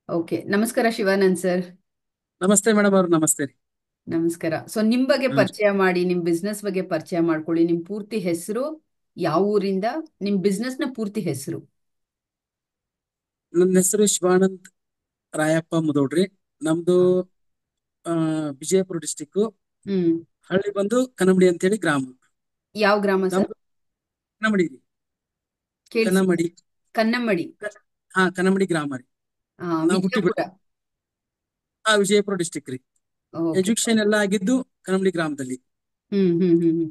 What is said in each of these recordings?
Okay, ನಮಸ್ಕಾರ Shivanand sir. ನಮಸ್ತೆ madam ಅವ್ರು, ನಮಸ್ತೆ ರೀ. ನಮಸ್ಕಾರ. ಸೊ ನಿಮ್ ಬಗ್ಗೆ ಹ್ಮ್. ಪರಿಚಯ ಮಾಡಿ, ನಿಮ್ ಬಿಸ್ನೆಸ್ ಬಗ್ಗೆ ಪರಿಚಯ ಮಾಡ್ಕೊಳ್ಳಿ. ನಿಮ್ ಪೂರ್ತಿ ಹೆಸರು, ಯಾವ ಊರಿಂದ, ನಿಮ್ ಬಿಸ್ನೆಸ್ ನ ಪೂರ್ತಿ ಹೆಸರು. ನನ್ನ ಹೆಸರು ಶಿವಾನಂದ್ ರಾಯಪ್ಪ ಮುದೋಡ್ರಿ. ನಮ್ದು ಆ, ವಿಜಯಪುರ ಡಿಸ್ಟಿಕ್. ಹ್ಮ್. ಹಳ್ಳಿ ಬಂದು ಕನಮಡಿ ಅಂತೇಳಿ ಗ್ರಾಮ. ಯಾವ ಗ್ರಾಮ ಸರ್? ನಮ್ದು ಕನಮಡಿ ರೀ. ಕೇಳಿಸಿಲ್ಲ. ಕನಮಡಿ. ಕನ್ನಮ್ಮಡಿ. ಹಾ, ಕನಮಡಿ ಗ್ರಾಮ ರೀ. ನಾವು ಹುಟ್ಟಿ ವಿಜಯಪುರ. ವಿಜಯಪುರ ಡಿಸ್ಟಿಕ್ ರೀ. ಓಕೆ. ಎಜುಕೇಶನ್ ಎಲ್ಲ ಆಗಿದ್ದು ಕನಮಡಿ ಗ್ರಾಮದಲ್ಲಿ. ಹ್ಮ್ ಹ್ಮ್ ಹ್ಮ್ ಹ್ಮ್.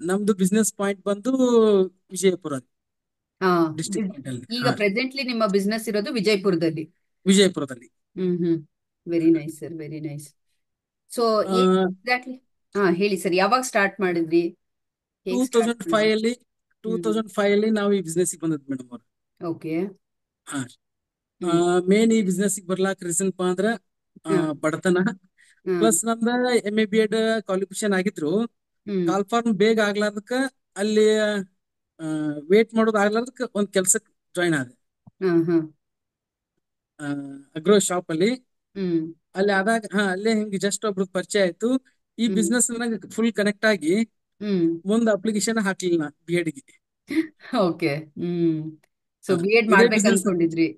ನಮ್ದು ಬಿಸ್ನೆಸ್ ಪಾಯಿಂಟ್ ಬಂದು ವಿಜಯಪುರ ಹಾ. ಡಿಸ್ಟಿಕ್ ಪಾಯಿಂಟ್ ಅಲ್ಲಿ. ಈಗ ಹಾ, ಪ್ರೆಸೆಂಟ್ಲಿ ನಿಮ್ಮ ಬಿಸ್ನೆಸ್ ಇರೋದು ವಿಜಯಪುರದಲ್ಲಿ. ವಿಜಯಪುರದಲ್ಲಿ. Hmm hmm. Very nice sir, very nice. So ah, exactly. ಹಾ, ಹೇಳಿ ಸರ್, ಯಾವಾಗ ಸ್ಟಾರ್ಟ್ ಮಾಡಿದ್ರಿ? ಟೂ ಹೇಗ್ ಸ್ಟಾರ್ಟ್ ತೌಸಂಡ್ ಫೈವ್ ಮಾಡಿದ್ರಿ? ಅಲ್ಲಿ ಟೂ ಹ್ಮ್. ತೌಸಂಡ್ ಫೈವ್ ಅಲ್ಲಿ ನಾವು ಈ ಬಿಸ್ನೆಸ್ ಬಂದದ್ ಮೇಡಮ್ ಅವ್ರು. ಓಕೆ. ಹಾ. ಹ್ಮ್. ಮೇನ್ ಈ ಬಿಸ್ನೆಸ್ ಬರ್ಲಾಕ್ ರೀಸನ್ ಅಂದ್ರ ಹಾ. ಬಡತನ. ಹಾ. ಪ್ಲಸ್ ನಮ್ದ MA B.Ed ಕ್ವಾಲಿಫಿಕೇಶನ್ ಆಗಿದ್ರು. ಹ್ಮ್. ಕಾಲ್ ಫಾರ್ಮ್ ಬೇಗ ಆಗ್ಲಾರ್ದಕ್ಕ ಅಲ್ಲಿ ವೇಟ್ ಮಾಡೋದು ಆಗ್ಲಾರ್ದಕ್ಕ ಒಂದ್ ಕೆಲ್ಸಕ್ ಜಾಯ್ನ್ ಆದೆ. ಹಾ. ಹಾ. ಅಗ್ರೋ ಶಾಪ್ ಅಲ್ಲಿ. ಹ್ಮ್. ಅಲ್ಲಿ ಆದಾಗ ಅಲ್ಲೇ ಹಿಂಗ್ ಜಸ್ಟ್ ಒಬ್ರು ಪರಿಚಯ ಆಯ್ತು. ಈ ಹ್ಮ್. ಬಿಸ್ನೆಸ್ ನನಗೆ ಫುಲ್ ಕನೆಕ್ಟ್ ಆಗಿ ಹ್ಮ್. ಮುಂದ್ ಅಪ್ಲಿಕೇಶನ್ ಹಾಕ್ಲಿಲ್ಲ ನಾ B.Ed ಗೆ. ಓಕೆ. ಹ್ಮ್. ಸೊ ಹಾ, ಬಿ ಎಡ್ ಇದೇ ಮಾಡ್ಬೇಕು ಬಿಸ್ನೆಸ್. ಅನ್ಕೊಂಡಿದ್ರಿ?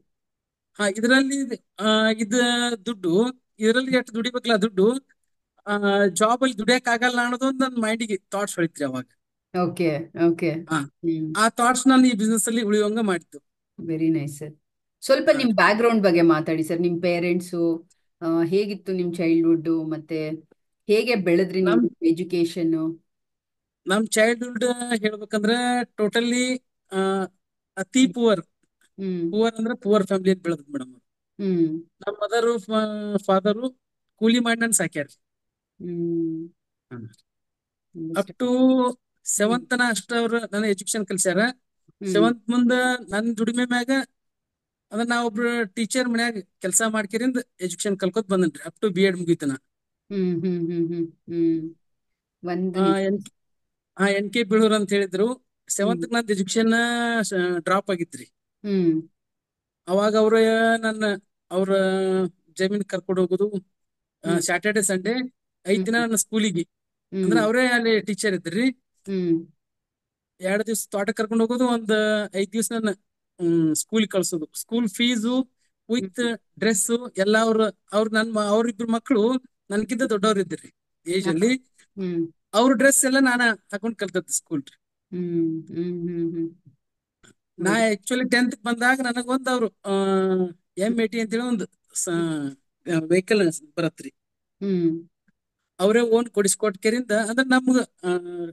ಇದರಲ್ಲಿ ಇದ ದುಡ್ಡು, ಇದರಲ್ಲಿ ಎಷ್ಟು ದುಡಿಬೇಕಲ್ಲ ದುಡ್ಡು, ಜಾಬ್ ಅಲ್ಲಿ ದುಡಿಯಕ್ ಆಗಲ್ಲ ಅನ್ನೋದೊಂದು ನನ್ನ ಮೈಂಡಿಗೆ ಥಾಟ್ಸ್ ಹೊಳಿತ್ರಿ ಅವಾಗ. ಓಕೆ. ಓಕೆ. ಹಾ, ಹ್ಮ್. ಆ ಥಾಟ್ಸ್ ನಾನು ಈ ಬಿಸ್ನೆಸ್ ಅಲ್ಲಿ ಉಳಿಯೋಂಗ ಮಾಡಿದ್ದು. Very nice sir. ಸ್ವಲ್ಪ ಹಾ. ನಿಮ್ ಬ್ಯಾಕ್ ಗ್ರೌಂಡ್ ಬಗ್ಗೆ ಮಾತಾಡಿ ಸರ್. ನಿಮ್ ಪೇರೆಂಟ್ಸು ಹೇಗಿತ್ತು, ನಿಮ್ ಚೈಲ್ಡ್ಹುಡ್, ಮತ್ತೆ ಹೇಗೆ ಬೆಳೆದ್ರಿ ನಮ್ ನೀವು, ಎಜುಕೇಶನ್? ನಮ್ ಚೈಲ್ಡ್ಹುಡ್ ಹೇಳ್ಬೇಕಂದ್ರೆ ಟೋಟಲಿ ಅತಿ ಪುವರ್. ಹ್ಮ್. ಪುವರ್ ಅಂದ್ರೆ ಪುವರ್ ಫ್ಯಾಮಿಲಿ ಅಂತ ಬೆಳೆದ್ ಮೇಡಮ್. ಹ್ಮ್. ನಮ್ಮ ಮದರು ಫಾದರು ಕೂಲಿ ಮಾಡಿ ನನ್ ಸಾಕ್ಯಾರ. Hmm. Up to hmm. Seventh ಅಷ್ಟ ಅವ್ರ ನನ್ನ ಎಜುಕೇಶನ್ ಕಲ್ಸ್ಯಾರ. ಹ್ಮ್. ಸೆವೆಂತ್ ಮುಂದ ನನ್ ದುಡಿಮೆ ಮ್ಯಾಗ ಅಂದ್ರೆ ನಾ ಒಬ್ರು ಟೀಚರ್ ಮನ್ಯಾಗ ಕೆಲಸ ಮಾಡ್ಕಿರಿಂದ education ಕಲ್ಕೋತ್ ಬಂದನ್ರಿ up to B.Ed ಮುಗೀತನ. Hmm. Hmm. Hmm. Hmm. ಹ್ಮ್. ಒಂದು ನಿಮಿಷ. ಎನ್ NK ಬೀಳೂರ್ ಅಂತ ಹೇಳಿದ್ರು. ಹ್ಮ್. ಸೆವೆಂತ್ ನಂದು ಎಜುಕೇಶನ್ ಡ್ರಾಪ್ ಆಗಿತ್ರಿ. ಹ್ಮ್. ಅವಾಗ ಅವ್ರ ನನ್ನ ಅವ್ರ ಜಮೀನ್ ಕರ್ಕೊಂಡು ಹೋಗುದು, ಹ್ಮ್. ಸ್ಯಾಟರ್ಡೆ ಸಂಡೇ 5 ದಿನ ಹ್ಮ್. ನನ್ನ ಸ್ಕೂಲಿಗೆ. ಅಂದ್ರೆ ಹ್ಮ್. ಅವರೇ ಅಲ್ಲಿ ಟೀಚರ್ ಇದ್ರಿ. ಹ್ಮ್. 2 ದಿವ್ಸ ತೋಟ ಕರ್ಕೊಂಡು ಹೋಗೋದು, 5 ದಿವ್ಸ ನನ್ನ ಸ್ಕೂಲ್ ಕಳ್ಸೋದು. School fees with hmm. Dress ಎಲ್ಲ ಅವ್ರಿಬ್ರು ಮಕ್ಕಳು ನನ್ಕಿಂತ ದೊಡ್ಡವ್ರು ಇದ್ರಿ ಏಜ್ ಹಾ. ಅಲ್ಲಿ. ಹ್ಮ್. ಅವ್ರ ಡ್ರೆಸ್ ಎಲ್ಲ ನಾನ ಹಾಕೊಂಡ್ ಕಲ್ತದ್ದು ಸ್ಕೂಲ್. ಹ್ಮ್. ಹ್ಮ್. ಹ್ಮ್. ಹ್ಮ್. ನಾ ವೆರಿ. ಆಕ್ಚುಲಿ 10th ಬಂದಾಗ ನನಗೊಂದು ಅವ್ರು M80 ಅಂತೇಳಿ ಒಂದು ವೆಹಿಕಲ್ ಬರತ್ರಿ. ಹ್ಮ್. ಅವರೇ ಓನ್ ಕೊಡಿಸ್ಕೊಟ್ಕರಿಂದ ಅಂದ್ರೆ ನಮ್ಗ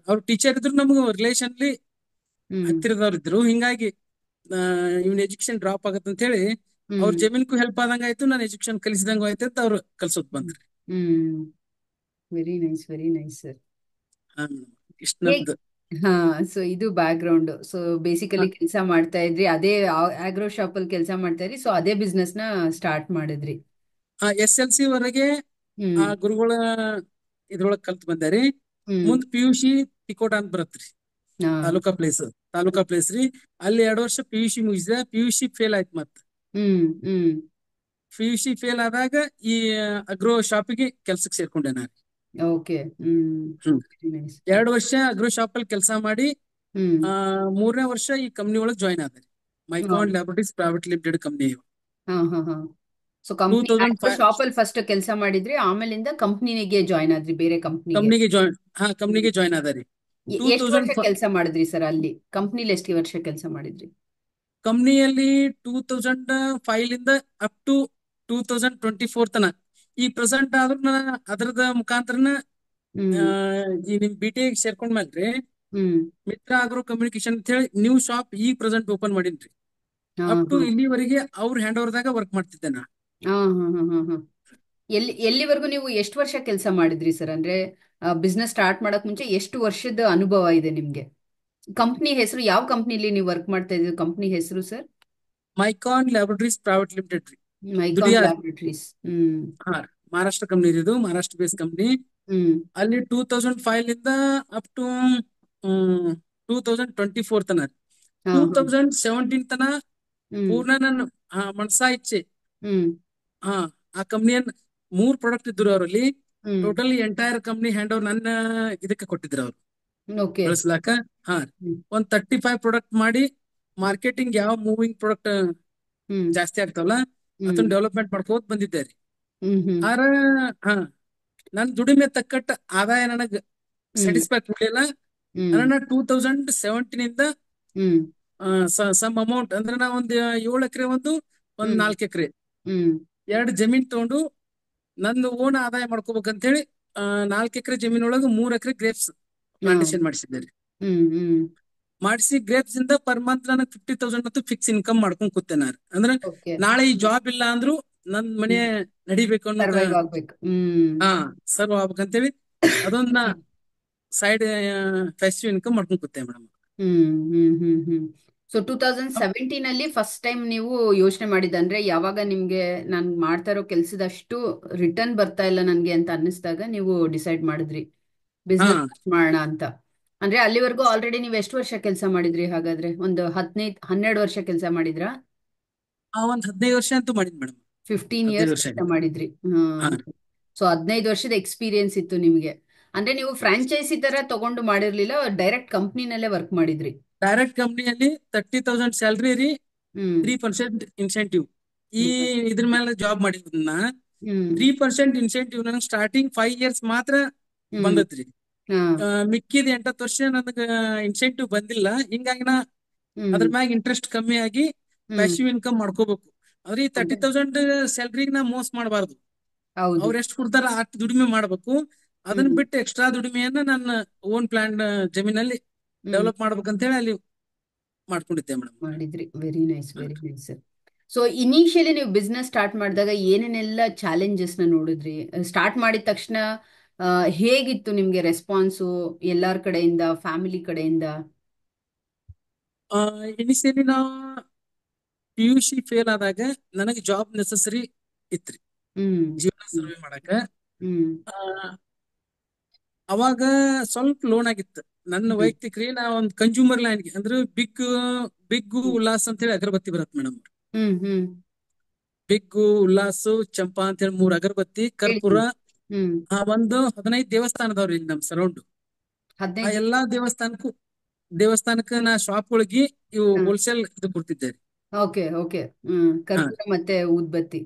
ಅವ್ರ ಟೀಚರ್ ಇದ್ರು, ನಮ್ಗ ರಿಲೇಷನ್ಲಿ ಹ್ಮ್. ಹತ್ತಿರದವ್ರು ಇದ್ರು. ಹಿಂಗಾಗಿ ಇವ್ನ ಎಜುಕೇಶನ್ ಡ್ರಾಪ್ ಆಗತ್ತ ಅಂತ ಹೇಳಿ ಅವ್ರ ಹ್ಮ್. ಜಮೀನ್ಗೂ ಹೆಲ್ಪ್ ಆದಂಗ ಆಯ್ತು, ನಾನು ಎಜುಕೇಶನ್ ಕಲಿಸಿದಂಗ ಆಯ್ತು ಅಂತ ಅವ್ರು ಕಲ್ಸೋದ್ ಹ್ಮ್. ಬಂದ್ರಿ. Hmm. Very nice, very nice sir. ಹಾ ಮೇಡಮ್, ಇಷ್ಟ ಹೇಗ್ ನಮ್ದು. ಹಾ. ಸೊ ಇದು ಬ್ಯಾಕ್ ಗ್ರೌಂಡ್. ಸೊ ಹಾ, ಬೇಸಿಕಲಿ ಕೆಲಸ ಮಾಡ್ತಾ ಇದ್ರಿ, ಅದೇ ಆಗ್ರೋ ಶಾಪ್ ಅಲ್ಲಿ ಕೆಲಸ ಮಾಡ್ತಾ ಇದ್ರಿ. ಸೊ ಅದೇ ಬಿಸ್ನೆಸ್ ನ ಸ್ಟಾರ್ಟ್ ಮಾಡಿದ್ರಿ. SLC ವರೆಗೆ ಹ್ಮ್. ಆ ಗುರುಗಳ ಇದ್ರೊಳಗ್ ಕಲ್ತ್ ಬಂದಾರಿ. ಹ್ಮ್. ಮುಂದ್ PUC ತಿಕೋಟ ಅಂತ ಬರತ್ರಿ. ಹಾ. ತಾಲೂಕಾ ಪ್ಲೇಸ್ ರೀ. ಅಲ್ಲಿ 2 ವರ್ಷ PUC ಮುಗಿಸಿದೆ. PUC ಫೇಲ್ ಆಯ್ತು ಮತ್. ಹ್ಮ್. ಹ್ಮ್. PUC ಫೇಲ್ ಆದಾಗ ಈ ಅಗ್ರೋ ಶಾಪಿಗೆ ಕೆಲ್ಸಕ್ಕೆ ಸೇರ್ಕೊಂಡೆ ನಾನು. Okay. Hmm. Hmm. Very nice. 2 ವರ್ಷ ಅಗ್ರೋ ಶಾಪ್ ಅಲ್ಲಿ ಕೆಲಸ ಮಾಡಿ ಹ್ಮ್. 3ನೇ ವರ್ಷ ಈ ಕಂಪ್ನಿ ಒಳಗೆ ಜಾಯ್ನ್ ಆದೆ. ಹಾ. Mycon laboratories private limited company. ಹಾ. ಹಾ. ಹಾ. So two company thousand agro five shop ಅಲ್ಲಿ ಫಸ್ಟ್ ಕೆಲಸ ಮಾಡಿದ್ರಿ, ಆಮೇಲಿಂದ ಕಂಪ್ನಿಗೆ ಜಾಯ್ನ್ ಆದ್ರಿ, ಬೇರೆ ಕಂಪ್ನಿಗೆ. ಕಂಪ್ನಿಗೆ ಜಾಯ್ನ್ ಕಂಪ್ನಿಗೆ ಜಾಯ್ನ್ ಆದ ರೀ. ಟೂ ಎಷ್ಟು ವರ್ಷ ತೌಸಂಡ್ ಕೆಲಸ ಮಾಡಿದ್ರಿ ಸರ್ ಅಲ್ಲಿ? ಕಂಪ್ನಿಲಿ ಎಷ್ಟು ವರ್ಷ ಕೆಲಸ ಮಾಡಿದ್ರಿ? ಕಂಪ್ನಿಯಲ್ಲಿ 2005 ಅಪ್ ಟು 2024 ತನ. ಈ ಪ್ರೆಸೆಂಟ್ ಆದ್ರೂ ಅದರದ ಮುಖಾಂತರನ ಹ್ಮ್. ಈ ನಿಮ್ BTA ಸೇರ್ಕೊಂಡ್ಮೇಲ್ರಿ ಹ್ಮ್. ಮಿತ್ರ ಆಗ್ರೋ ಕಮ್ಯುನಿಕೇಶನ್ ಅಂತ ಹೇಳಿ ನ್ಯೂ ಶಾಪ್ ಈ ಪ್ರೆಸೆಂಟ್ ಓಪನ್ ಮಾಡೀನ್ರಿ. ಹಾ. ಅಪ್ ಟು ಹಾ. ಇಲ್ಲಿವರೆಗೆ ಅವ್ರ ಹ್ಯಾಂಡ್ ಓವರ್ದಾಗ ವರ್ಕ್ ಮಾಡ್ತಿದ್ದೆ ನಾ. ಹಾ. ಹಾ. ಹಾ. ಹಾ. ಹಾ. ಎಲ್ಲಿವರೆಗೂ ನೀವು ಎಷ್ಟು ವರ್ಷ ಕೆಲಸ ಮಾಡಿದ್ರಿ ಸರ್? ಅಂದ್ರೆ ಬಿಸ್ನೆಸ್ ಸ್ಟಾರ್ಟ್ ಮಾಡಕ್ ಮುಂಚೆ ಎಷ್ಟು ವರ್ಷದ ಅನುಭವ ಇದೆ ನಿಮ್ಗೆ? ಕಂಪ್ನಿ ಹೆಸರು, ಯಾವ ಕಂಪ್ನಿಲಿ ನೀವು ವರ್ಕ್ ಮಾಡ್ತಾ ಇದ್ದೀರಿ? ಕಂಪ್ನಿ ಹೆಸರು sir? Mycon laboratories private limited ರೀ. ಮೈಕಾನ್ ದುಡಿಯಾರ್. ಲ್ಯಾಬ್ರೇಟರೀಸ್. ಹ್ಮ್. ಹಾ, ಮಹಾರಾಷ್ಟ್ರ ಕಂಪ್ನಿ ಇದು, ಮಹಾರಾಷ್ಟ್ರ ಬೇಸ್ ಕಂಪ್ನಿ. ಹ್ಮ್. ಅಲ್ಲಿ 2005 ಅಪ್ ಟು 2024 ತನ. ಹಾ. ಹಾ. 2017 ತನ ಹ್ಮ್ ಪೂರ್ಣ ನನ್ನ ಮನ್ಸಾ ಇಚ್ಛೆ. ಹ್ಮ್ ಹಾ ಆ ಕಂಪ್ನಿಯನ್ನ 3 ಪ್ರಾಡಕ್ಟ್ ಇದ್ರು ಅವರಲ್ಲಿ. Hmm total entire company hand over ನನ್ನ ಇದಕ್ಕೆ ಕೊಟ್ಟಿದ್ರು ಅವ್ರು ಓಕೆ. ಬಳಸ್ಲಾಕ. ಹಾ ಹ್ಮ್ ಒಂದ್ 35 ಪ್ರಾಡಕ್ಟ್ ಮಾಡಿ ಹ್ಮ್ ಮಾರ್ಕೆಟಿಂಗ್ ಯಾವ ಮೂವಿಂಗ್ ಪ್ರಾಡಕ್ಟ್ ಹ್ಮ್ ಜಾಸ್ತಿ ಆಗ್ತಾವಲ್ಲ ಹ್ಮ್ ಅದನ್ನ ಡೆವಲಪ್ಮೆಂಟ್ ಮಾಡ್ಕೋತ ಬಂದಿದ್ದೆ ರೀ. ಹ್ಮ್ ಹ್ಮ್ ಆರ ಹಾ ನನ್ ದುಡಿಮೆ ತಕ್ಕಟ್ಟ ಆದಾಯ ನನಗ್ ಹ್ಮ್ ಸ್ಯಾಟಿಸ್ಫೈ ಕೊಡ್ಲಿಲ್ಲ. ಹ್ಮ್ ನನ್ನ 2017 ಇಂದ ಹ್ಮ್ ಸಮ್ ಅಮೌಂಟ್ ಅಂದ್ರೆ ನಾ ಒಂದ್ 7 ಎಕರೆ ಒಂದ್ ಹ್ಮ್ 4 ಎಕರೆ ಹ್ಮ್ 2 ಜಮೀನ್ ತಗೊಂಡು ನಂದು ಓನ್ ಆದಾಯ ಮಾಡ್ಕೋಬೇಕಂತ ಹೇಳಿ 4 ಎಕರೆ ಜಮೀನೊಳಗೆ 3 ಎಕರೆ ಗ್ರೇಪ್ಸ್ ಹಾ ಪ್ಲಾಂಟೇಶನ್ ಮಾಡಿಸಿದ್ದಾರೆ. ಹ್ಮ್ ಹ್ಮ್ ಮಾಡಿಸಿ ಗ್ರೇಪ್ಸ್ ಇಂದ ಪರ್ ಮಂತ್ ನನಗೆ 50,000 ಮತ್ತು ಫಿಕ್ಸ್ ಇನ್ಕಮ್ ಮಾಡ್ಕೊಂಡ್ ಕೂತೆ ನಾನು. ಅಂದ್ರೆ ಓಕೆ. ನಾಳೆ ಈ ಜಾಬ್ ಇಲ್ಲ ಅಂದ್ರು ನನ್ ಮನೆ ನಡಿಬೇಕು ಅನ್ನೋ ಸರ್ವೈವ್ ಆಗ್ಬೇಕು. ಹಾ ಸರ್ವ್ ಆಗ್ಬೇಕಂತೇಳಿ ಅದೊಂದ್ ನಾ ಸೈಡ್ ಪ್ಯಾಸಿವ್ ಇನ್ಕಮ್ ಮಾಡ್ಕೊಂಡ್ ಕೂತೆ ಮೇಡಮ್. ಹ್ಮ್ ಹ್ಮ್ ಹ್ಮ್ ಹ್ಮ್ ಸೊ 2017 ಅಲ್ಲಿ ಫಸ್ಟ್ ಟೈಮ್ ನೀವು ಯೋಚನೆ ಮಾಡಿದಂದ್ರೆ ಯಾವಾಗ ನಿಮ್ಗೆ ನಾನ್ ಮಾಡ್ತಾ ಇರೋ ಕೆಲ್ಸದಷ್ಟು ರಿಟರ್ನ್ ಬರ್ತಾ ಇಲ್ಲ ನನ್ಗೆ ಅಂತ ಅನ್ನಿಸ್ದಾಗ ನೀವು ಡಿಸೈಡ್ ಮಾಡಿದ್ರಿ ಹಾ ಬಿಸ್ನೆಸ್ ಮಾಡೋಣ ಅಂತ. ಅಂದ್ರೆ ಅಲ್ಲಿವರೆಗೂ ಆಲ್ರೆಡಿ ನೀವು ಎಷ್ಟು ವರ್ಷ ಕೆಲಸ ಮಾಡಿದ್ರಿ ಹಾಗಾದ್ರೆ? ಒಂದು 12 ವರ್ಷ ಕೆಲಸ ಮಾಡಿದ್ರಾ? ಒಂದ್ 15 ವರ್ಷ ಅಂತೂ ಮಾಡಿದ್ ಮೇಡಮ್. 15 15 ಇಯರ್ಸ್ ವರ್ಷ ಕೆಲಸ ಆಗಿತ್ತು. ಮಾಡಿದ್ರಿ. ಹಾ ಸೊ 15 ವರ್ಷದ ಎಕ್ಸ್ಪೀರಿಯನ್ಸ್ ಇತ್ತು ನಿಮ್ಗೆ. ಅಂದ್ರೆ ನೀವು ಫ್ರಾಂಚೈಸಿ ತರ ತಗೊಂಡು ಮಾಡಿರ್ಲಿಲ್ಲ, ಡೈರೆಕ್ಟ್ ಕಂಪ್ನಿನಲ್ಲೇ ವರ್ಕ್ ಮಾಡಿದ್ರಿ. ಡೈರೆಕ್ಟ್ ಕಂಪ್ನಿಯಲ್ಲಿ 30,000 ಸ್ಯಾಲ್ರಿ ರೀ, ಹ್ಮ್ 3% ಇನ್ಸೆಂಟಿವ್. ಈ ಇದ್ರ ಮೇಲೆ ಜಾಬ್ ಮಾಡಿದ್ನ ಹ್ಮ್ 3% ಇನ್ಸೆಂಟಿವ್ ನನಗೆ ಸ್ಟಾರ್ಟಿಂಗ್ 5 ಇಯರ್ಸ್ ಮಾತ್ರ ಹ್ಮ್ ಬಂದತ್ರಿ. ಹಾ ಮಿಕ್ಕಿದ 8 ವರ್ಷ ನನಗ ಇನ್ಸೆಂಟಿವ್ ಬಂದಿಲ್ಲ. ಹಿಂಗಾಗಿ ನಾ ಹ್ಮ್ ಅದ್ರ ಮ್ಯಾಗ ಇಂಟ್ರೆಸ್ಟ್ ಕಮ್ಮಿ ಆಗಿ ಹ್ಮ್ ಪ್ಯಾಸಿವ್ ಇನ್ಕಮ್ ಮಾಡ್ಕೋಬೇಕು. ಆದ್ರೆ ಈ ಅದೇ 30,000 ಸ್ಯಾಲ್ರಿಗೆ ನಾ ಮೋಸ ಮಾಡಬಾರ್ದು. ಹೌದು. ಅವ್ರ ಎಷ್ಟು ಕೊಡ್ತಾರ ಅಷ್ಟು ದುಡಿಮೆ ಮಾಡ್ಬೇಕು. ಅದನ್ನ ಹ್ಮ್ ಬಿಟ್ಟು ಎಕ್ಸ್ಟ್ರಾ ದುಡಿಮೆಯನ್ನ ನನ್ನ ಓನ್ ಪ್ಲಾನ್ ಜಮೀನಲ್ಲಿ ಹ್ಮ್ ಡೆವಲಪ್ ಮಾಡ್ಬೇಕಂತ ಹೇಳಿ ಅಲ್ಲಿ ಮಾಡ್ಕೊಂಡಿದ್ದೆ ಮೇಡಮ್. ಮಾಡಿದ್ರಿ. Very nice, very nice sir. So initially ನೀವು ಬಿಸ್ನೆಸ್ ಸ್ಟಾರ್ಟ್ ಮಾಡಿದಾಗ ಏನೇನೆಲ್ಲ ಚಾಲೆಂಜಸ್ ನ ನೋಡಿದ್ರಿ? ಸ್ಟಾರ್ಟ್ ಮಾಡಿದ ತಕ್ಷಣ ಹೇಗಿತ್ತು ನಿಮ್ಗೆ ರೆಸ್ಪಾನ್ಸು ಎಲ್ಲಾರ್ ಕಡೆಯಿಂದ, ಫ್ಯಾಮಿಲಿ ಕಡೆಯಿಂದ? ಇನಿಷಿಯಲಿ ನಾ PUC ಫೇಲ್ ಆದಾಗ ನನಗೆ ಜಾಬ್ ನೆಸಸರಿ ಇತ್ರಿ ಹ್ಮ್ ಜೀವನ ಹ್ಮ್ ಸರ್ವೆ ಮಾಡಕ. ಹ್ಮ್ ಆ, ಅವಾಗ ಸ್ವಲ್ಪ ಲೋನ್ ಆಗಿತ್ತು ನನ್ನ ಹ್ಮ್ ವೈಯಕ್ತಿಕ ರೀ. ನಾ ಒಂದ್ ಕನ್ಸ್ಯೂಮರ್ ಲೈನ್ಗೆ ಅಂದ್ರೆ ಬಿಗ್ಗು ಉಲ್ಲಾಸ್ ಅಂತ ಹೇಳಿ ಅಗರಬತ್ತಿ ಬರತ್ತೆ ಮೇಡಮ್. ಹ್ಮ್ ಹ್ಮ್ ಬಿಗ್ಗು, ಉಲ್ಲಾಸು, ಚಂಪಾ ಅಂತ ಹೇಳಿ 3 ಅಗರಬತ್ತಿ, ಕರ್ಪೂರ. ಹೇಳಿದ್ದೀನಿ. ಹ್ಮ್ ಒಂದು 15 ದೇವಸ್ಥಾನದವ್ರಿ ಇಲ್ಲಿ ನಮ್ ಸರೌಂಡ್. ಆ 15. ಎಲ್ಲಾ ದೇವಸ್ಥಾನಕ್ಕ ನಾ ಶಾಪ್ಗಳಿಗೆ ಇವು ಹೋಲ್ಸೇಲ್ ಇದು ಕೊಡ್ತಿದ್ದೆ ರೀ. Okay okay. ಹಾ ಕರ್ಪೂರ ಮತ್ತೆ ಊದ್ಬತ್ತಿ.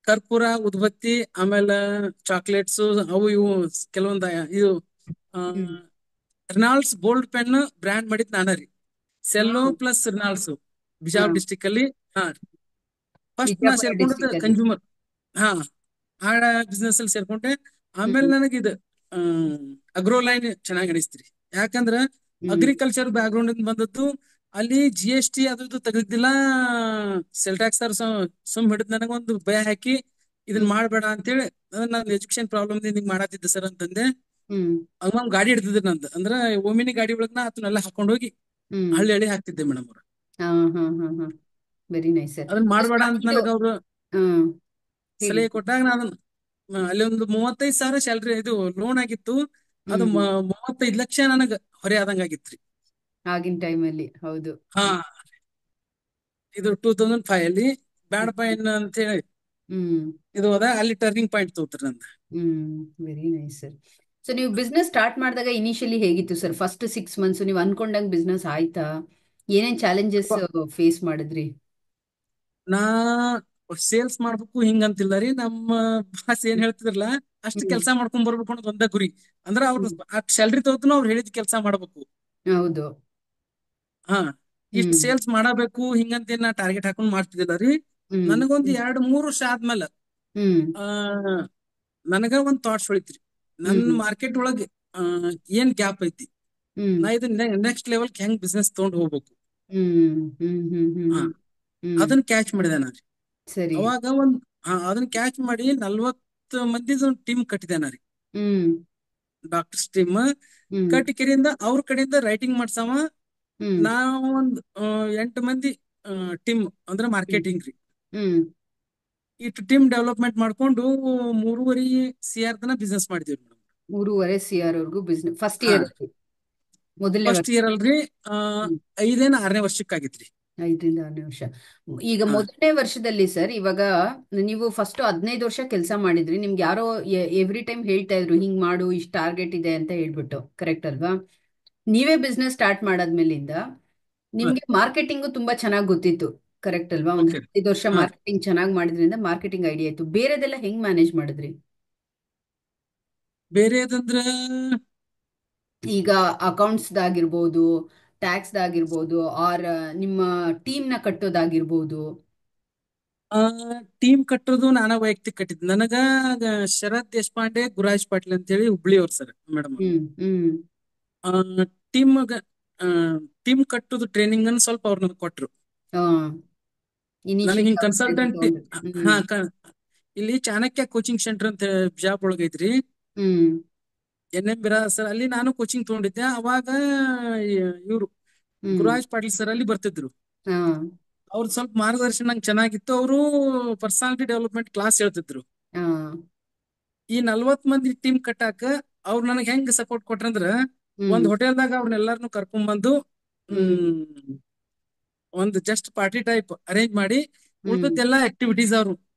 ಕರ್ಪೂರ, ಉದ್ಬತ್ತಿ, ಆಮೇಲೆ ಚಾಕ್ಲೇಟ್ಸ್ ಅವು ಇವು ಕೆಲವೊಂದ ಇದು ಹ್ಮ್ ರಿನಾಲ್ಡ್ಸ್ ಬೋಲ್ಡ್ ಪೆನ್ ಬ್ರ್ಯಾಂಡ್ ಮಾಡಿದ್ ನಾನ ರೀ. ಹಾ ಸೆಲ್ಲೋ ಪ್ಲಸ್ ರಿನಾಲ್ಡ್ಸ್ ಹಾ ಬಿಜಾಪುರ ಡಿಸ್ಟಿಕ್ ಅಲ್ಲಿ. ಹಾ ಫಸ್ಟ್ ನಾ ಬಿಜಾಪುರ ಸೇರ್ಕೊಂಡದ್ದು ಡಿಸ್ಟಿಕ್ ಅಲ್ಲಿ. ಕನ್ಸ್ಯೂಮರ್. ಹಾ ಆ ಬಿಸ್ನೆಸ್ ಅಲ್ಲಿ ಸೇರ್ಕೊಂಡೆ. ಆಮೇಲೆ ಹ್ಮ್ ನನಗಿದ ಅಗ್ರೋ ಲೈನ್ ಚೆನ್ನಾಗಿ ಅನಿಸ್ತ್ರಿ. ಯಾಕಂದ್ರ ಹ್ಮ್ ಅಗ್ರಿಕಲ್ಚರ್ ಬ್ಯಾಕ್ ಗ್ರೌಂಡ್ ಇಂದ ಬಂದದ್ದು. ಅಲ್ಲಿ GST ಅದು ತೆಗೆದಿಲ್ಲ. ಸೆಲ್ ಟ್ಯಾಕ್ಸ್ ಸುಮ್ ಹಿಡಿದ್ ನನಗೊಂದು ಭಯ ಹಾಕಿ ಇದನ್ ಹ್ಮ್ ಮಾಡ್ಬೇಡ ಅಂತೇಳಿ ನಾನು ಎಜುಕೇಶನ್ ಪ್ರಾಬ್ಲಮ್ ಹಿಂಗ್ ಮಾಡತ್ತಿದ್ದೆ ಸರ್ ಅಂತಂದೆ. ಹ್ಮ್ ಅವಾಗ ಗಾಡಿ ಹಿಡ್ದಿದ್ರು ನಂದು. ಅಂದ್ರ ಓಮಿನಿ ಗಾಡಿ ಒಳಗ್ ನಾ ಅದನ್ನೆಲ್ಲ ಹಾಕೊಂಡ್ ಹೋಗಿ ಹ್ಮ್ ಹಳ್ಳಿ ಹಳ್ಳಿ ಹಾಕ್ತಿದ್ದೆ ಮೇಡಮ್ ಅವ್ರ. ಹಾ ಹಾ ಹಾ ಹಾ ವೆರಿ ನೈಸ್ ಸರ್. ಅದನ್ನ ಮಾಡ್ಬೇಡ ಅಂತ ಇದು ನನಗ ಅವ್ರು ಹ್ಮ್ ಹೇಳಿ. ಸಲಹೆ ಕೊಟ್ಟಾಗ ನಾನು ಅಲ್ಲಿ ಒಂದು 35,000 ಸ್ಯಾಲ್ರಿ ಇದು ಲೋನ್ ಆಗಿತ್ತು. ಅದು ಹ್ಮ್ 35 ಲಕ್ಷ ನನಗ ಹೊರೆ ಆದಂಗ ಆಗಿತ್ರಿ. ಆಗಿನ ಟೈಮಲ್ಲಿ ಹೌದು. ಹಾ ಇದು 2005 ಅಲ್ಲಿ ಬ್ಯಾಡಪ್ಪ ಹ್ಮ್ ಇನ್ನು ಅಂತ ಹೇಳಿ ಹ್ಮ್ ಇದು ಹೋದ ಅಲ್ಲಿ ಟರ್ನಿಂಗ್ ಪಾಯಿಂಟ್ ತಗೋತ್ರಿ ನಂದು. Very nice sir. ಸೊ ನೀವು ಬಿಸ್ನೆಸ್ ಸ್ಟಾರ್ಟ್ ಮಾಡಿದಾಗ ಇನಿಷಿಯಲಿ ಹೇಗಿತ್ತು ಸರ್? ಫಸ್ಟ್ 6 ಮಂತ್ಸ್ ನೀವು ಅನ್ಕೊಂಡಂಗೆ ಬಿಸ್ನೆಸ್ ಆಯ್ತಾ? ಏನೇನ್ ಚಾಲೆಂಜಸ್ ಫೇಸ್ ಮಾಡಿದ್ರಿ? ನಾ ಸೇಲ್ಸ್ ಮಾಡ್ಬೇಕು ಹಿಂಗಂತಿಲ್ಲ ರೀ. ನಮ್ಮ ಬಾಸ್ ಏನ್ ಹೇಳ್ತಿದ್ರಲ್ಲ ಅಷ್ಟ್ ಹ್ಮ್ ಕೆಲಸ ಮಾಡ್ಕೊಂಡ್ ಬರ್ಬೇಕು ಅನ್ನೋದು ಒಂದ ಗುರಿ. ಅಂದ್ರ ಅವ್ರ ಹ್ಮ್ ಅಷ್ಟ್ ಸ್ಯಾಲ್ರಿ ತಗೋತನು ಅವ್ರು ಹೇಳಿದ ಕೆಲಸ ಮಾಡ್ಬೇಕು. ಹೌದು. ಹಾ ಇಷ್ಟ್ ಹ್ಮ್ ಸೇಲ್ಸ್ ಮಾಡಬೇಕು ಹಿಂಗಂತ ನಾ ಟಾರ್ಗೆಟ್ ಹಾಕೊಂಡ್ ಮಾಡ್ತಿದ್ದಿಲ್ಲ ರೀ. ಹ್ಮ್ ನನಗೊಂದ್ ಹ್ಮ್ 2-3 ವರ್ಷ ಆದ್ಮೇಲೆ ಹ್ಮ್ ಆ ನನಗ ಒಂದ್ ಥಾಟ್ಸ್ ಹೊಳಿತ್ರಿ. ನನ್ ಹ್ಮ್ ಮಾರ್ಕೆಟ್ ಒಳಗ್ ಆ ಏನ್ ಗ್ಯಾಪ್ ಐತಿ, ಹ್ಮ್ ನಾ ಇದನ್ನ ನೆಕ್ಸ್ಟ್ ಲೆವೆಲ್ ಹೆಂಗ್ ಬಿಸ್ನೆಸ್ ತಗೊಂಡ್ ಹೋಗ್ಬೇಕು. ಹ್ಮ್ ಹ್ಮ್ ಹ್ಮ್ ಹ್ಮ್ ಹಾ ಹ್ಮ್ ಹ್ಮ್ ಅದನ್ನ ಕ್ಯಾಚ್ ಮಾಡಿದೆ ನಾನು. ಸರಿ. ಅವಾಗ ಅದನ್ನ ಕ್ಯಾಚ್ ಮಾಡಿ 40 ಮಂದಿದ ಒಂದು ಟೀಮ್ ಕಟ್ಟಿದೆ ನಾ ರೀ. ಹ್ಮ್ ಡಾಕ್ಟರ್ಸ್ ಟೀಮ್ ಹ್ಮ್ ಕಟ್ಟಿಕರಿಂದ ಅವ್ರ ಕಡೆಯಿಂದ ರೈಟಿಂಗ್ ಮಾಡ್ಸವ. ಹ್ಮ್ ನಾವು ಒಂದ್ 8 ಮಂದಿ ಟೀಮ್ ಅಂದ್ರೆ ಹ್ಮ್ ಮಾರ್ಕೆಟಿಂಗ್ ರೀ. ಹ್ಮ್ ಇಷ್ಟು ಟೀಮ್ ಡೆವಲಪ್ಮೆಂಟ್ ಮಾಡ್ಕೊಂಡು 3.5 CR ತನ ಬಿಸ್ನೆಸ್ ಮಾಡಿದೀವಿ ಮೇಡಮ್. 3.5 CR ವರ್ಗೂ ಬಿಸ್ನೆಸ್ ಫಸ್ಟ್ ಹಾ ಇಯರ್, ಮೊದಲನೇ ಫಸ್ಟ್ ವರ್ಷ? ಇಯರ್ ಅಲ್ರಿ. ಹ್ಮ್ 5 6ನೇ ವರ್ಷಕ್ಕಾಗಿತ್ರಿ. 5 ರಿಂದ 6 ವರ್ಷ. ಈಗ ಹಾ ಮೊದಲನೇ ವರ್ಷದಲ್ಲಿ ಸರ್, ಇವಾಗ ನೀವು ಫಸ್ಟ್ 15 ವರ್ಷ ಕೆಲಸ ಮಾಡಿದ್ರಿ, ನಿಮ್ಗೆ ಯಾರೋ ಎವ್ರಿ ಟೈಮ್ ಹೇಳ್ತಾ ಇದ್ರು ಹಿಂಗ್ ಮಾಡು, ಇಷ್ಟು ಟಾರ್ಗೆಟ್ ಇದೆ ಅಂತ ಹೇಳ್ಬಿಟ್ಟು, ಕರೆಕ್ಟ್ ಅಲ್ವಾ? ನೀವೇ ಬಿಸ್ನೆಸ್ ಸ್ಟಾರ್ಟ್ ಮಾಡಾದ್ಮೇಲಿಂದ ಹಾ ನಿಮ್ಗೆ ಮಾರ್ಕೆಟಿಂಗು ತುಂಬಾ ಚೆನ್ನಾಗಿ ಗೊತ್ತಿತ್ತು, ಕರೆಕ್ಟ್ ಅಲ್ವಾ? ಒಂದು ಓಕೆ 15 ವರ್ಷ ಹಾ ಮಾರ್ಕೆಟಿಂಗ್ ಚೆನ್ನಾಗಿ ಮಾಡಿದ್ರಿಂದ ಮಾರ್ಕೆಟಿಂಗ್ ಐಡಿಯಾ ಇತ್ತು. ಬೇರೆದೆಲ್ಲ ಹೆಂಗ್ ಮ್ಯಾನೇಜ್ ಮಾಡಿದ್ರಿ? ಬೇರೆದಂದ್ರ ಈಗ ಅಕೌಂಟ್ಸ್ದಾಗಿರ್ಬೋದು, ಟ್ಯಾಕ್ಸ್ದಾಗಿರ್ಬೋದು, ಆರ್ ನಿಮ್ಮ ಟೀಮ್ನ ಕಟ್ಟೋದಾಗಿರ್ಬೋದು. ಆ ಟೀಮ್ ಕಟ್ಟೋದು ನಾನ ವೈಯಕ್ತಿಕ ಕಟ್ಟಿದ್ ನನಗ ಶರತ್ ದೇಶಪಾಂಡೆ ಗುರಾಜ್ ಪಾಟೀಲ್ ಅಂತ ಹೇಳಿ ಹುಬ್ಳಿ ಅವ್ರು ಸರ್ ಮೇಡಮ್. ಹ್ಮ್ ಹ್ಮ್ ಆ ಟೀಮ್ ಟೀಮ್ ಕಟ್ಟೋದು ಟ್ರೈನಿಂಗ್ ಅನ್ನು ಸ್ವಲ್ಪ ಅವ್ರು ನನಗೆ ಕೊಟ್ರು. ಹಾ, ನನಗೆ ಇನಿಷಿಯಲಿ ಹಿಂಗ್ ಅವ್ರ ಕಡೆಯಿಂದ ಕನ್ಸಲ್ಟೆಂಟ್ ತಗೊಂಡ್ರಿ. ಹಾ ಹ್ಮ್ ಇಲ್ಲಿ ಚಾಣಕ್ಯ ಕೋಚಿಂಗ್ ಸೆಂಟರ್ ಅಂತ ಬಿಜಾಪುರ ಒಳಗ ಐತ್ರಿ. ಹ್ಮ್ NM ಬಿರಾದರ್ ಸರ್ ಅಲ್ಲಿ ನಾನು ಕೋಚಿಂಗ್ ತಗೊಂಡಿದ್ದೆ. ಅವಾಗ ಇವ್ರು ಹ್ಮ್ ಗುರುರಾಜ್ ಪಾಟೀಲ್ ಸರ್ ಅಲ್ಲಿ ಬರ್ತಿದ್ರು. ಹಾ ಅವ್ರ ಸ್ವಲ್ಪ ಮಾರ್ಗದರ್ಶನ ನಂಗೆ ಚೆನ್ನಾಗಿತ್ತು. ಅವರು ಪರ್ಸನಾಲಿಟಿ ಡೆವಲಪ್ಮೆಂಟ್ ಕ್ಲಾಸ್ ಹೇಳ್ತಿದ್ರು. ಹಾ ಈ 40 ಮಂದಿ ಟೀಮ್ ಕಟ್ಟಾಕ ಅವ್ರು ನನಗೆ ಹೆಂಗ್ ಸಪೋರ್ಟ್ ಕೊಟ್ರಂದ್ರ, ಒಂದ್ ಹ್ಮ್ ಹೋಟೆಲ್ದಾಗ ಅವ್ರನ್ನೆಲ್ಲಾರನು ಕರ್ಕೊಂಡ್ ಬಂದು ಹ್ಮ್ ಒಂದು ಜಸ್ಟ್ ಪಾರ್ಟಿ ಟೈಪ್ ಅರೇಂಜ್ ಮಾಡಿ ಹ್ಮ್ ಉಳ್ದದ್ದೆಲ್ಲಾ ಆಕ್ಟಿವಿಟೀಸ್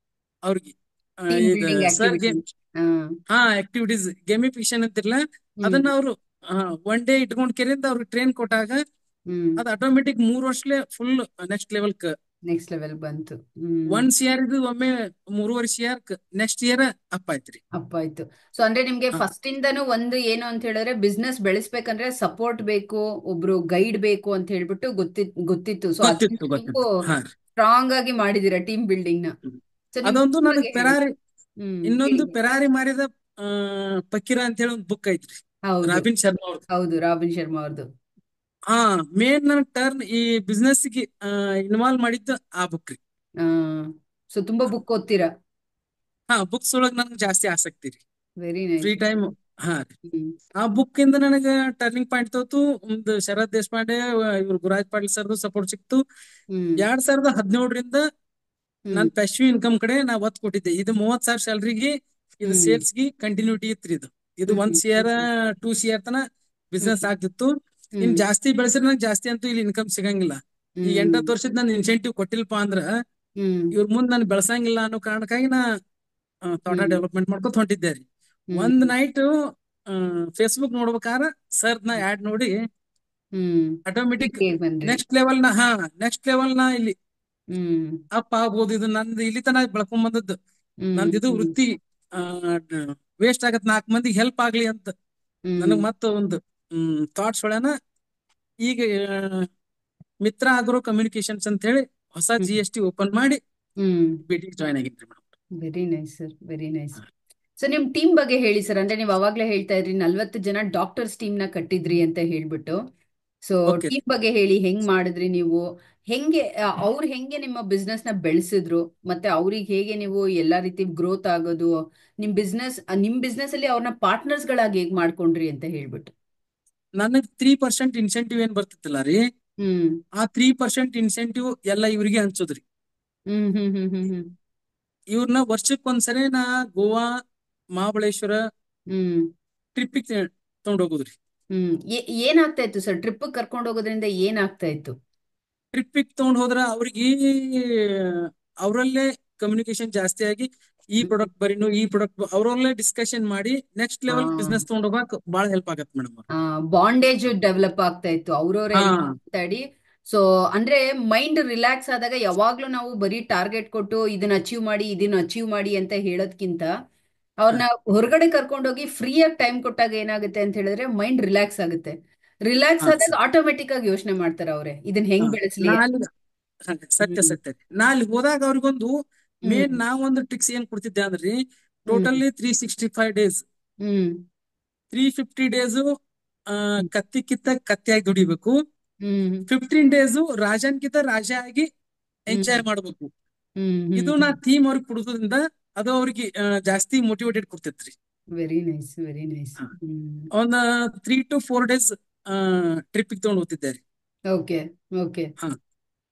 ಅವ್ರಿಗೆ ಟೀಮ್ ಇದು ಬಿಲ್ಡಿಂಗ್ ಸರ್ಗೆ ಆಕ್ಟಿವಿಟಿ. ಹಾ ಹಾ ಆಕ್ಟಿವಿಟೀಸ್ ಗೇಮಿಫಿಕೇಶನ್ ಅಂತಿರ್ಲ ಹ್ಮ್ ಅದನ್ನ ಅವರು 1 ಡೇ ಇಟ್ಕೊಂಡ್ ಕೆರಿಂದ ಅವ್ರಿಗೆ ಟ್ರೈನ್ ಕೊಟ್ಟಾಗ ಹ್ಮ್ ಅದು ಆಟೋಮೆಟಿಕ್ 3 ವರ್ಷಲೇ full next level next level ಬಂತು. ಹ್ಮ್ 1 CR ಇದು ಒಮ್ಮೆ 3.5 CR ನೆಕ್ಸ್ಟ್ ಇಯರ್ ಅಪ್ ಆಯ್ತ್ರಿ. ಅಪ್ಪ ಆಯ್ತು. ಸೊ ಅಂದ್ರೆ ನಿಮ್ಗೆ ಹಾ, ಫಸ್ಟ್ ಇಂದನೂ ಒಂದು ಏನು ಅಂತ ಹೇಳಿದ್ರೆ, ಬಿಸ್ನೆಸ್ ಬೆಳೆಸ್ಬೇಕಂದ್ರೆ ಸಪೋರ್ಟ್ ಬೇಕು, ಒಬ್ರು ಗೈಡ್ ಬೇಕು ಅಂತ ಹೇಳ್ಬಿಟ್ಟು ಗೊತ್ತಿತ್ತು. ಸೊ ಅದರಿಂದ ಗೊತ್ತಿತ್ತು ನೀವು ಗೊತ್ತಿತ್ತು ಹಾ. ಸ್ಟ್ರಾಂಗ್ ಆಗಿ ಮಾಡಿದೀರಾ ಟೀಮ್ ಬಿಲ್ಡಿಂಗ್ ನ. ಹ್ಮ್. ಸೊ ನಿಮ್ ಅದೊಂದು ಟೀಮ್ ನನಗ್ ಬಗ್ಗೆ ಹೇಳಿ. ಇನ್ನೊಂದು ಹೇಳಿ. ಪೆರಾರಿ ಮಾರಿದ ಆ ಪಕೀರ ಅಂತ ಹೇಳಿ ಒಂದು ಬುಕ್ ಐತ್ರಿ, ಹೌದು ರಾಬಿನ್ ಶರ್ಮಾ ಅವ್ರದ್ದು. ಹೌದು, ರಾಬಿನ್ ಶರ್ಮಾ ಅವ್ರದ್ದು. ಹಾ ಮೇನ್ ನನ್ ಟರ್ನ್ ಈ ಬಿಸ್ನೆಸ್ ಗೆ ಇನ್ವಾಲ್ವ್ ಮಾಡಿದ್ದು ಆ ಬುಕ್ ರೀ. ಆ ಸೊ ತುಂಬಾ ಬುಕ್ ಓದ್ತೀರಾ. ಹಾ ಬುಕ್ಸ್ ಒಳಗ್ ನನ್ಗೆ ಜಾಸ್ತಿ ಆಸಕ್ತಿ ರೀ, ವೆರಿ ಫ್ರೀ ನೈಸ್. ಟೈಮ್. ಹಾ ರೀ. ಹ್ಮ್ ಆ ಬುಕ್ ಇಂದ ನನಗೆ ಟರ್ನಿಂಗ್ ಪಾಯಿಂಟ್ ತೋತು. ಒಂದು ಶರತ್ ದೇಶಪಾಂಡೆ ಇವ್ರು ಗುರಾಜ್ ಪಾಟೀಲ್ ಸರ್ದು ಸಪೋರ್ಟ್ ಸಿಕ್ತು. ಹ್ಮ್ 2017ರಿಂದ ಹ್ಮ್ ನಾನ್ ಪ್ಯಾಸಿವ್ ಇನ್ಕಮ್ ಕಡೆ ನಾ ಒತ್ತು ಕೊಟ್ಟಿದ್ದೆ. ಇದು 30,000 ಸ್ಯಾಲ್ರಿಗೆ, ಇದು ಹ್ಮ್ ಸೇಲ್ಸ್ಗೆ ಕಂಟಿನ್ಯೂಟಿ ಇತ್ರಿ. ಇದು ಹ್ಮ್ 1 CR 2 CR ತನ ಹ್ಮ್ ಬಿಸ್ನೆಸ್ ಆಗ್ತಿತ್ತು. ಇನ್ ಹ್ಮ್ ಜಾಸ್ತಿ ಬೆಳೆಸಿದ್ರೆ ನಂಗೆ ಜಾಸ್ತಿ ಅಂತೂ ಇಲ್ಲಿ ಇನ್ಕಮ್ ಸಿಗಂಗಿಲ್ಲ. ಈ ಹ್ಮ್ 8 ವರ್ಷದ ನಾನು ಇನ್ಸೆಂಟಿವ್ ಕೊಟ್ಟಿಲ್ಪ ಅಂದ್ರ ಹ್ಮ್ ಇವ್ರ ಮುಂದ್ ನಾನು ಬೆಳಸಂಗಿಲ್ಲ ಅನ್ನೋ ಕಾರಣಕ್ಕಾಗಿ ನಾ ತೋಟ ಹ್ಮ್ ಡೆವಲಪ್ಮೆಂಟ್ ಮಾಡ್ಕೊತ ಹೊಂಟಿದ್ದೆ ರೀ. ಹ್ಮ್ ಒಂದ್ ಹ್ಮ್ ನೈಟ್ ಫೇಸ್ಬುಕ್ ನೋಡ್ಬೇಕಾರ ಸರ್ ನ ಆಡ್ ನೋಡಿ ಹ್ಮ್ ಆಟೋಮೆಟಿಕ್ ಹೀಗೆ ಬಂದ್ರಿ. ನೆಕ್ಸ್ಟ್ ಲೆವೆಲ್ ನ ಇಲ್ಲಿ ಹ್ಮ್ ಅಪ್ ಆಗ್ಬೋದು. ಇದು ನಂದು ಇಲ್ಲಿ ತನ ಬೆಳ್ಕೊಂಡ್ ಬಂದದ್ದು. ಹ್ಮ್ ನಂದು ಇದು ಹ್ಮ್ ವೃತ್ತಿ ವೇಸ್ಟ್ ಆಗತ್, 4 ಮಂದಿಗೆ ಹೆಲ್ಪ್ ಆಗ್ಲಿ ಅಂತ ಹ್ಮ್ ನನಗ್ ಮತ್ತ ಒಂದು ಥಾಟ್ಸ್ ಒಳನ ಈಗ ಮಿತ್ರ ಆಗ್ರೋ ಕಮ್ಯುನಿಕೇಶನ್ಸ್ ಅಂತ ಹೇಳಿ ಹೊಸ ಹ್ಮ್ GST ಓಪನ್ ಮಾಡಿ ಹ್ಮ್ ಭೇಟಿಗೆ ಜಾಯ್ನ್ ಆಗಿದ್ರಿ madam. Very nice sir, very nice. So ನಿಮ್ ಟೀಮ್ ಬಗ್ಗೆ ಹೇಳಿ ಸರ್. ಅಂದ್ರೆ ನೀವು ಅವಾಗ್ಲೇ ಹೇಳ್ತಾ ಇದ್ರಿ 40 ಜನ ಡಾಕ್ಟರ್ಸ್ ಟೀಮ್ ನ ಕಟ್ಟಿದ್ರಿ ಅಂತ ಹೇಳ್ಬಿಟ್ಟು. So okay. ಟೀಮ್ ಬಗ್ಗೆ ಹೇಳಿ, ಹೆಂಗ್ ಮಾಡಿದ್ರಿ ನೀವು? ಹೆಂಗೆ ಅವ್ರು ಹೆಂಗೆ ನಿಮ್ಮ ಬಿಸ್ನೆಸ್ ನ ಬೆಳೆಸಿದ್ರು, ಮತ್ತೆ ಅವ್ರಿಗೆ ಹೇಗೆ ನೀವು ಎಲ್ಲಾ ರೀತಿ ಗ್ರೋತ್ ಆಗೋದು, ನಿಮ್ ಬಿಸ್ನೆಸ್ ಅಲ್ಲಿ ಅವ್ರನ್ನ ಪಾರ್ಟ್ನರ್ಸ್ ಗಳಾಗಿ ಹೇಗ್ ಮಾಡ್ಕೊಂಡ್ರಿ ಅಂತ ಹೇಳ್ಬಿಟ್ಟು. ನನಗ್ 3% ಇನ್ಸೆಂಟಿವ್ ಏನ್ ಬರ್ತಿತ್ತಲ್ಲ ರೀ, ಹ್ಮ್ ಆ 3% ಇನ್ಸೆಂಟಿವ್ ಎಲ್ಲ ಇವರಿಗೆ ಹಂಚೋದ್ರಿ. ಹ್ಮ್ ಹ್ಮ್ ಹ್ಮ್ ಹ್ಮ್ ಹ್ಮ್ ಇವ್ರನ್ನ ವರ್ಷಕ್ಕೊಂದ್ಸರಿ ನಾ ಗೋವಾ, ಮಹಾಬಳೇಶ್ವರ ಹ್ಮ್ ಟ್ರಿಪ್ಪಿಗೆ ತಗೊಂಡ್ ಹೋಗುದ್ರಿ. ಏನಾಗ್ತಾ ಇತ್ತು ಸರ್ ಟ್ರಿಪ್ ಕರ್ಕೊಂಡು ಹೋಗೋದ್ರಿಂದ ಏನಾಗ್ತಾ ಇತ್ತು? ಟ್ರಿಪ್ಪಿಗೆ ತಗೊಂಡ್ ಹೋದ್ರ ಅವ್ರಿಗೆ ಅವರಲ್ಲೇ ಕಮ್ಯುನಿಕೇಶನ್ ಜಾಸ್ತಿ ಆಗಿ ಈ ಹ್ಮ್ ಪ್ರಾಡಕ್ಟ್ ಬರೀನು, ಈ ಪ್ರಾಡಕ್ಟ್ ಅವರಲ್ಲೇ ಡಿಸ್ಕಷನ್ ಮಾಡಿ ನೆಕ್ಸ್ಟ್ ಹಾ ಲೆವೆಲ್ ಬಿಸ್ನೆಸ್ ತಗೊಂಡ್ ಹೋಗಕ್ ಬಹಳ ಹೆಲ್ಪ್ ಆಗತ್ತೆ ಮೇಡಮ್. ಬಾಂಡೇಜ್ ಡೆವಲಪ್ ಆಗ್ತಾ ಇತ್ತು ಹಾ ಅವ್ರವ್ರೆಲ್ಲ ಮಾತಾಡಿ. ಸೊ ಅಂದ್ರೆ ಮೈಂಡ್ ರಿಲ್ಯಾಕ್ಸ್ ಆದಾಗ ಯಾವಾಗ್ಲೂ ನಾವು ಬರೀ ಟಾರ್ಗೆಟ್ ಕೊಟ್ಟು ಇದನ್ನ ಅಚೀವ್ ಮಾಡಿ ಅಂತ ಹೇಳೋದ್ಕಿಂತ, ಹಾ ಅವ್ರನ್ನ ಹೊರಗಡೆ ಕರ್ಕೊಂಡೋಗಿ ಫ್ರೀಯಾಗಿ ಟೈಮ್ ಕೊಟ್ಟಾಗ ಏನಾಗುತ್ತೆ ಅಂತ ಹೇಳಿದ್ರೆ ಮೈಂಡ್ ರಿಲ್ಯಾಕ್ಸ್ ಆಗುತ್ತೆ. ರಿಲ್ಯಾಕ್ಸ್ ಹಾ ಆದಾಗ ಸರ್. ಆಟೋಮೆಟಿಕ್ ಆಗಿ ಯೋಚನೆ ಮಾಡ್ತಾರೆ ಅವ್ರೆ ಇದನ್ನ ಹಾ ಹೆಂಗ್ ಬೆಳೆಸ್ಲಿ. ನಾ ಅಲ್ಲಿ ಸತ್ಯ ಹ್ಮ್ ಸತ್ಯ ರೀ. ನಾ ಅಲ್ಲಿ ಹೋದಾಗ ಅವ್ರಿಗೊಂದು ಮೇನ್ ಹ್ಮ್ ನಾವೊಂದು ಟ್ರಿಕ್ಸ್ ಏನ್ ಕೊಡ್ತಿದ್ದೆ ಅಂದ್ರಿ, ಹ್ಮ್ ಟೋಟಲಿ 365 ಡೇಸ್, ಹ್ಮ್ 350 ಡೇಸು ಕತ್ತಿ ಕಿತ್ತ ಕತ್ತಿಯಾಗಿ ದುಡಿಬೇಕು, ಹ್ಮ್ 15 ಡೇಸು ರಾಜನ್ ಕಿತ್ತ ರಾಜ ಆಗಿ ಹ್ಮ್ ಎಂಜಾಯ್ ಮಾಡ್ಬೇಕು. ಹ್ಮ್ ಇದು ಹ್ಮ್ ನಾ ಹ್ಮ್ ಥೀಮ್ ಅವ್ರಿಗೆ ಕೊಡುದ್ರಿಂದ ಅದು ಅವ್ರಿಗೆ ಜಾಸ್ತಿ ಮೋಟಿವೇಟೆಡ್ ಕೊಡ್ತೈತ್ರಿ. Very nice, very nice. Hmm ಒಂದ್ 3 to 4 ಡೇಸ್ ಟ್ರಿಪ್ಪಿಗೆ ತಗೊಂಡ್ ಹೋಗ್ತಿದ್ದೆ ರೀ. Okay okay. ಹಾ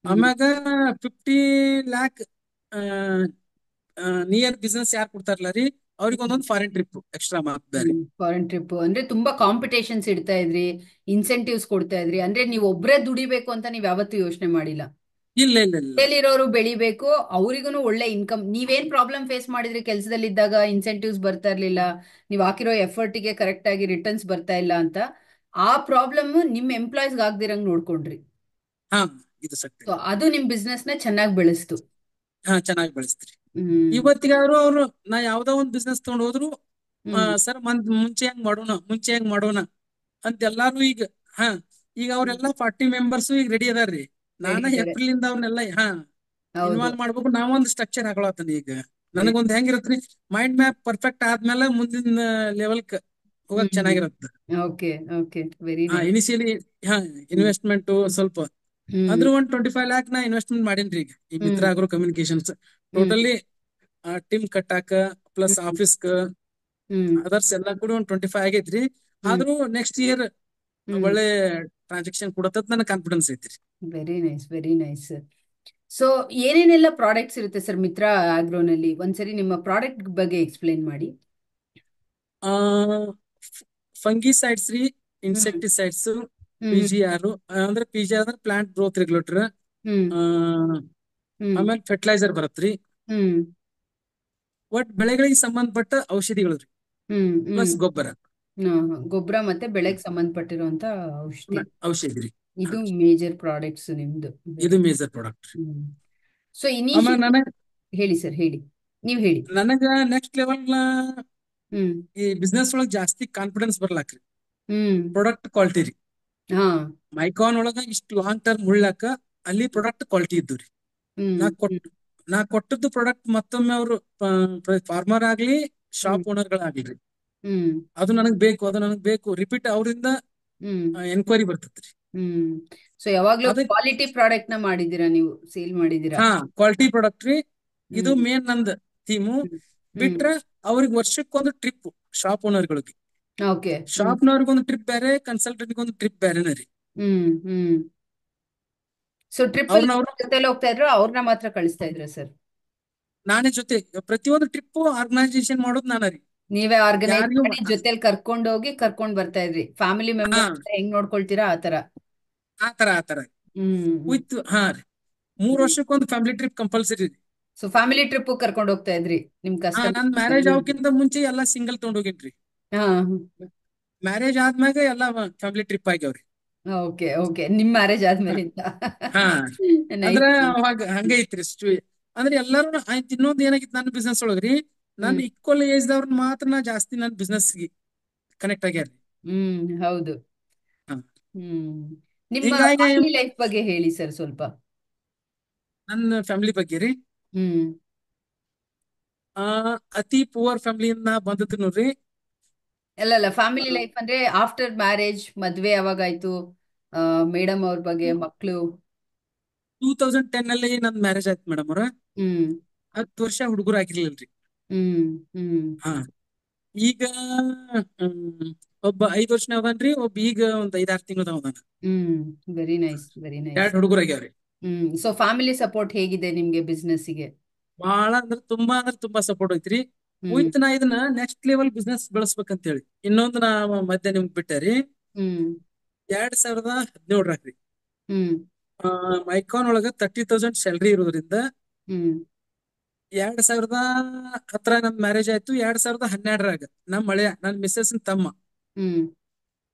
ಹ್ಮ್ ಆಮ್ಯಾಗ 50 lakh ನಿಯರ್ ಬಿಸ್ನೆಸ್ ಯಾರು ಕೊಡ್ತಾರಲ್ಲ ರೀ, ಅವ್ರಿಗೆ ಒಂದೊಂದು ಫಾರಿನ್ ಟ್ರಿಪ್ ಎಕ್ಸ್ಟ್ರಾ ಮಾರ್ಕ್ ಬೇರೆ. ಫಾರಿನ್ ಟ್ರಿಪ್ ಅಂದ್ರೆ ತುಂಬಾ ಕಾಂಪಿಟೇಷನ್ಸ್ ಇಡ್ತಾ ಇದ್ರಿ, ಇನ್ಸೆಂಟಿವ್ಸ್ ಕೊಡ್ತಾ ಇದ್ರಿ. ಅಂದ್ರೆ ನೀವು ಒಬ್ರೇ ದುಡಿಬೇಕು ಅಂತ ನೀವ್ ಯಾವತ್ತೂ ಯೋಚನೆ ಮಾಡಿಲ್ಲ. ಇಲ್ಲ ಇಲ್ಲ ಇಲ್ಲ. ಇರೋರು ಬೆಳಿಬೇಕು, ಅವ್ರಿಗೂ ಒಳ್ಳೆ ಇನ್ಕಮ್. ನೀವೇನ್ ಪ್ರಾಬ್ಲಮ್ ಫೇಸ್ ಮಾಡಿದ್ರಿ ಕೆಲಸದಲ್ಲಿದ್ದಾಗ? ಇನ್ಸೆಂಟಿವ್ಸ್ ಬರ್ತಾ ಇರ್ಲಿಲ್ಲ, ನೀವ್ ಹಾಕಿರೋ ಎಫರ್ಟಿಗೆ ಕರೆಕ್ಟ್ ಆಗಿ ರಿಟರ್ನ್ಸ್ ಬರ್ತಾ ಇಲ್ಲ ಅಂತ. ಆ ಪ್ರಾಬ್ಲಮ್ ನಿಮ್ ಎಂಪ್ಲಾಯ್ಸ್ಗೆ ಆಗ್ದಿರಂಗ್ ನೋಡ್ಕೊಂಡ್ರಿ. ಹಾ, ಇದು ಸತ್ಯ. ಸೊ ಅದು ನಿಮ್ ಬಿಸ್ನೆಸ್ ನ ಚೆನ್ನಾಗಿ ಬೆಳೆಸ್ತು. ಹಾ, ಚೆನ್ನಾಗಿ ಬೆಳೆಸ್ತ್ರಿ. ಹ್ಮ್ ಇವತ್ತಿಗಾದ್ರು ಅವ್ರು ನಾ ಯಾವ್ದೋ ಒಂದ್ ಬಿಸ್ನೆಸ್ ತಗೊಂಡ್ ಹೋದ್ರು, ಹ್ಮ್ ಸರ್ ಮುಂಚೆ ಹೆಂಗ್ ಮಾಡೋಣ, ಮುಂಚೆ ಹೆಂಗ್ ಮಾಡೋಣ ಅಂತ ಎಲ್ಲಾರು ಈಗ. ಹಾ, ಈಗ ಅವ್ರೆಲ್ಲಾ 40 ಮೆಂಬರ್ಸ್ ಈಗ ರೆಡಿ ಅದಾರ್ರಿ. ನಾನ ರೆಡಿ ಇದ್ದಾರೆ. ಏಪ್ರಿಲ್ ಇಂದ ಅವ್ರನ್ನೆಲ್ಲ ಹೌದು. ಇನ್ವಾಲ್ವ್ ಮಾಡ್ಬೇಕು. ನಾವೊಂದು ಸ್ಟ್ರಕ್ಚರ್ ಹಾಕೊಳತ್ತಾನ ಈಗ. ವೆರಿ. ನನಗೊಂದ್ ಹೆಂಗಿರತ್ರಿ, ಮೈಂಡ್ ಮ್ಯಾಪ್ ಪರ್ಫೆಕ್ಟ್ ಆದ್ಮೇಲೆ ಮುಂದಿನ ಲೆವೆಲ್ಕ್ ಹೋಗಕ್ ಹ್ಮ್. ಚೆನ್ನಾಗಿರತ್ತ. Okay okay, very nice. Initially ಹಾ ಹ್ಮ್ ಇನ್ವೆಸ್ಟ್ಮೆಂಟ್ ಸ್ವಲ್ಪ ಹ್ಮ್ ಅಂದ್ರೆ 125 lakh ನಾ ಇನ್ವೆಸ್ಟ್ಮೆಂಟ್ ಮಾಡೇನ್ರಿ ಈಗ ಈ ಮಿತ್ರ ಹ್ಮ್ ಆಗ್ರೋ ಕಮ್ಯುನಿಕೇಶನ್ಸ್. ಹ್ಮ್ ಟೋಟಲಿ ಟೀಮ್ ಕಟ್ಟಾಕ ಪ್ಲಸ್ ಹ್ಮ್ ಆಫೀಸ್ಕ್ ಹ್ಮ್ ಅದರ್ಸ್ ಎಲ್ಲಾ ಕೂಡ 25 ಆಗೈತ್ರಿ. ಹ್ಮ್ ಆದ್ರೂ ನೆಕ್ಸ್ಟ್ ಇಯರ್ ಹ್ಮ್ ಒಳ್ಳೆ ಟ್ರಾನ್ಸಾಕ್ಷನ್ ಕೊಡತತ್ ನನಗೆ ಕಾನ್ಫಿಡೆನ್ಸ್ ಐತ್ರಿ. Very nice, very nice. So ಏನೇನೆಲ್ಲ ಪ್ರಾಡಕ್ಟ್ಸ್ ಇರುತ್ತೆ ಸರ್ ಮಿತ್ರ ಆಗ್ರೋನಲ್ಲಿ? ಒಂದ್ಸರಿ ನಿಮ್ಮ ಪ್ರಾಡಕ್ಟ್ ಬಗ್ಗೆ ಎಕ್ಸ್ಪ್ಲೇನ್ ಮಾಡಿ. ಆ ಫಂಗಿಸೈಡ್ಸ್ ರೀ, ಹ್ಮ್ ಇನ್ಸೆಕ್ಟಿಸೈಡ್ಸ್, ಹ್ಮ್ PGR. ಅಂದ್ರೆ PGR ಅಂದ್ರೆ ಪ್ಲಾಂಟ್ ಗ್ರೋತ್ ರೆಗ್ಯುಲೇಟರ್. ಹ್ಮ್ ಹ್ಮ್ ಆಮೇಲೆ ಫರ್ಟಿಲೈಸರ್ ಬರತ್ರಿ. ಹ್ಮ್ ಒಟ್ ಬೆಳೆಗಳಿಗೆ ಸಂಬಂಧಪಟ್ಟ ಔಷಧಿಗಳು ರೀ, ಹ್ಮ್ ಹ್ಮ್ ಪ್ಲಸ್ ಗೊಬ್ಬರ. ಗೊಬ್ಬರ ಮತ್ತೆ ಬೆಳೆಗೆ ಸಂಬಂಧಪಟ್ಟಿರುವಂತ ಔಷಧಿ. ಔಷಧಿ ರೀ. ಹಾ, ಇದು ಮೇಜರ್ ಪ್ರಾಡಕ್ಟ್ಸ್ ನಿಮ್ದು. ವೆರಿ. ಇದು ಮೇಜರ್ ಪ್ರಾಡಕ್ಟ್. ಹ್ಮ್. ಸೊ ಆಮೇಲೆ ಇನಿಷಿಯಲ್. ಹೇಳಿ ಸರ್, ಹೇಳಿ. ನೀವು ಹೇಳಿ. ನನಗ ನೆಕ್ಸ್ಟ್ ಲೆವೆಲ್ ಹ್ಮ್ ಈ ಬಿಸ್ನೆಸ್ ಒಳಗ್ ಜಾಸ್ತಿ ಕಾನ್ಫಿಡೆನ್ಸ್ ಬರ್ಲಾಕ್ರಿ ಹ್ಮ್ ಪ್ರಾಡಕ್ಟ್ ಕ್ವಾಲಿಟಿ ರೀ. ಹಾ ಮೈಕಾನ್ ಒಳಗ ಇಷ್ಟು ಲಾಂಗ್ ಟರ್ಮ್ ಉಳ್ಳಾಕ ಅಲ್ಲಿ ಪ್ರಾಡಕ್ಟ್ ಕ್ವಾಲಿಟಿ ಇದ್ದು ರೀ. ಹ್ಮ್ ನಾ ಕೊಟ್ ಹ್ಮ್ ನಾ ಕೊಟ್ಟದ್ದು ಪ್ರಾಡಕ್ಟ್ ಮತ್ತೊಮ್ಮೆ ಅವರು ಫಾರ್ಮರ್ ಆಗ್ಲಿ, ಹ್ಮ್ ಶಾಪ್ ಓನರ್ಗಳಾಗ್ಲಿ, ಹ್ಮ್ ಅದು ನನಗ್ ಬೇಕು, ಅದು ನನಗ್ ಬೇಕು, ರಿಪೀಟ್ ಅವರಿಂದ ಹ್ಮ್ ಎನ್ಕ್ವೈರಿ ಬರ್ತೈತ್ರಿ. ಹ್ಮ್ ಸೊ ಯಾವಾಗ್ಲೂ ಅದಕ್ಕೆ ಕ್ವಾಲಿಟಿ ಪ್ರಾಡಕ್ಟ್ ನ ಮಾಡಿದೀರಾ, ನೀವು ಸೇಲ್ ಮಾಡಿದೀರಾ? ಕ್ವಾಲಿಟಿ ಪ್ರಾಡಕ್ಟ್ ರೀ. ಇದು ಹ್ಮ್ ಮೇನ್ ನಂದ್ ಥೀಮು. ಹ್ಮ್ ಹ್ಮ್ ಬಿಟ್ರೆ ಅವ್ರಿಗೆ ವರ್ಷಕ್ಕೊಂದು ಟ್ರಿಪ್, ಶಾಪ್ ಓನರ್ಗಳಿಗೆ. ಓಕೆ. ಹ್ಮ್ ಶಾಪ್ನವ್ರಿಗೆ ಒಂದು ಟ್ರಿಪ್ ಬೇರೆ, ಕನ್ಸಲ್ಟೆಂಟ್ಗೆ ಒಂದು ಟ್ರಿಪ್ ಬೇರೆನೇ ರೀ. ಹ್ಮ್ ಸೊ ಟ್ರಿಪ್ ಅಲ್ಲಿ ಅವ್ರನ್ನ ಅವ್ರು ಜೊತೆಲಿ ಹೋಗ್ತಾ ಇದ್ರು, ಅವ್ರನ್ನ ಮಾತ್ರ ಕಳಿಸ್ತಾ ಇದ್ರ ಸರ್? ನಾನೇ ಜೊತೆ ಪ್ರತಿಯೊಂದು ಟ್ರಿಪ್ ಆರ್ಗನೈಸೇಷನ್ ಮಾಡೋದು ನಾನೇ ರೀ. ನೀವೇ ಆರ್ಗನೈಸ್ ಯಾರಿಗೂ ಮಾಡಿ ಜೊತೆಲಿ ಕರ್ಕೊಂಡು ಹೋಗಿ ಕರ್ಕೊಂಡ್ ಬರ್ತಾ ಇದ್ರಿ? ಫ್ಯಾಮಿಲಿ ಹಾ ಮೆಂಬರ್ಸ್ ಹೆಂಗ್ ನೋಡ್ಕೊಳ್ತೀರಾ ಆತರ? ಆತರ ಹ್ಮ್ ವಿತ್ ರೀ. 3 ವರ್ಷಕ್ಕೊಂದು ಫ್ಯಾಮಿಲಿ ಟ್ರಿಪ್ ಕಂಪಲ್ಸರಿ ರೀ. ಸೊ ಫ್ಯಾಮಿಲಿ ಟ್ರಿಪ್ ಕರ್ಕೊಂಡು ಹೋಗ್ತಾ ಇದ್ರಿ ನಿಮ್ ನನ್ ಕಸ್ಟಮರ್ಸ್ ಮ್ಯಾರೇಜ್ ಆಗೋಕ್ಕಿಂತ ಮುಂಚೆ ಎಲ್ಲಾ ಸಿಂಗಲ್ ತಗೊಂಡ್ ಹೋಗೇನ್ರಿ. ಹಾ ಮ್ಯಾರೇಜ್ ಆದ್ಮ್ಯಾಗ ಎಲ್ಲಾ ಫ್ಯಾಮಿಲಿ ಟ್ರಿಪ್ ಆಗ್ಯಾವ್ರಿ. ಓಕೆ ಓಕೆ, ನಿಮ್ ಮ್ಯಾರೇಜ್ ಹಾ ಆದ್ಮೇಲಿಂದ. ಹಾ. ಅಂದ್ರ ನೈಸ್. ಅವಾಗ ಹಂಗೈತ್ರಿ ಅಂದ್ರೆ ಎಲ್ಲಾರು ಆಯ್ತು. ಇನ್ನೊಂದ್ ಏನಾಗಿತ್ತು ನನ್ನ ಬಿಸ್ನೆಸ್ ಒಳಗ್ರಿ, ನನ್ ಹ್ಮ್ ಈಕ್ವಲ್ ಏಜ್ ದವ್ರನ್ನ ಮಾತ್ರ ನಾ ಜಾಸ್ತಿ ನನ್ನ ಬಿಸ್ನೆಸ್ ಕನೆಕ್ಟ್ ಆಗ್ಯಾರ. ಹೌದು. ಹಾ, ಹ್ಮ್. ನಿಮ್ಮ ಹಿಂಗಾಗಿ ಫ್ಯಾಮಿಲಿ ಲೈಫ್ ಬಗ್ಗೆ ಹೇಳಿ ಸರ್ ಸ್ವಲ್ಪ. ನನ್ನ ಫ್ಯಾಮಿಲಿ ಬಗ್ಗೆ ರೀ, ಹ್ಮ್ ಆ ಅತಿ ಪುವರ್ ಫ್ಯಾಮಿಲಿಯಿಂದ ಬಂದದ್ದು ನೋಡ್ರಿ. ಅಲ್ಲ ಫ್ಯಾಮಿಲಿ ಲೈಫ್ ಅಂದ್ರೆ ಆಫ್ಟರ್ ಮ್ಯಾರೇಜ್, ಮದ್ವೆ ಯಾವಾಗಾಯ್ತು? ಮೇಡಮ್ ಅವ್ರ ಬಗ್ಗೆ, ಮಕ್ಳು? 2010 ಅಲ್ಲಿ ನನ್ ಮ್ಯಾರೇಜ್ ಆಯ್ತು ಮೇಡಮ್ ಅವ್ರ. ಹ್ಮ್ 10 ವರ್ಷ ಹುಡುಗರು ಆಗಿರ್ಲಿಲ್ರಿ. ಹ್ಮ್ ಹ್ಮ್ ಹಾ, ಈಗ ಒಬ್ಬ 5 ವರ್ಷನ ಅವನ್ರಿ, ಒಬ್ಬ ಈಗ ಒಂದ್ 5-6 ತಿಂಗಳದ ಅವನ. ಹ್ಮ್ ವೆರಿ ನೈಸ್, ವೆರಿ ನೈಸ್. 2 ಹುಡುಗರು ಆಗ್ಯಾವ್ರಿ. ಸೊ ಫ್ಯಾಮಿಲಿ ಸಪೋರ್ಟ್ ಹೇಗಿದೆ ನಿಮ್ಗೆ ಬಿಸ್ನೆಸ್ಸಿಗೆ? ಬಹಳ ಅಂದ್ರೆ ತುಂಬಾ ಸಪೋರ್ಟ್ ಐತ್ರಿ. ಹ್ಮ್ ಉಯ್ತ್ ನಾ ಇದನ್ನ ನೆಕ್ಸ್ಟ್ ಲೆವೆಲ್ ಬಿಸ್ನೆಸ್ ಬೆಳೆಸ್ಬೇಕಂತ ಹೇಳಿ ಇನ್ನೊಂದು ನಾ ಮಧ್ಯೆ ನಿಮ್ಗೆ ಬಿಟ್ಟಾರಿ. ಹ್ಮ್ 2017 ಹ್ಮ್ ಮೈಕಾನ್ ಒಳಗ 30,000 ಸ್ಯಾಲ್ರಿ ಇರೋದ್ರಿಂದ, ಹ್ಮ್ 2010 ನನ್ ಮ್ಯಾರೇಜ್ ಆಯ್ತು. 2012 ನನ್ ಮಿಸ್ಸಸ್ ತಮ್ಮ ಹ್ಮ್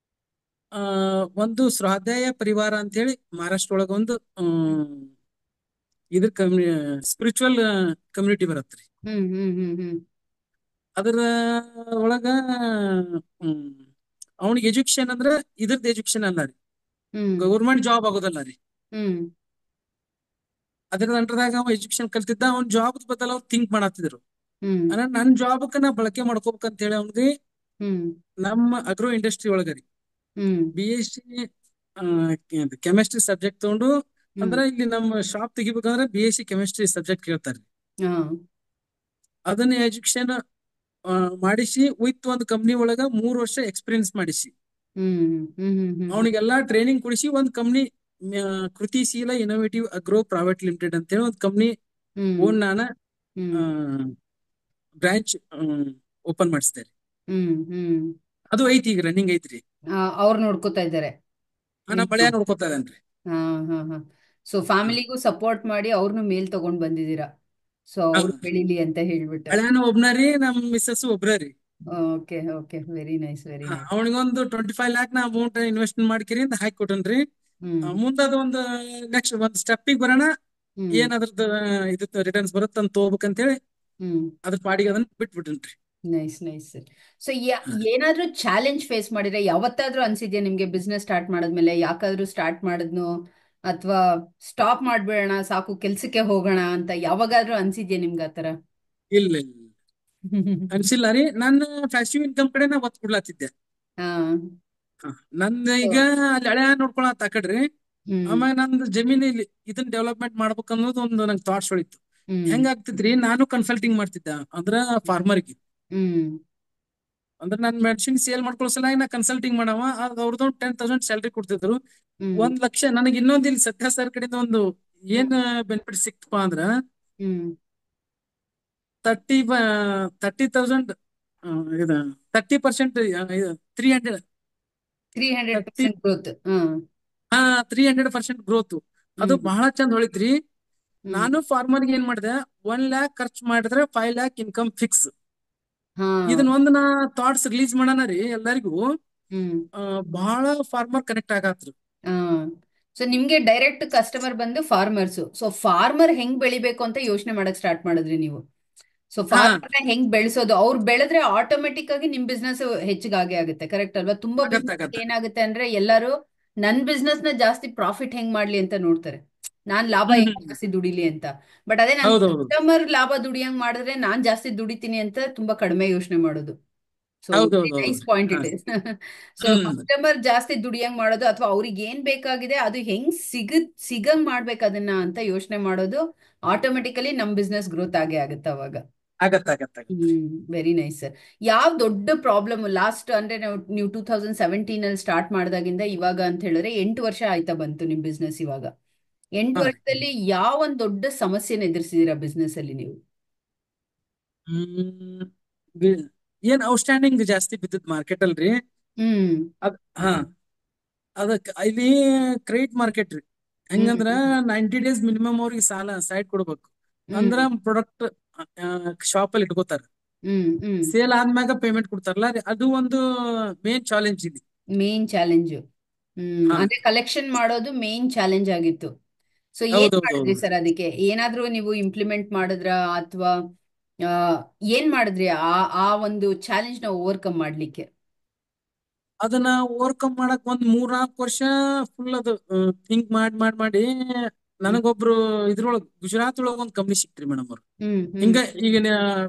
ಆ ಒಂದು ಸ್ವಾಧ್ಯಾಯ ಪರಿವಾರ ಅಂತ ಹೇಳಿ ಮಹಾರಾಷ್ಟ್ರ ಒಳಗ ಒಂದು ಇದ್ರ ಸ್ಪಿರಿಚುವಲ್ ಕಮ್ಯುನಿಟಿ ಬರತ್ರಿ. ಹ್ಮ್ ಹ್ಮ್ ಹ್ಮ್ ಹ್ಮ್ ಅದರ ಒಳಗ ಅವನಿಗೆ ಎಜುಕೇಶನ್ ಅಂದ್ರ ಇದ್ರದ್ದು ಎಜುಕೇಶನ್ ಅಲ್ಲ ರೀ, ಹ್ಮ್ ಗೌರ್ಮೆಂಟ್ ಜಾಬ್ ಆಗೋದಲ್ಲ ರೀ. ಹ್ಮ್ ಅದ್ರ ಅಂಡರ್ದಾಗ ಅವ ಎಜುಕೇಶನ್ ಕಲ್ತಿದ್ದ. ಅವ್ನ ಜಾಬ್ ಬದಲ ಅವ್ರು ಥಿಂಕ್ ಮಾಡತ್ತಿದ್ರು. ಹ್ಮ್ ಅಂದ್ರೆ ನನ್ ಜಾಬ್ಕ ನಾ ಬಳಕೆ ಮಾಡ್ಕೋಬೇಕಂತ ಹೇಳಿ ಅವ್ನಿಗೆ ಹ್ಮ್ ನಮ್ಮ ಅಗ್ರೋ ಇಂಡಸ್ಟ್ರಿ ಒಳಗರಿ ಹ್ಮ್ BSc ಕೆಮಿಸ್ಟ್ರಿ ಸಬ್ಜೆಕ್ಟ್ ತಗೊಂಡು, ಹ್ಮ್ ಅಂದ್ರೆ ಇಲ್ಲಿ ನಮ್ಮ ಶಾಪ್ ತೆಗಿಬೇಕಂದ್ರೆ BSc ಕೆಮಿಸ್ಟ್ರಿ ಸಬ್ಜೆಕ್ಟ್ ಕೇಳ್ತಾರೆ. ಹಾ ಅದನ್ನ ಎಜುಕೇಶನ್ ಮಾಡಿಸಿ ವಿತ್ ಒಂದು ಕಂಪ್ನಿ ಒಳಗ 3 ವರ್ಷ ಎಕ್ಸ್ಪೀರಿಯನ್ಸ್ ಮಾಡಿಸಿ, ಹ್ಮ್ ಹ್ಮ್ ಹ್ಮ್ ಹ್ಮ್ ಅವನಿಗೆಲ್ಲಾ ಟ್ರೈನಿಂಗ್ ಕೊಡಿಸಿ ಒಂದ್ company Kritishila innovative agro private limited ಅಂತ ಹೇಳಿ ಒಂದು ಕಂಪ್ನಿ ಹ್ಮ್ ಓನ್ ನಾನ ಹ್ಮ್ ಬ್ರಾಂಚ್ ಓಪನ್ ಮಾಡಿಸ್ತೇನೆ. ಹ್ಮ್ ಅದು ಐತಿ, ಈಗ ರನ್ನಿಂಗ್ ಐತ್ರಿ. ಅವ್ರು ನೋಡ್ಕೋತಾ ಇದ್ದಾರೆ ನಾ ನಿಮ್ಮ? ಬಳಿಯ ನೋಡ್ಕೊತಾ ಇದೇನ್ರಿ. ಹಾ ಹಾ ಹಾ ಸೊ ಫ್ಯಾಮಿಲಿಗೂ ಸಪೋರ್ಟ್ ಮಾಡಿ ಅವ್ರನ್ನು ಮೇಲ್ ತಗೊಂಡ್ ಬಂದಿದ್ದೀರಾ. ಸೊ ಹಾ ಅವ್ರು ಬೆಳಿಲಿ ಅಂತ ಹೇಳ್ಬಿಟ್ಟು. ಹಳ್ಯಾನು ಒಬ್ನ ರೀ, ನಮ್ ಮಿಸ್ಸಸ್ ಒಬ್ರ ರೀ. Okay okay, very nice very ಹಾ, ನೈಸ್. ಅವನಿಗೊಂದು 25 lakh ನಾ ಅಮೌಂಟ್ ಇನ್ವೆಸ್ಟ್ ಮಾಡ್ಕಿರಿ ಅಂತ ಹಾಕಿ ಕೊಟ್ಟನ್ರಿ. ಹ್ಮ್ ಮುಂದ ಅದೊಂದು ನೆಕ್ಸ್ಟ್ ಒಂದ್ ಸ್ಟೆಪ್ಪಿಗೆ ಬರೋಣ, ಹ್ಮ್ ಏನ್ ಅದ್ರದ್ದು ಇದು ರಿಟರ್ನ್ಸ್ ಬರುತ್ತೆ ಅಂತ ತಗೋಬೇಕಂತೇಳಿ ಹ್ಮ್. ಅದ್ರ ಪಾಡಿಗೆ ಅದನ್ನ ಬಿಟ್ಬಿಟ್ಟನ್ರಿ. Nice nice sir. ಸೊ ಏನಾದ್ರೂ ಚಾಲೆಂಜ್ ಫೇಸ್ ಮಾಡಿದ್ರೆ ಯಾವತ್ತಾದ್ರೂ ಅನ್ಸಿದ್ಯಾ ನಿಮ್ಗೆ ಬಿಸ್ನೆಸ್ ಸ್ಟಾರ್ಟ್ ಮಾಡದ್ಮೇಲೆ ಯಾಕಾದ್ರೂ ಸ್ಟಾರ್ಟ್ ಮಾಡಿದ್ನು, ಅಥವಾ ಸ್ಟಾಪ್ ಮಾಡ್ಬೇಡಣ ಸಾಕು ಕೆಲ್ಸಕ್ಕೆ ಹೋಗೋಣ ಅಂತ ಯಾವಾಗಾದ್ರೂ ಅನ್ಸಿದ್ಯಾ ನಿಮ್ಗೆ ಆತರ? ಇಲ್ಲ ಇಲ್ಲ, ಅನ್ಸಿಲ್ಲ ರೀ. ನಾನು ಫ್ಯಾಸಿವ್ ಇನ್ಕಮ್ ಕಡೆ ನಾ ಒತ್ತು ಕೊಡ್ಲಾತಿದ್ದೆ. ಹಾ. ಹಾ, ನಂದ್ So, ಈಗ ಅಲ್ಲಿ ಹಳೆ ನೋಡ್ಕೊಳತ್ ಆ ಕಡ್ರಿ. ಹ್ಮ್ ಆಮೇಲೆ ನಂದು ಜಮೀನ್ ಇಲ್ಲಿ ಇದನ್ನ ಡೆವಲಪ್ಮೆಂಟ್ ಮಾಡ್ಬೇಕು ಅನ್ನೋದು ಒಂದು ನಂಗೆ ಥಾಟ್ಸ್ ಹೊಳಿತು. ಹ್ಮ್ ಹೆಂಗ ಆಗ್ತಿದ್ರಿ, ನಾನು ಕನ್ಸಲ್ಟಿಂಗ್ ಮಾಡ್ತಿದ್ದೆ ಅಂದ್ರ ಫಾರ್ಮರ್ಗೆ. ಹ್ಮ್ ಅಂದ್ರೆ ನಾನ್ ಮೆಡಿಸಿನ್ ಸೇಲ್ ಮಾಡ್ಕೊಳ್ಳೋ ಸಲ ನಾ ಕನ್ಸಲ್ಟಿಂಗ್ ಮಾಡವ, ಅವ್ರದ್ದು 10,000 ಸ್ಯಾಲ್ರಿ ಕೊಡ್ತಿದ್ರು. ಹ್ಮ್ 1 ಲಕ್ಷ ನನಗೆ ಇನ್ನೊಂದು ಇಲ್ಲಿ ಸತ್ಯ ಸರ್ ಕಡೆಯಿಂದ ಒಂದು ಹ್ಮ್ ಏನ್ ಬೆನಿಫಿಟ್ ಸಿಕ್ತಪ್ಪ ಅಂದ್ರ ಹ್ಮ್ 30,000 ಇದು 30%, 300 30 300% ಗ್ರೋತ್. ಹ್ಮ್ 300% ಗ್ರೋತ್. ಅದು ಹ್ಮ್ ಬಹಳ ಚಂದ ಹೊಳಿತ್ರಿ. ಹ್ಮ್. ನಾನು ಫಾರ್ಮರ್ಗೆ ಏನ್ ಮಾಡಿದೆ, 1 lakh ಖರ್ಚು ಮಾಡಿದ್ರೆ 5 lakh ಇನ್ಕಮ್ ಫಿಕ್ಸ್. ಹಾ. ಇದನ್ನ ಒಂದು ನಾ ಥಾಟ್ಸ್ ರಿಲೀಸ್ ಮಾಡೋಣ ರೀ ಎಲ್ಲರಿಗೂ. ಹ್ಮ್. ಬಹಳ ಫಾರ್ಮರ್ ಕನೆಕ್ಟ್ ಆಗತ್ರು. ಹಾ. ಸೊ ನಿಮ್ಗೆ ಡೈರೆಕ್ಟ್ ಕಸ್ಟಮರ್ ಬಂದು ಫಾರ್ಮರ್ಸು. ಸೊ ಫಾರ್ಮರ್ ಹೆಂಗ್ ಬೆಳಿಬೇಕು ಅಂತ ಯೋಚನೆ ಮಾಡಕ್ ಸ್ಟಾರ್ಟ್ ಮಾಡಿದ್ರಿ ನೀವು. ಸೊ ಹಾ, ಫಾರ್ಮರ್ನ ಹೆಂಗ್ ಬೆಳೆಸೋದು, ಅವ್ರು ಬೆಳೆದ್ರೆ ಆಟೋಮೆಟಿಕ್ ಆಗಿ ನಿಮ್ ಬಿಸ್ನೆಸ್ ಹೆಚ್ಚಿಗೆ ಆಗುತ್ತೆ. ಕರೆಕ್ಟ್ ಅಲ್ವಾ? ತುಂಬಾ ಆಗತ್ತ ಬಿಸ್ನೆಸ್ ಆಗತ್ತ. ಏನಾಗುತ್ತೆ ಅಂದ್ರೆ ಎಲ್ಲರೂ ನನ್ ಬಿಸ್ನೆಸ್ ನ ಜಾಸ್ತಿ ಪ್ರಾಫಿಟ್ ಹೆಂಗ್ ಮಾಡ್ಲಿ ಅಂತ ನೋಡ್ತಾರೆ, ನಾನ್ ಲಾಭ ಹ್ಮ್ ಹೆಂಗ್ ಹ್ಮ್ ಹ್ಮ್. ಜಾಸ್ತಿ ದುಡಿಲಿ ಅಂತ. ಬಟ್ ಅದೇ ನನ್ ಹೌದೌದು. ಕಸ್ಟಮರ್ ಲಾಭ ದುಡಿಯಂಗ್ ಮಾಡಿದ್ರೆ ನಾನ್ ಜಾಸ್ತಿ ದುಡಿತೀನಿ ಅಂತ ತುಂಬಾ ಕಡಿಮೆ ಯೋಚನೆ ಮಾಡೋದು. ಸೊ ವೆರಿ ಹೌದೌದೌದು. ನೈಸ್ ಪಾಯಿಂಟ್ ಹಾ. It is. So hmm. Customer ಜಾಸ್ತಿ ದುಡಿಯಂಗ್ ಮಾಡೋದು, ಅಥವಾ ಅವ್ರಿಗೆ ಏನ್ ಬೇಕಾಗಿದೆ ಅದು ಹೆಂಗ್ ಸಿಗಂಗ್ ಮಾಡ್ಬೇಕು ಅದನ್ನ ಅಂತ ಯೋಚನೆ ಮಾಡೋದು, ಆಟೋಮೆಟಿಕಲಿ ನಮ್ ಬಿಸ್ನೆಸ್ ಗ್ರೋತ್ ಆಗೇ ಆಗುತ್ತೆ ಅವಾಗ. ಆಗತ್ತ ಆಗತ್ತ ಆಗತ್ತ. ಹ್ಮ್. Very nice sir. ಯಾವ ದೊಡ್ಡ ಪ್ರಾಬ್ಲಮ್ ಲಾಸ್ಟ್ ಅಂದ್ರೆ ನೀವು 2017 ಅಲ್ಲಿ ಸ್ಟಾರ್ಟ್ ಮಾಡಿದಾಗಿಂದ ಇವಾಗ ಅಂತ ಹೇಳಿದ್ರೆ 8 ವರ್ಷ ಆಯ್ತಾ ಬಂತು ನಿಮ್ ಬಿಸ್ನೆಸ್ ಇವಾಗ. ಎಂಟು ಹಾ ರೀ. ವರ್ಷದಲ್ಲಿ ಯಾವ ಒಂದ್ ದೊಡ್ಡ ಸಮಸ್ಯೆನ ಎದುರಿಸಿದೀರಾ ಬಿಸ್ನೆಸ್ ಅಲ್ಲಿ ನೀವು? ಹ್ಮ್ ಬಿ- ಏನ್ ಔಟ್ಸ್ಟ್ಯಾಂಡಿಂಗ್ ಜಾಸ್ತಿ ಬಿದ್ದದ್ ಮಾರ್ಕೆಟ್ ಅಲ್ರಿ. ಹ್ಮ್ ಅದ್ ಹಾ, ಅದಕ್ ಇಲ್ಲಿ ಕ್ರೆಡಿಟ್ ಮಾರ್ಕೆಟ್ ರೀ. ಹ್ಮ್ ಹೆಂಗಂದ್ರ 90 days ಮಿನಿಮಮ್ ಅವ್ರಿಗೆ ಸಾಲ ಸೈಡ್ ಕೊಡ್ಬೇಕು. ಅಂದ್ರ ಹ್ಮ್ ಪ್ರಾಡಕ್ಟ್ ಶಾಪ್ ಅಲ್ಲಿ ಇಟ್ಕೋತಾರ. ಹ್ಮ್ ಹ್ಮ್. ಸೇಲ್ ಆದ್ಮ್ಯಾಗ ಪೇಮೆಂಟ್ ಕೊಡ್ತಾರಲ್ಲ ರೀ, ಅದು ಒಂದು ಮೇನ್ ಚಾಲೆಂಜ್ ಇದೆ. Main challenge. ಹಾ, ಅಂದ್ರೆ ಕಲೆಕ್ಷನ್ ಮಾಡೋದು ಮೇನ್ ಚಾಲೆಂಜ್ ಆಗಿತ್ತು. ಸೊ ಏನ್ ಮಾಡಿದ್ರಿ ಹೌದೌದೌದು. ಸರ್ ಅದಕ್ಕೆ? ಏನಾದ್ರೂ ನೀವು ಇಂಪ್ಲಿಮೆಂಟ್ ಮಾಡಿದ್ರಾ, ಅಥವಾ ಏನ್ ಮಾಡಿದ್ರಿ ಆ ಒಂದು ಚಾಲೆಂಜ್ ನ ಓವರ್ಕಮ್ ಮಾಡ್ಲಿಕ್ಕೆ? ಅದನ್ನ ಓವರ್ಕಮ್ ಮಾಡಕ್ ಒಂದ್ 3-4 ವರ್ಷ ಫುಲ್ ಅದು ಥಿಂಕ್ ಮಾಡಿ ಹ್ಮ್ ನನಗೊಬ್ರು ಇದ್ರೊಳಗ್ ಗುಜರಾತ್ ಒಳಗ ಒಂದ್ ಕಂಪ್ನಿ ಸಿಕ್ತ್ರಿ ಮೇಡಮ್ ಅವ್ರು. ಹ್ಮ್ ಹ್ಮ್ ಹಿಂಗ ಈಗ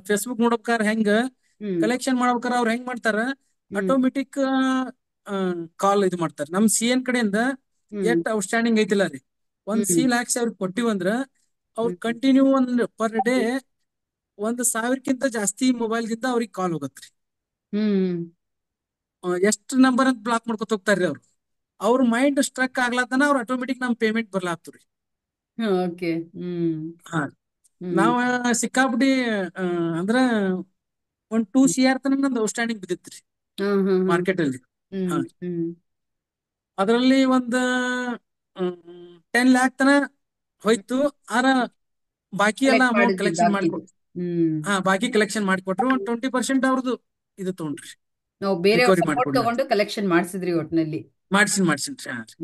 ಫೇಸ್ಬುಕ್ ನೋಡ್ಬೇಕಾರ ಹೆಂಗ ಹ್ಮ್ ಕಲೆಕ್ಷನ್ ಮಾಡ್ಬೇಕಾರ ಅವ್ರ ಹೆಂಗ್ ಮಾಡ್ತಾರ, ಹ್ಮ್ ಆಟೋಮೆಟಿಕ್ ಕಾಲ್ ಇದು ಮಾಡ್ತಾರ. ನಮ್ ಸಿ ಎನ್ ಕಡೆಯಿಂದ ಹ್ಮ್ ಎಷ್ಟ್ ಔಟ್ಸ್ಟ್ಯಾಂಡಿಂಗ್ ಐತಿಲ್ಲ ರೀ, ಒಂದ್ ಹ್ಮ್ C lakhs ಅವ್ರಿಗೆ ಕೊಟ್ಟಿವಂದ್ರ ಅವ್ರು ಹ್ಮ್ ಕಂಟಿನ್ಯೂ ಒಂದ್ ಪರ್ ಡೇ 1,000ಕ್ಕಿಂತ ಜಾಸ್ತಿ ಮೊಬೈಲ್ಗಿಂತ ಅವ್ರಿಗೆ ಕಾಲ್ ಹೋಗತ್ರಿ. ಹ್ಮ್. ಎಷ್ಟ್ ನಂಬರ್ ಅಂತ ಬ್ಲಾಕ್ ಮಾಡ್ಕೊತ ಹೋಗ್ತಾರ್ರಿ ಅವ್ರು. ಅವ್ರ ಮೈಂಡ್ ಸ್ಟ್ರಕ್ ಆಗ್ಲತ್ತನ ಅವ್ರ ಆಟೋಮೆಟಿಕ್ ನಮ್ ಪೇಮೆಂಟ್ ಬರ್ಲಾತ್ರಿ. ಓಕೆ. ಹ್ಮ್ ಹಾ, ಹ್ಮ್ ನಾವ್ ಸಿಕ್ಕಾಪಟ್ಟಿ ಆ, ಅಂದ್ರ ಒಂದ್ 2 CR ತನಕ ನಂದು ಔಟ್ಸ್ಟ್ಯಾಂಡಿಂಗ್ ಬಿದ್ದಿತ್ರಿ ಹ್ಮ್ ಹ್ಮ್ ಹ್ಮ್ ಮಾರ್ಕೆಟ್ ಅಲ್ಲಿ. ಹಾ, ಹ್ಮ್ ಹ್ಮ್. ಅದರಲ್ಲಿ ಒಂದ್ 10 lakh ತನ ಹೋಯ್ತು. ಆರ ಬಾಕಿ ಎಲ್ಲ ಕಲೆಕ್ಟ್ ಅಮೌಂಟ್ ಮಾಡಿದ್ರಿ ಕಲೆಕ್ಷನ್ ಬಾಕಿದು. ಮಾಡಿಕೊಟ್ ಹ್ಮ್. ಹಾ, ಬಾಕಿ ಕಲೆಕ್ಷನ್ ಮಾಡಿಕೊಟ್ರು. ಒಂದ್ 20% ಅವ್ರದ್ದು ಇದು ತಗೊಂಡ್ರಿ, ನಾವು ಬೇರೆ ರಿಕವರಿ ಸಪೋರ್ಟ್ ಮಾಡಿಕೊಡ್ಲಾರ. ತಗೊಂಡು ಕಲೆಕ್ಷನ್ ಮಾಡಿಸಿದ್ರಿ ಒಟ್ನಲ್ಲಿ. ಮಾಡ್ಸಿನ್ರಿ. ಹಾ ರೀ.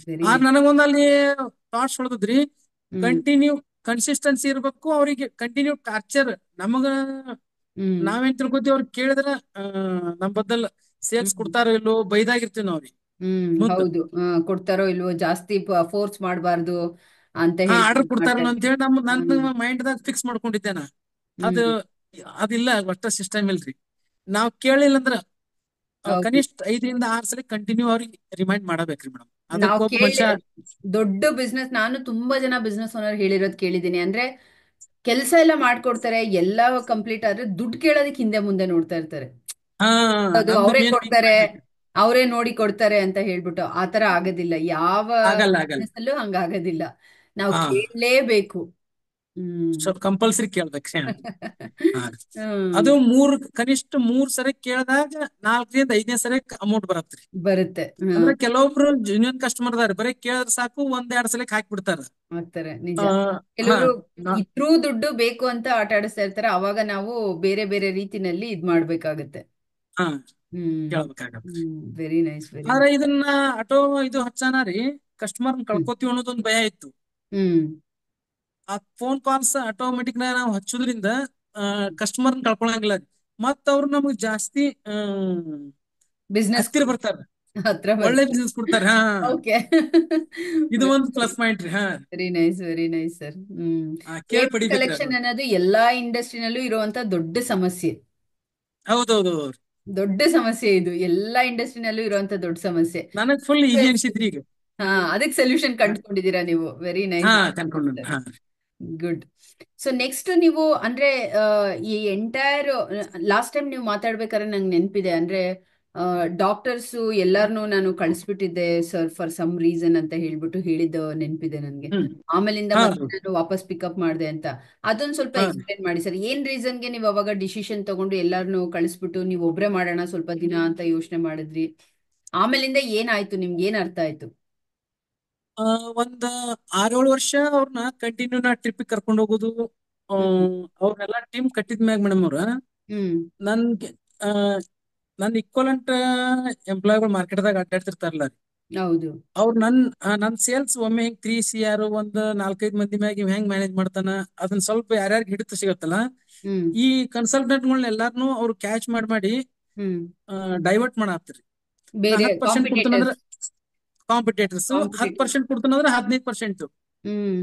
Very nice. ನನಗೊಂದ್ ಅಲ್ಲಿ ಥಾಟ್ಸ್ ಹೊಳದದ್ರಿ. ಹ್ಮ್ ಕಂಟಿನ್ಯೂ ಕನ್ಸಿಸ್ಟೆನ್ಸಿ ಇರ್ಬೇಕು. ಅವ್ರಿಗೆ ಕಂಟಿನ್ಯೂ ಟಾರ್ಚರ್ ನಮಗ ಹ್ಮ್ ನಾವೇನ್ ತಿಳ್ಕೊತೀವಿ, ಅವ್ರಿಗೆ ಕೇಳಿದ್ರ ನಮ್ ಬದಲ್ ಸೇಲ್ಸ್ ಹ್ಮ್ ಕೊಡ್ತಾರೋ ಇಲ್ಲೋ ಬೈದಾಗಿರ್ತೀವಿ ನಾವ್ರಿ ಮುಂದ್. ಹೌದು. ಕೊಡ್ತಾರೋ ಇಲ್ವೋ, ಜಾಸ್ತಿ ಫೋರ್ಸ್ ಮಾಡಬಾರ್ದು ಅಂತ ಹಾ, ಹೇಳಿ ಆರ್ಡರ್ ಕೊಡ್ತಾರಲ್ಲ ಮಾಡ್ತಾರೆ. ಅಂತ ಹೇಳಿ ಹ್ಮ್ ನನ್ನ ಮೈಂಡ್ದಾಗ ಫಿಕ್ಸ್ ಮಾಡ್ಕೊಂಡಿದ್ದೆ ನಾ. ಅದು ಹ್ಮ್. ಅದಿಲ್ಲ, ಒಟ್ಟ ಸಿಸ್ಟಮ್ ಇಲ್ರಿ. ನಾವ್ ಕೇಳಿಲ್ಲ ಅಂದ್ರ ಹೌದು. ಕನಿಷ್ಠ 5-6 ಸಲ ಕಂಟಿನ್ಯೂ ಅವ್ರಿಗೆ ರಿಮೈಂಡ್ ಮಾಡಬೇಕ್ರಿ ಮೇಡಮ್. ನಾವು ಅದಕ್ಕೆ ಒಬ್ಬ ಕೇಳಿ ಮನುಷ್ಯ. ದೊಡ್ಡ ಬಿಸ್ನೆಸ್, ನಾನು ತುಂಬಾ ಜನ ಬಿಸ್ನೆಸ್ ಓನರ್ ಹೇಳಿರೋದು ಕೇಳಿದ್ದೀನಿ. ಅಂದ್ರೆ ಕೆಲಸ ಎಲ್ಲ ಮಾಡ್ಕೊಡ್ತಾರೆ, ಎಲ್ಲ ಕಂಪ್ಲೀಟ್ ಆದ್ರೆ ದುಡ್ಡು ಕೇಳೋದಕ್ಕೆ ಹಿಂದೆ ಮುಂದೆ ನೋಡ್ತಾ ಇರ್ತಾರೆ. ಹಾ, ಅದು ನಮ್ದು ಅವರೇ ಮೇನ್ ವೀಕ್ ಕೊಡ್ತಾರೆ, ಪಾಯಿಂಟ್. ಅವರೇ ನೋಡಿ ಕೊಡ್ತಾರೆ ಅಂತ ಹೇಳ್ಬಿಟ್ಟು ಆತರ ಆಗೋದಿಲ್ಲ. ಯಾವ ಆಗಲ್ಲ ಆಗಲ್ಲ. ಬಿಸ್ನೆಸ್ ಅಲ್ಲೂ ಹಂಗಾಗೋದಿಲ್ಲ. ನಾವು ಹಾ, ಕೇಳಲೇಬೇಕು. ಹ್ಮ್. ಕಂಪಲ್ಸರಿ ಕೇಳ್ಬೇಕು ಹಾ ರೀ. ಹ್ಮ್. ಅದು ಕನಿಷ್ಠ 3 ಸರಿ ಕೇಳಿದಾಗ 4ರಿಂದ 5ನೇ ಸರಿ ಅಮೌಂಟ್ ಬರತ್ರಿ. ಬರುತ್ತೆ. ಅಂದ್ರೆ ಕೆಲವೊಬ್ರು ಜೆನ್ಯೂನ್ ಕಸ್ಟಮರ್ ಅದಾರ, ಬರೀ ಕೇಳಿದ್ರೆ ಸಾಕು 1-2 ಸಲಕ್ಕೆ ಹಾಕಿ ಬಿಡ್ತಾರ. ಆಗ್ತಾರೆ ನಿಜ. ಆ ಹಾ ಕೆಲವರು ನಾ- ಇದ್ರೂ ದುಡ್ಡು ಬೇಕು ಅಂತ ಆಟ ಆಡಿಸ್ತಾ ಇರ್ತಾರೆ, ಅವಾಗ ನಾವು ಬೇರೆ ಬೇರೆ ರೀತಿನಲ್ಲಿ ಇದ್ ಮಾಡ್ಬೇಕಾಗತ್ತೆ. ಹಾ ಹ್ಮ್. ಕೇಳ್ಬೇಕಾಗತ್ರಿ. ಹ್ಮ್. ವೆರಿ ನೈಸ್, ವೆರಿ ಆದ್ರೆ ನೈಸ್. ಇದನ್ನ ಆಟೋ ಇದು ಹಚ್ಚಾನ ರೀ, ಕಸ್ಟಮರ್ ಹ್ಮ್. ಕಳ್ಕೊತೀವಿ ಅನ್ನೋದೊಂದು ಭಯ ಇತ್ತು. ಹ್ಮ್. ಆ ಫೋನ್ ಕಾಲ್ಸ್ ಆಟೋಮೆಟಿಕ್ ನಾವು ಹಚ್ಚೋದ್ರಿಂದ ಕಸ್ಟಮರ್ ಕಳ್ಕೊಳಂಗಿಲ್ಲ ರೀ. ಮತ್ತ ಅವ್ರು ನಮಗ್ ಜಾಸ್ತಿ ಬಿಸ್ನೆಸ್ ಹತ್ತಿರ ಬರ್ತಾರ, ಹತ್ರ ಒಳ್ಳೆ ಬರ್ತಾರೆ. ಬಿಸ್ನೆಸ್ ಕೊಡ್ತಾರ. ಹಾ ಓಕೆ. ಇದು ಒಂದು ಪ್ಲಸ್ ಪಾಯಿಂಟ್ ರೀ. ಹಾ very nice, very nice sir. Hmm. ಕೇಳಿ ಏಟಿ ಪಡಿಬೇಕ್ರಿ ಕಲೆಕ್ಷನ್ ಅದನ್ನ. ಅನ್ನೋದು ಎಲ್ಲಾ ಇಂಡಸ್ಟ್ರಿನಲ್ಲೂ ಇರುವಂತ ದೊಡ್ಡ ಸಮಸ್ಯೆ. ಹೌದೌದು. ದೊಡ್ಡ ಸಮಸ್ಯೆ ಇದು, ಎಲ್ಲಾ ಇಂಡಸ್ಟ್ರಿನಲ್ಲೂ ಇರುವಂತ ದೊಡ್ಡ ಸಮಸ್ಯೆ. ನನಗ್ ಫುಲ್ ಈಸಿ ಅನ್ಸಿತ್ರಿ ಈಗ. ಹಾ, ಅದಕ್ಕೆ ಸೊಲ್ಯೂಷನ್ ಕಂಡುಕೊಂಡಿದ್ದೀರಾ ನೀವು. ವೆರಿ ಹಾ ನೈಸ್. ಕನ್ಕೊಂಡು. ಹಾ ಗುಡ್. ಸೊ ನೆಕ್ಸ್ಟ್ ನೀವು ಅಂದ್ರೆ ಈ ಎಂಟೈರ್ ಲಾಸ್ಟ್ ಟೈಮ್ ನೀವು ಮಾತಾಡ್ಬೇಕಾದ್ರೆ ನಂಗೆ ನೆನಪಿದೆ ಅಂದ್ರೆ ಡಾಕ್ಟರ್ಸ್ ಎಲ್ಲಾರ್ನು ನಾನು ಕಳಿಸ್ಬಿಟ್ಟಿದ್ದೆ ಸರ್ ಫಾರ್ ಸಮ್ ರೀಸನ್ ಅಂತ ಹೇಳ್ಬಿಟ್ಟು ಹೇಳಿದ್ದು ನೆನಪಿದೆ ನನಗೆ. ಹ್ಮ್ ಆಮೇಲಿಂದ ಹಾ ಮತ್ತೆ ನಾನು ವಾಪಸ್ ಪಿಕಪ್ ಮಾಡಿದೆ ಅಂತ. ಅದೊಂದು ಸ್ವಲ್ಪ ಹಾ ಎಕ್ಸ್ಪ್ಲೇನ್ ಮಾಡಿ ಸರ್, ಏನ್ ರೀಸನ್ಗೆ ನೀವು ಅವಾಗ ಡಿಸಿಷನ್ ತಗೊಂಡು ಎಲ್ಲಾರ್ನು ಕಳಿಸ್ಬಿಟ್ಟು ನೀವು ಒಬ್ರೇ ಮಾಡೋಣ ಸ್ವಲ್ಪ ದಿನ ಅಂತ ಯೋಚನೆ ಮಾಡಿದ್ರಿ? ಆಮೇಲಿಂದ ಏನಾಯ್ತು, ನಿಮ್ಗೆ ಏನ್ ಅರ್ಥ ಆಯ್ತು? ಒಂದ್ 6-7 ವರ್ಷ ಅವ್ರನ್ನ ಕಂಟಿನ್ಯೂ ನಾ ಟ್ರಿಪ್ ಕರ್ಕೊಂಡು ಹೋಗೋದು. ಹ್ಮ್. ಅವ್ರನ್ನೆಲ್ಲ ಟೀಮ್ ಕಟ್ಟಿದ್ಮ್ಯಾಗ ಮೇಡಮ್ ಅವ್ರ ಹ್ಮ್. ನನ್ಗೆ ನನ್ ಇಕ್ವಲೆಂಟ್ ಎಂಪ್ಲಾಯ್ಗಳು ಮಾರ್ಕೆಟ್ದಾಗ ಅಡ್ಡಾಡ್ತಿರ್ತಾರಲ್ಲ ರೀ, ಹೌದು. ಅವ್ರು ನನ್ ಸೇಲ್ಸ್ ಒಮ್ಮೆ ಹಿಂಗ್ 3 CR ಒಂದ್ 4-5 ಮಂದಿ ಮ್ಯಾಗ ಇವ್ ಹೆಂಗ್ ಮ್ಯಾನೇಜ್ ಮಾಡ್ತಾನ ಅದನ್ನ ಸ್ವಲ್ಪ ಯಾರ್ಯಾರಿಗೆ ಹಿಡಿತ ಸಿಗತ್ತಲ್ಲ, ಹ್ಮ್. ಈ ಕನ್ಸಲ್ಟೆಂಟ್ಗಳನ್ನ ಎಲ್ಲಾರ್ನು ಅವ್ರು ಕ್ಯಾಚ್ ಮಾಡಿ ಹ್ಮ್. ಡೈವರ್ಟ್ ಮಾಡಾಕ್ತಿರಿ. ನಾ ಬೇರೆ 10% ಕೊಡ್ತೇನಂದ್ರ ಕಾಂಪಿಟೇಟರ್ಸ್. Competitors, competitor. 10% ಕೊಡ್ತೇನಂದ್ರ 15%, ಹ್ಮ್.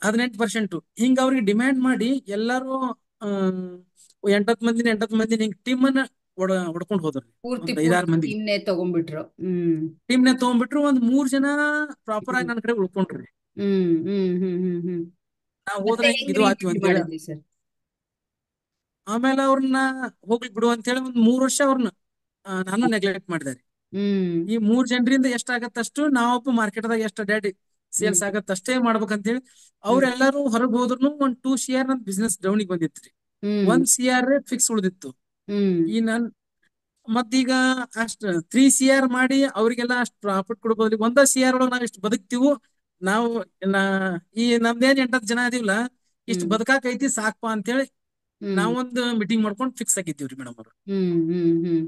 18%. ಹಿಂಗ ಅವ್ರಿಗೆ ಡಿಮ್ಯಾಂಡ್ ಮಾಡಿ ಎಲ್ಲಾರು ಆ 8-10 ಮಂದಿ ಹಿಂಗ್ ಟೀಮ್ ಅನ್ನ ಹೊಡ್ಕೊಂಡ್ ಹೋದ್ರಿ. ಪೂರ್ತಿ ಒಂದ್ ಪೂರ್ತಿ 5-6 ಮಂದಿಗೆ ಟೀಮ್ನೇ ತಗೊಂಡ್ಬಿಟ್ರು. ಹ್ಮ್. ಟೀಮ್ನೇ ತಗೊಂಡ್ಬಿಟ್ರು. ಒಂದ್ 3 ಜನ ಪ್ರಾಪರ್ ಆಗಿ ಹ್ಮ್. ನನ್ನ ಕಡೆ ಉಳ್ಕೊಂಡ್ರಿ. ಹ್ಮ್. ಹ್ಮ್. ಹ್ಮ್. ಹ್ಮ್. ಹ್ಮ್. ನಾವ್ ಮತ್ತೆ ಹೋದ್ರೆ ಹಿಂಗ್ ಹೆಂಗ್ ಇದು ಆತಿವಿ ರೀಬಿಲ್ಡ್ ಅಂತ ಹೇಳಿ, ಮಾಡಿದ್ರಿ ಸರ್? ಆಮೇಲೆ ಅವ್ರನ್ನ ಹೋಗ್ಲಿ ಬಿಡು ಅಂತ ಹೇಳಿ ಒಂದ್ 3 ವರ್ಷ ಅವ್ರನ್ನ ನಾನು ನೆಗ್ಲೆಕ್ಟ್ ಮಾಡಿದೆ ರೀ. ಹ್ಮ್. ಈ 3 ಜನರಿಂದ ಎಷ್ಟಾಗತ್ತಷ್ಟು ನಾವೊಬ್ಬ ಮಾರ್ಕೆಟ್ದಾಗ ಎಷ್ಟು ಡ್ಯಾಡಿ ಹ್ಮ್. ಸೇಲ್ಸ್ ಆಗತ್ತ ಅಷ್ಟೇ ಮಾಡ್ಬೇಕಂತೇಳಿ ಹ್ಮ್. ಅವ್ರೆಲ್ಲಾರು ಹೊರಗೆ ಹೋದ್ರು. ಒಂದ್ 2 CR ನನ್ ಬಿಸ್ನೆಸ್ ಡೌನಿಗೆ ಬಂದಿತ್ರಿ. ಹ್ಮ್. 1 CR ಫಿಕ್ಸ್ ಉಳಿದಿತ್ತು. ಹ್ಮ್. ಈ ಮತ್ತೀಗ ಅಷ್ಟ್ 3 CR ಮಾಡಿ ಅವ್ರಿಗೆಲ್ಲ ಅಷ್ಟ್ ಪ್ರಾಫಿಟ್ ಕೊಡ್ಬೋದು. 1 CR ಒಳಗೆ ನಾವ್ ಇಷ್ಟು ಬದುಕ್ತಿವು. ನಾವು ಈ ನಮ್ದೇನ್ 8-10 ಜನ ಅದೀವಲ್ಲ, ಇಷ್ಟು ಹ್ಮ್. ಬದುಕಾಕೈತಿ ಸಾಕ್ಪಾ ಅಂತೇಳಿ ಹ್ಮ್. ನಾವೊಂದು ಮೀಟಿಂಗ್ ಮಾಡ್ಕೊಂಡು ಫಿಕ್ಸ್ ಆಗಿದ್ದೀವ್ರಿ ಮೇಡಮ್ ಅವ್ರು. ಹ್ಮ್. ಹ್ಮ್. ಹ್ಮ್.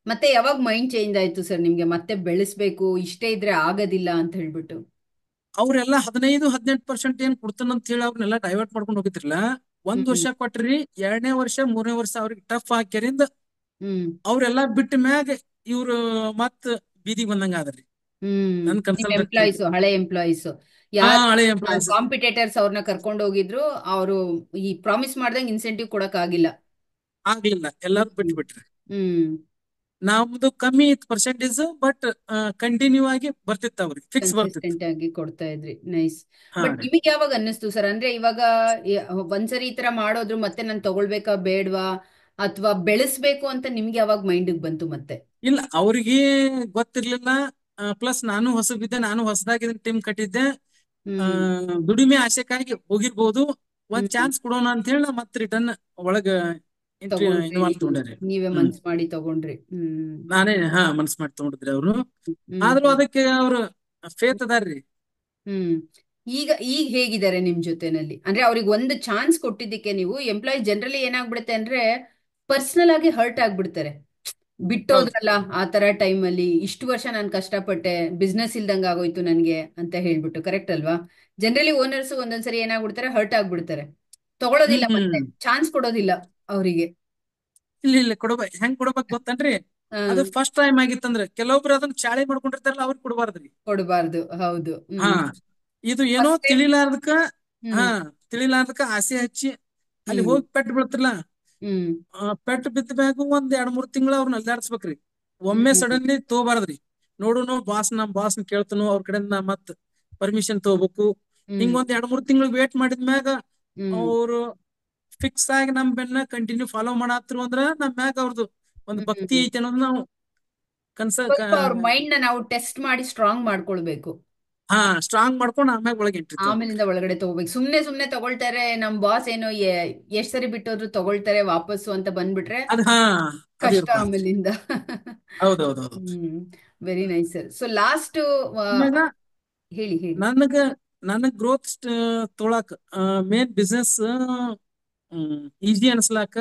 ಮತ್ತೆ ಯಾವಾಗ ಮೈಂಡ್ ಚೇಂಜ್ ಆಯ್ತು ಸರ್ ನಿಮ್ಗೆ, ಮತ್ತೆ ಬೆಳೆಸ್ಬೇಕು ಇಷ್ಟೇ ಇದ್ರೆ ಆಗೋದಿಲ್ಲ ಅಂತ ಹೇಳ್ಬಿಟ್ಟು? ಅವ್ರೆಲ್ಲ 15-18% ಏನ್ ಕೊಡ್ತಾನಂತ ಹೇಳಿ ಅವ್ರನ್ನೆಲ್ಲ ಡೈವರ್ಟ್ ಮಾಡ್ಕೊಂಡು ಹೋಗಿದ್ರಲ್ಲ. ಒಂದ್ ಹ್ಮ್. ವರ್ಷ ಕೊಟ್ರಿ, 2ನೇ ವರ್ಷ 3ನೇ ವರ್ಷ ಅವ್ರಿಗೆ ಟಫ್ ಹಾಕ್ಯರಿಂದ ಹ್ಮ್. ಅವ್ರೆಲ್ಲಾ ಬಿಟ್ಟ ಮ್ಯಾಗ ಇವ್ರು ಮತ್ ಬೀದಿಗೆ ಬಂದಂಗ ಆದ್ರಿ ಹ್ಮ್. ನನ್ ನಿಮ್ ಕನ್ಸಲ್ಟೆಂಟ್. ಎಂಪ್ಲಾಯೀಸ್, ಹಳೆ ಎಂಪ್ಲಾಯೀಸ್ ಹಾ ಯಾರು ಹಳೆ ಎಂಪ್ಲಾಯೀಸ್. ಕಾಂಪಿಟೇಟರ್ಸ್ ಅವ್ರನ್ನ ಕರ್ಕೊಂಡು ಹೋಗಿದ್ರು, ಅವರು ಈ ಪ್ರಾಮಿಸ್ ಮಾಡ್ದಂಗೆ ಇನ್ಸೆಂಟಿವ್ ಕೊಡಕ್ ಆಗಿಲ್ಲ. ಆಗ್ಲಿಲ್ಲ, ಎಲ್ಲಾರು ಬಿಟ್ಟು ಹ್ಮ್. ಬಿಟ್ರಿ. ಹ್ಮ್. ನಮ್ದು ಕಮ್ಮಿ ಇತ್ತು ಪರ್ಸೆಂಟೇಜ್, ಬಟ್ ಕಂಟಿನ್ಯೂ ಆಗಿ ಬರ್ತಿತ್ತು, ಅವ್ರಿಗೆ ಫಿಕ್ಸ್ ಬರ್ತಿತ್ತು. ಕನ್ಸಿಸ್ಟೆಂಟ್ ಆಗಿ ಕೊಡ್ತಾ ಇದ್ರಿ. ನೈಸ್. ಹಾ ಬಟ್ ರೀ. ನಿಮಗೆ ಯಾವಾಗ ಅನ್ನಿಸ್ತು ಸರ್, ಅಂದ್ರೆ ಇವಾಗ ಒಂದ್ಸರಿ ಈ ತರ ಮಾಡೋದ್ರು ಮತ್ತೆ ನಾನು ತಗೊಳ್ಬೇಕಾ ಬೇಡ್ವಾ, ಅಥವಾ ಬೆಳೆಸ್ಬೇಕು ಅಂತ ನಿಮ್ಗೆ ಯಾವಾಗ ಮೈಂಡಿಗೆ ಬಂತು ಮತ್ತೆ? ಇಲ್ಲ, ಅವ್ರಿಗೆ ಗೊತ್ತಿರ್ಲಿಲ್ಲ. ಪ್ಲಸ್ ನಾನು ಹೊಸಬಿದ್ದೆ, ನಾನು ಹೊಸದಾಗಿ ಟೀಮ್ ಕಟ್ಟಿದ್ದೆ. ಆ ಹ್ಮ್. ದುಡಿಮೆ ಆಸೆಕ್ಕಾಗಿ ಹೋಗಿರ್ಬೋದು. ಒಂದ್ ಹ್ಮ್. ಚಾನ್ಸ್ ಕೊಡೋಣ ಅಂತ ಹೇಳಿ ಮತ್ತೆ ರಿಟರ್ನ್ ಒಳಗ ತಗೊಂಡ್ರಿ ಇನ್ವಾಲ್ವ್ ನೀವು, ತಗೊಂಡ್ರಿ. ನೀವೇ ಹ್ಮ್ ಮನ್ಸ್ ಮಾಡಿ ತಗೊಂಡ್ರಿ. ಹ್ಮ್. ನಾನೇ ಮನ್ಸ್ ಮಾಡಿ ತಗೊಂಡಿದ್ರಿ ಅವ್ರು. ಹ್ಮ್. ಆದ್ರೂ ಹ್ಮ್. ಅದಕ್ಕೆ ಅವ್ರು ಫೇತ್ ಅದಾರ್ರಿ. ಹ್ಮ್. ಈಗ ಈಗ ಹೇಗಿದ್ದಾರೆ ನಿಮ್ ಜೊತೆನಲ್ಲಿ, ಅಂದ್ರೆ ಅವ್ರಿಗೆ ಒಂದು ಚಾನ್ಸ್ ಕೊಟ್ಟಿದ್ದಕ್ಕೆ? ನೀವು ಎಂಪ್ಲಾಯೀಸ್ ಜನರಲಿ ಏನಾಗ್ಬಿಡುತ್ತೆ ಅಂದ್ರೆ ಪರ್ಸನಲ್ ಆಗಿ ಹರ್ಟ್ ಆಗ್ಬಿಡ್ತಾರೆ, ಹೌದ್ರಿ. ಬಿಟ್ಟೋದ್ರಲ್ಲ ಆ ತರ ಟೈಮಲ್ಲಿ, ಇಷ್ಟು ವರ್ಷ ನಾನು ಕಷ್ಟಪಟ್ಟೆ, ಬಿಸ್ನೆಸ್ ಇಲ್ದಂಗ ಆಗೋಯ್ತು ನನ್ಗೆ ಅಂತ ಹೇಳ್ಬಿಟ್ಟು. ಕರೆಕ್ಟ್ ಅಲ್ವಾ? ಜನರಲಿ ಓನರ್ಸ್ ಒಂದೊಂದ್ಸರಿ ಏನಾಗ್ಬಿಡ್ತಾರೆ, ಹರ್ಟ್ ಆಗ್ಬಿಡ್ತಾರೆ, ತಗೊಳೋದಿಲ್ಲ, ಮತ್ತೆ ಹ್ಮ್ ಚಾನ್ಸ್ ಕೊಡೋದಿಲ್ಲ ಅವರಿಗೆ. ಇಲ್ಲ ಇಲ್ಲ, ಹೆಂಗ್ ಕೊಡ್ಬೇಕ್ ಗೊತ್ತನ್ರಿ? ಅದು ಫಸ್ಟ್ ಟೈಮ್ ಆಗಿತ್ತಂದ್ರೆ ಕೆಲವೊಬ್ರು ಅದನ್ನ ಚಾಳಿ ಮಾಡ್ಕೊಂಡಿರ್ತಾರಲ್ಲ, ಅವ್ರಿಗೆ ಕೊಡಬಾರ್ದ್ರಿ. ಕೊಡಬಾರ್ದು. ಹೌದು. ಹಾ ಹ್ಮ್. ಇದು ಏನೋ ಫಸ್ಟ್ ಟೈಮ್. ತಿಳಿಲಾರ್ದಕ್ಕ, ಹಾ ಹ್ಮ್. ತಿಳಿಲಾರ್ದಕ್ಕ ಆಸೆ ಹಚ್ಚಿ ಅಲ್ಲಿ ಹ್ಮ್. ಹೋಗಿ ಪೆಟ್ಟು ಬೀಳ್ತಿರ್ಲ. ಹ್ಮ್. ಪೆಟ್ಟು ಬಿದ್ದ ಮ್ಯಾಗ ಒಂದ್ 2-3 ತಿಂಗಳು ಅವ್ರನ್ನ ಅಲ್ಲಾಡ್ಸ್ಬೇಕ್ರಿ. ಒಮ್ಮೆ ಹ್ಮ್. ಸಡನ್ಲಿ ತಗೋಬಾರ್ದ್ರಿ. ನೋಡುನು ನಮ್ ಬಾಸ್ನ ಕೇಳ್ತನು, ಅವ್ರ ಕಡೆಯಿಂದ ಮತ್ ಪರ್ಮಿಷನ್ ತಗೋಬೇಕು. ಹ್ಮ್. ಹಿಂಗ್ ಒಂದ್ 2-3 ತಿಂಗಳು ವೇಟ್ ಮಾಡಿದ್ಮ್ಯಾಗ ಹ್ಮ್. ಅವ್ರು ಫಿಕ್ಸ್ ಆಗಿ ನಮ್ ಬೆನ್ನ ಕಂಟಿನ್ಯೂ ಫಾಲೋ ಮಾಡಾತ್ರು ಅಂದ್ರ ನಮ್ ಮ್ಯಾಗ ಅವ್ರದ್ದು ಒಂದು ಭಕ್ತಿ ಹ್ಮ್. ಐತಿ ಅನ್ನೋದು ನಾವು ಕನ್ಸ ಸ್ವಲ್ಪ ಅವ್ರ ಮೈಂಡ್ ನ ನಾವು ಟೆಸ್ಟ್ ಮಾಡಿ ಸ್ಟ್ರಾಂಗ್ ಮಾಡ್ಕೊಳ್ಬೇಕು. ಹಾ ಸ್ಟ್ರಾಂಗ್ ಮಾಡ್ಕೊಂಡು ಆಮ್ಯಾಗ ಒಳಗೆ ಎಂಟ್ರಿ ತಗೋಬೇಕ್ರಿ. ಆಮೇಲಿಂದ ಒಳಗಡೆ ತಗೋಬೇಕು. ಸುಮ್ನೆ ಸುಮ್ನೆ ತಗೊಳ್ತಾರೆ, ನಮ್ ಬಾಸ್ ಏನೋ ಎಷ್ಟ್ ಸರಿ ಬಿಟ್ಟೋದ್ರು ತಗೊಳ್ತಾರೆ ವಾಪಸ್ಸು ಅಂತ ಬಂದ್ಬಿಟ್ರೆ ಹಾ ಅದು ಕಷ್ಟ ಇರ್ಬಾರ್ದ್ರಿ. ಆಮೇಲಿಂದ. ಹೌದೌದೌದು. Hmm. Very nice sir. So last ಆಮ್ಯಾಗ ಹೇಳಿ ಹೇಳಿ. ನನಗ ನನಗ್ ಗ್ರೋತ್ ತೊಳಕ್ ಮೇನ್ ಬಿಸ್ನೆಸ್ ಈಸಿ ಅನ್ಸ್ಲಾಕ,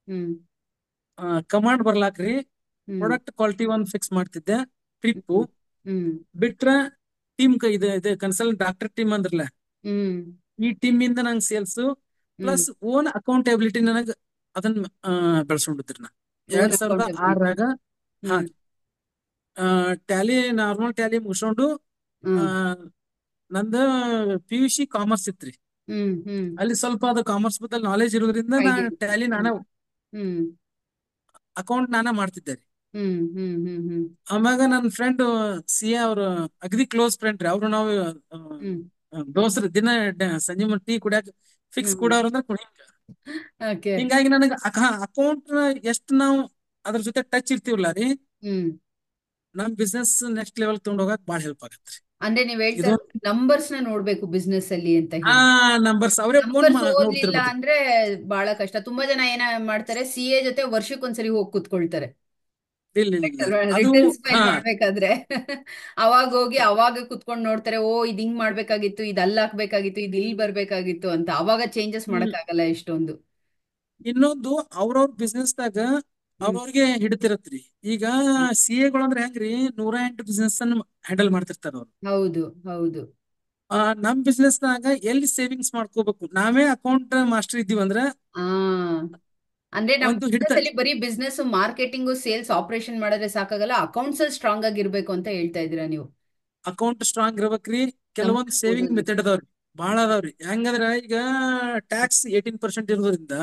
ಹ್ಮ್ ಕಮಾಂಡ್ ಬರ್ಲಾಕ್ರಿ, ಹ್ಮ್ ಪ್ರಾಡಕ್ಟ್ ಕ್ವಾಲಿಟಿ ಒಂದ್ ಫಿಕ್ಸ್ ಮಾಡ್ತಿದ್ದೆ, ಟ್ರಿಪ್ಪು ಹ್ಮ್ ಹ್ಮ್ ಬಿಟ್ರ ಟೀಮ್ ಇದು ಕನ್ಸಲ್ಟ್ ಡಾಕ್ಟರ್ ಟೀಮ್ ಅಂದ್ರಲ್ಲ, ಹ್ಮ್ ಈ ಟೀಮ್ ಇಂದ ನಂಗೆ ಸೇಲ್ಸ್ ಹ್ಮ್ ಪ್ಲಸ್ ಓನ್ ಅಕೌಂಟಬಿಲಿಟಿ ನನಗ್ ಅದನ್ನ ಬೆಳ್ಸ್ಕೊಂಡಿದ್ರಿ ನಾ ಓನ್ ಎರಡ್ ಸಾವಿರದ ಅಕೌಂಟಬಿಲಿಟಿ. ಆರಾಗ. ಹಾ ಹ್ಮ್ ಟ್ಯಾಲಿ ನಾರ್ಮಲ್ ಟ್ಯಾಲಿ ಮುಗಿಸ್ಕೊಂಡು ಆ, ಹ್ಮ್ ನಂದ PUC ಕಾಮರ್ಸ್ ಇತ್ರಿ. ಹ್ಮ್ ಅಲ್ಲಿ ಸ್ವಲ್ಪ ಅದು ಕಾಮರ್ಸ್ ಬಗ್ಗೆ ನಾಲೆಜ್ ಇರೋದ್ರಿಂದ ನಾ ಐಡಿಯಾ. ಟ್ಯಾಲಿ ಹ್ಮ್ ನಾನೇ ಹ್ಮ್ ಅಕೌಂಟ್ ನಾನೇ ಮಾಡ್ತಿದ್ದೆ ರೀ. ಹ್ಮ್ ಹ್ಮ್ ಹ್ಮ್ ಹ್ಮ್ ಆಮ್ಯಾಗ ನನ್ನ ಫ್ರೆಂಡ್ CA ಅವ್ರ ಅಗದಿ ಕ್ಲೋಸ್ ಫ್ರೆಂಡ್ ರೀ. ಅವ್ರು ನಾವು ಹ್ಮ್ ದೋಸ್ರು ದಿನ ಸಂಜೆ ಮುಂದೆ ಟೀ ಕುಡಿಯಾಕ ಫಿಕ್ಸ್ ಹ್ಮ್ ಕೂಡವ್ರ ಅಂದ್ರೆ ಓಕೆ. ಹಿಂಗಾಗಿ ನನಗೆ ಅಕೌಂಟ್ ಎಷ್ಟು ನಾವು ಅದ್ರ ಜೊತೆ ಟಚ್ ಇರ್ತೀವಲ್ಲ ರೀ, ಹ್ಮ್. ನಮ್ ಬಿಸ್ನೆಸ್ ನೆಕ್ಸ್ಟ್ ಲೆವೆಲ್ ತಗೊಂಡ್ ಹೋಗಕ್ ಭಾಳ ಹೆಲ್ಪ್ ಆಗತ್ರಿ. ಅಂದ್ರೆ ನೀವ್ ಹೇಳ್ತಾ ಇದು ಇರೋದು ನಂಬರ್ಸ್ ನ ನೋಡ್ಬೇಕು ಬಿಸ್ನೆಸ್ ಅಲ್ಲಿ ಅಂತ ಆ ಹೇಳಿ. ನಂಬರ್ಸ್ ಅವರೇ ಫೋನ್ ನಂಬರ್ಸ್ ಓದ್ಲಿಲ್ಲ ನೋಡ್ತಿರ್ಬೇಕ್ರಿ. ಅಂದ್ರೆ ಬಹಳ ಕಷ್ಟ. ತುಂಬಾ ಜನ ಏನ ಮಾಡ್ತಾರೆ, CA ಜೊತೆ ವರ್ಷಕ್ಕೊಂದ್ಸರಿ ಹೋಗಿ ಕೂತ್ಕೊಳ್ತಾರೆ ಇಲ್ಲ ಇಲ್ಲ ಇಲ್ಲ. ಅದು ರಿಟರ್ನ್ಸ್ ಫೈಲ್ ಹಾ ಮಾಡ್ಬೇಕಾದ್ರೆ. ಅವಾಗ ಹೋಗಿ ಅವಾಗ ಕುತ್ಕೊಂಡು ನೋಡ್ತಾರೆ, ಓ ಇದ್ ಹಿಂಗ್ ಮಾಡ್ಬೇಕಾಗಿತ್ತು, ಇದ್ ಅಲ್ಲಿ ಹಾಕ್ಬೇಕಾಗಿತ್ತು, ಇದ್ ಇಲ್ಲಿ ಬರ್ಬೇಕಾಗಿತ್ತು ಅಂತ. ಅವಾಗ ಚೇಂಜಸ್ ಹ್ಮ್. ಮಾಡಕ್ ಆಗಲ್ಲ ಎಷ್ಟೊಂದು. ಇನ್ನೊಂದು ಅವ್ರವ್ರ ಬಿಸ್ನೆಸ್ದಾಗ ಹ್ಮ್ ಅವ್ರವ್ರಿಗೆ ಹಿಡಿತಿರತ್ರಿ. ಈಗ CA ಅಂದ್ರೆ ಹೆಂಗ್ರಿ, 108 ಬಿಸ್ನೆಸ್ ಅನ್ನ ಹ್ಯಾಂಡಲ್ ಮಾಡ್ತಿರ್ತಾರ ಅವ್ರು. ಹೌದು ಹೌದು. ನಮ್ ಬಿಸ್ನೆಸ್ನಾಗ ಎಲ್ಲಿ ಸೇವಿಂಗ್ಸ್ ಮಾಡ್ಕೋಬೇಕು, ನಾವೇ ಅಕೌಂಟ್ ಮಾಸ್ಟರ್ ಇದ್ದೀವಂದ್ರ ಆ ಅಂದ್ರೆ ನಮ್ ಒಂದು ಬಿಸ್ನೆಸ್ ಹಿಡಿತ. ಅಲ್ಲಿ ಬರೀ ಬಿಸ್ನೆಸ್ ಮಾರ್ಕೆಟಿಂಗು ಸೇಲ್ಸ್ ಆಪರೇಷನ್ ಮಾಡಿದ್ರೆ ಸಾಕಾಗಲ್ಲ, ಅಕೌಂಟ್ಸ್ ಅಲ್ಲಿ ಸ್ಟ್ರಾಂಗ್ ಆಗಿರ್ಬೇಕು ಅಂತ ಹೇಳ್ತಾ ಇದೀರಾ ನೀವು. ಅಕೌಂಟ್ ಸ್ಟ್ರಾಂಗ್ ಇರ್ಬೇಕ್ರಿ. ಕೆಲವೊಂದ್ ನಂಬರ್ಸ್ ಸೇವಿಂಗ್ ಓದೋದು. ಮೆಥಡ್ ಅದಾವ್ರಿ, ಬಾಳ ಅದಾವ್ರಿ. ಹೆಂಗಂದ್ರ ಈಗ ಟ್ಯಾಕ್ಸ್ 18% ಇರೋದ್ರಿಂದ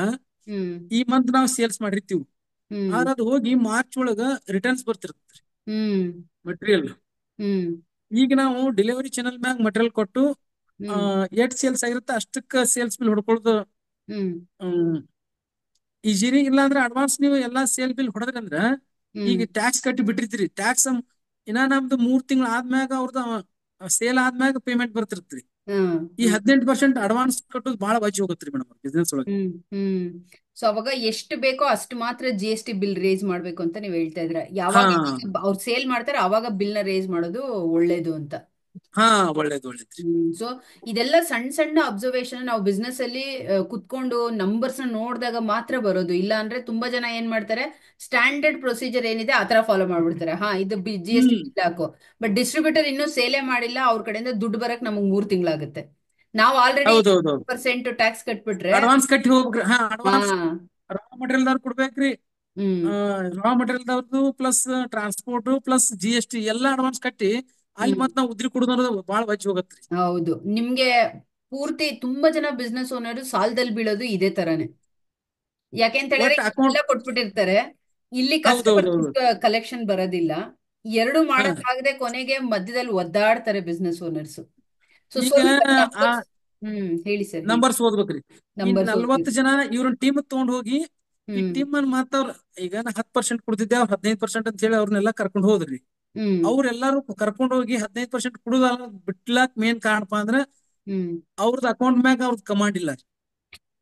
ಹ್ಮ್ ಈ ಮಂತ್ ನಾವು ಸೇಲ್ಸ್ ಮಾಡಿರ್ತೀವಿ, ಹ್ಮ್ ಆದ್ರೆ ಅದು ಹೋಗಿ ಮಾರ್ಚ್ ಒಳಗ ರಿಟರ್ನ್ಸ್ ಬರ್ತಿರ್ತೈತ್ರಿ ಹ್ಮ್ ಮಟೀರಿಯಲ್. ಹ್ಮ್ ಈಗ ನಾವು ಡೆಲಿವರಿ ಚಾನಲ್ ಮ್ಯಾಗ ಮಟೀರಿಯಲ್ ಕೊಟ್ಟು ಹ್ಮ್ ಎಷ್ಟ್ ಸೇಲ್ಸ್ ಆಗಿರುತ್ತೆ ಅಷ್ಟಕ್ಕ ಸೇಲ್ಸ್ ಬಿಲ್ ಹೊಡ್ಕೊಳ್ಳೋದು ಹ್ಮ್ ಈಜಿರಿ. ಇಲ್ಲ ಅಂದ್ರೆ ಅಡ್ವಾನ್ಸ್ ನೀವು ಎಲ್ಲಾ ಸೇಲ್ ಬಿಲ್ ಹೊಡೆದ್ರಿ ಅಂದ್ರ ಹ್ಮ್ ಈಗ ಟ್ಯಾಕ್ಸ್ ಕಟ್ಟಿ ಬಿಟ್ಟಿರ್ತೀರಿ. ಟ್ಯಾಕ್ಸ್ ಇನ್ನ ನಮ್ದು 3 ತಿಂಗಳು ಆದ್ಮ್ಯಾಗ ಅವ್ರದ್ದು ಸೇಲ್ ಆದ್ಮ್ಯಾಗ ಪೇಮೆಂಟ್ ಬರ್ತಿರ್ತೀರಿ. ಹ್ಮ್ ಈ ಹ್ಮ್ 18% ಅಡ್ವಾನ್ಸ್ ಕಟ್ಟೋದು ಬಹಳ ವಜ್ಜಿ ಹೋಗುತ್ತೆ ಮೇಡಮ್ ಬಿಸ್ನೆಸ್ ಒಳಗೆ. ಹ್ಮ್ ಹ್ಮ್. ಸೊ ಅವಾಗ ಎಷ್ಟು ಬೇಕೋ ಅಷ್ಟು ಮಾತ್ರ GST ಬಿಲ್ ರೇಸ್ ಮಾಡ್ಬೇಕು ಅಂತ ನೀವ್ ಹೇಳ್ತಾ ಇದ್ರ. ಹಾ ಯಾವಾಗ ಅವ್ರು ಸೇಲ್ ಮಾಡ್ತಾರೆ ಅವಾಗ ಬಿಲ್ ನ ರೇಸ್ ಮಾಡೋದು ಒಳ್ಳೇದು ಅಂತ. ಹಾ ಒಳ್ಳೇದು ಒಳ್ಳೇದ್ರಿ. ಸೊ ಇದೆಲ್ಲ ಸಣ್ಣ ಸಣ್ಣ ಅಬ್ಸರ್ವೇಷನ್ ನಾವು ಬಿಸ್ನೆಸ್ ಅಲ್ಲಿ ಕುತ್ಕೊಂಡು ನಂಬರ್ಸ್ ನ ನೋಡಿದಾಗ ಮಾತ್ರ ಬರೋದು. ಇಲ್ಲ ಅಂದ್ರೆ ತುಂಬಾ ಜನ ಏನ್ ಮಾಡ್ತಾರೆ, ಸ್ಟ್ಯಾಂಡರ್ಡ್ ಪ್ರೊಸೀಜರ್ ಏನಿದೆ ಆತರ ಫಾಲೋ ಮಾಡ್ಬಿಡ್ತಾರೆ. ಹಾ ಇದು GST ಹ್ಮ್ ಬಿಲ್ ಹಾಕು, ಬಟ್ ಡಿಸ್ಟ್ರಿಬ್ಯೂಟರ್ ಇನ್ನೂ ಸೇಲೆ ಮಾಡಿಲ್ಲ, ಅವ್ರ ಕಡೆಯಿಂದ ದುಡ್ಡು ಬರಕ್ ನಮಗ್ 3 ತಿಂಗಳಾಗುತ್ತೆ. ನಾವು ಆಲ್ರೆಡಿ ಹೌದೌದು. 10% ಟ್ಯಾಕ್ಸ್ ಕಟ್ಬಿಟ್ರೆ. ಅಡ್ವಾನ್ಸ್ ಕಟ್ಟಿ ಹೋಗ್ಬೇಕ್ರಿ. ಹಾ ಹಾ. ಅಡ್ವಾನ್ಸ್ ರಾ ಮಟೀರಿಯಲ್ ದವ್ರು ಕೊಡ್ಬೇಕ್ರಿ. ಹ್ಮ್ ರಾ ಮಟೀರಿಯಲ್ ದವ್ರದ್ದು ಪ್ಲಸ್ ಟ್ರಾನ್ಸ್ಪೋರ್ಟ್ ಪ್ಲಸ್ GST ಎಲ್ಲ ಅಡ್ವಾನ್ಸ್ ಕಟ್ಟಿ ಅಲ್ಲಿ ಹ್ಮ್. ಮತ್ ನಾವು ಉದ್ರಿ ಕುಡುದ್ರ ಬಾಳ ವಜ್ಜಿ ಹೋಗತ್ರಿ. ಹೌದು. ನಿಮ್ಗೆ ಪೂರ್ತಿ ತುಂಬಾ ಜನ ಬಿಸ್ನೆಸ್ ಓನರ್ ಸಾಲದಲ್ಲಿ ಬೀಳೋದು ಇದೇ ತರಾನೇ. ಯಾಕೆಂತ ಹೇಳಿದ್ರೆ ಒಟ್ ಎಲ್ಲ ಅಕೌಂಟ್. ಕೊಟ್ಬಿಟ್ಟಿರ್ತಾರೆ, ಇಲ್ಲಿ ಕಷ್ಟಪಟ್ಟು ಹೌದೌದೌದು. ದುಡ್ಡು ಕಲೆಕ್ಷನ್ ಬರೋದಿಲ್ಲ. ಎರಡು ಹಾ ಮಾಡಕ್ಕಾಗದೆ ಕೊನೆಗೆ ಮಧ್ಯದಲ್ಲಿ ಒದ್ದಾಡ್ತಾರೆ ಬಿಸ್ನೆಸ್ ಓನರ್ಸ್. ಸೊ ಈಗ ಸ್ವಲ್ಪ ಆ ನಂಬರ್ಸ್. ಹೇಳಿ ಸರ್ ಹೇಳಿ. ನಂಬರ್ಸ್ ಓದ್ಬೇಕ್ರಿ. ಈ ನಂಬರ್ಸ್ 40 ಓದ್ಬೇಕು. ಜನ ಇವ್ರನ್ನ ಟೀಮ್ ತಗೊಂಡ್ ಹೋಗಿ ಈ ಹ್ಮ್ ಟೀಮ್ ಅನ್ನ ಮಾತವ್ರ ಈಗ ನಾ 10% ಕೊಡ್ತಿದ್ದೆ, ಅವ್ರು 15% ಅಂತ ಹೇಳಿ ಅವ್ರನ್ನೆಲ್ಲ ಕರ್ಕೊಂಡು ಹೋದ್ರಿ. ಹ್ಮ್ ಅವ್ರೆಲ್ಲಾರು ಕರ್ಕೊಂಡು ಹೋಗಿ 15% ಕುಡುದ ಬಿಟ್ಲಾಕ್ ಮೇನ್ ಕಾರಣಪ್ಪ ಅಂದ್ರ ಹ್ಮ್ ಅವ್ರದ್ದು ಅಕೌಂಟ್ ಮ್ಯಾಗ ಅವ್ರದ್ದು ಕಮಾಂಡ್ ಇಲ್ಲ ರೀ.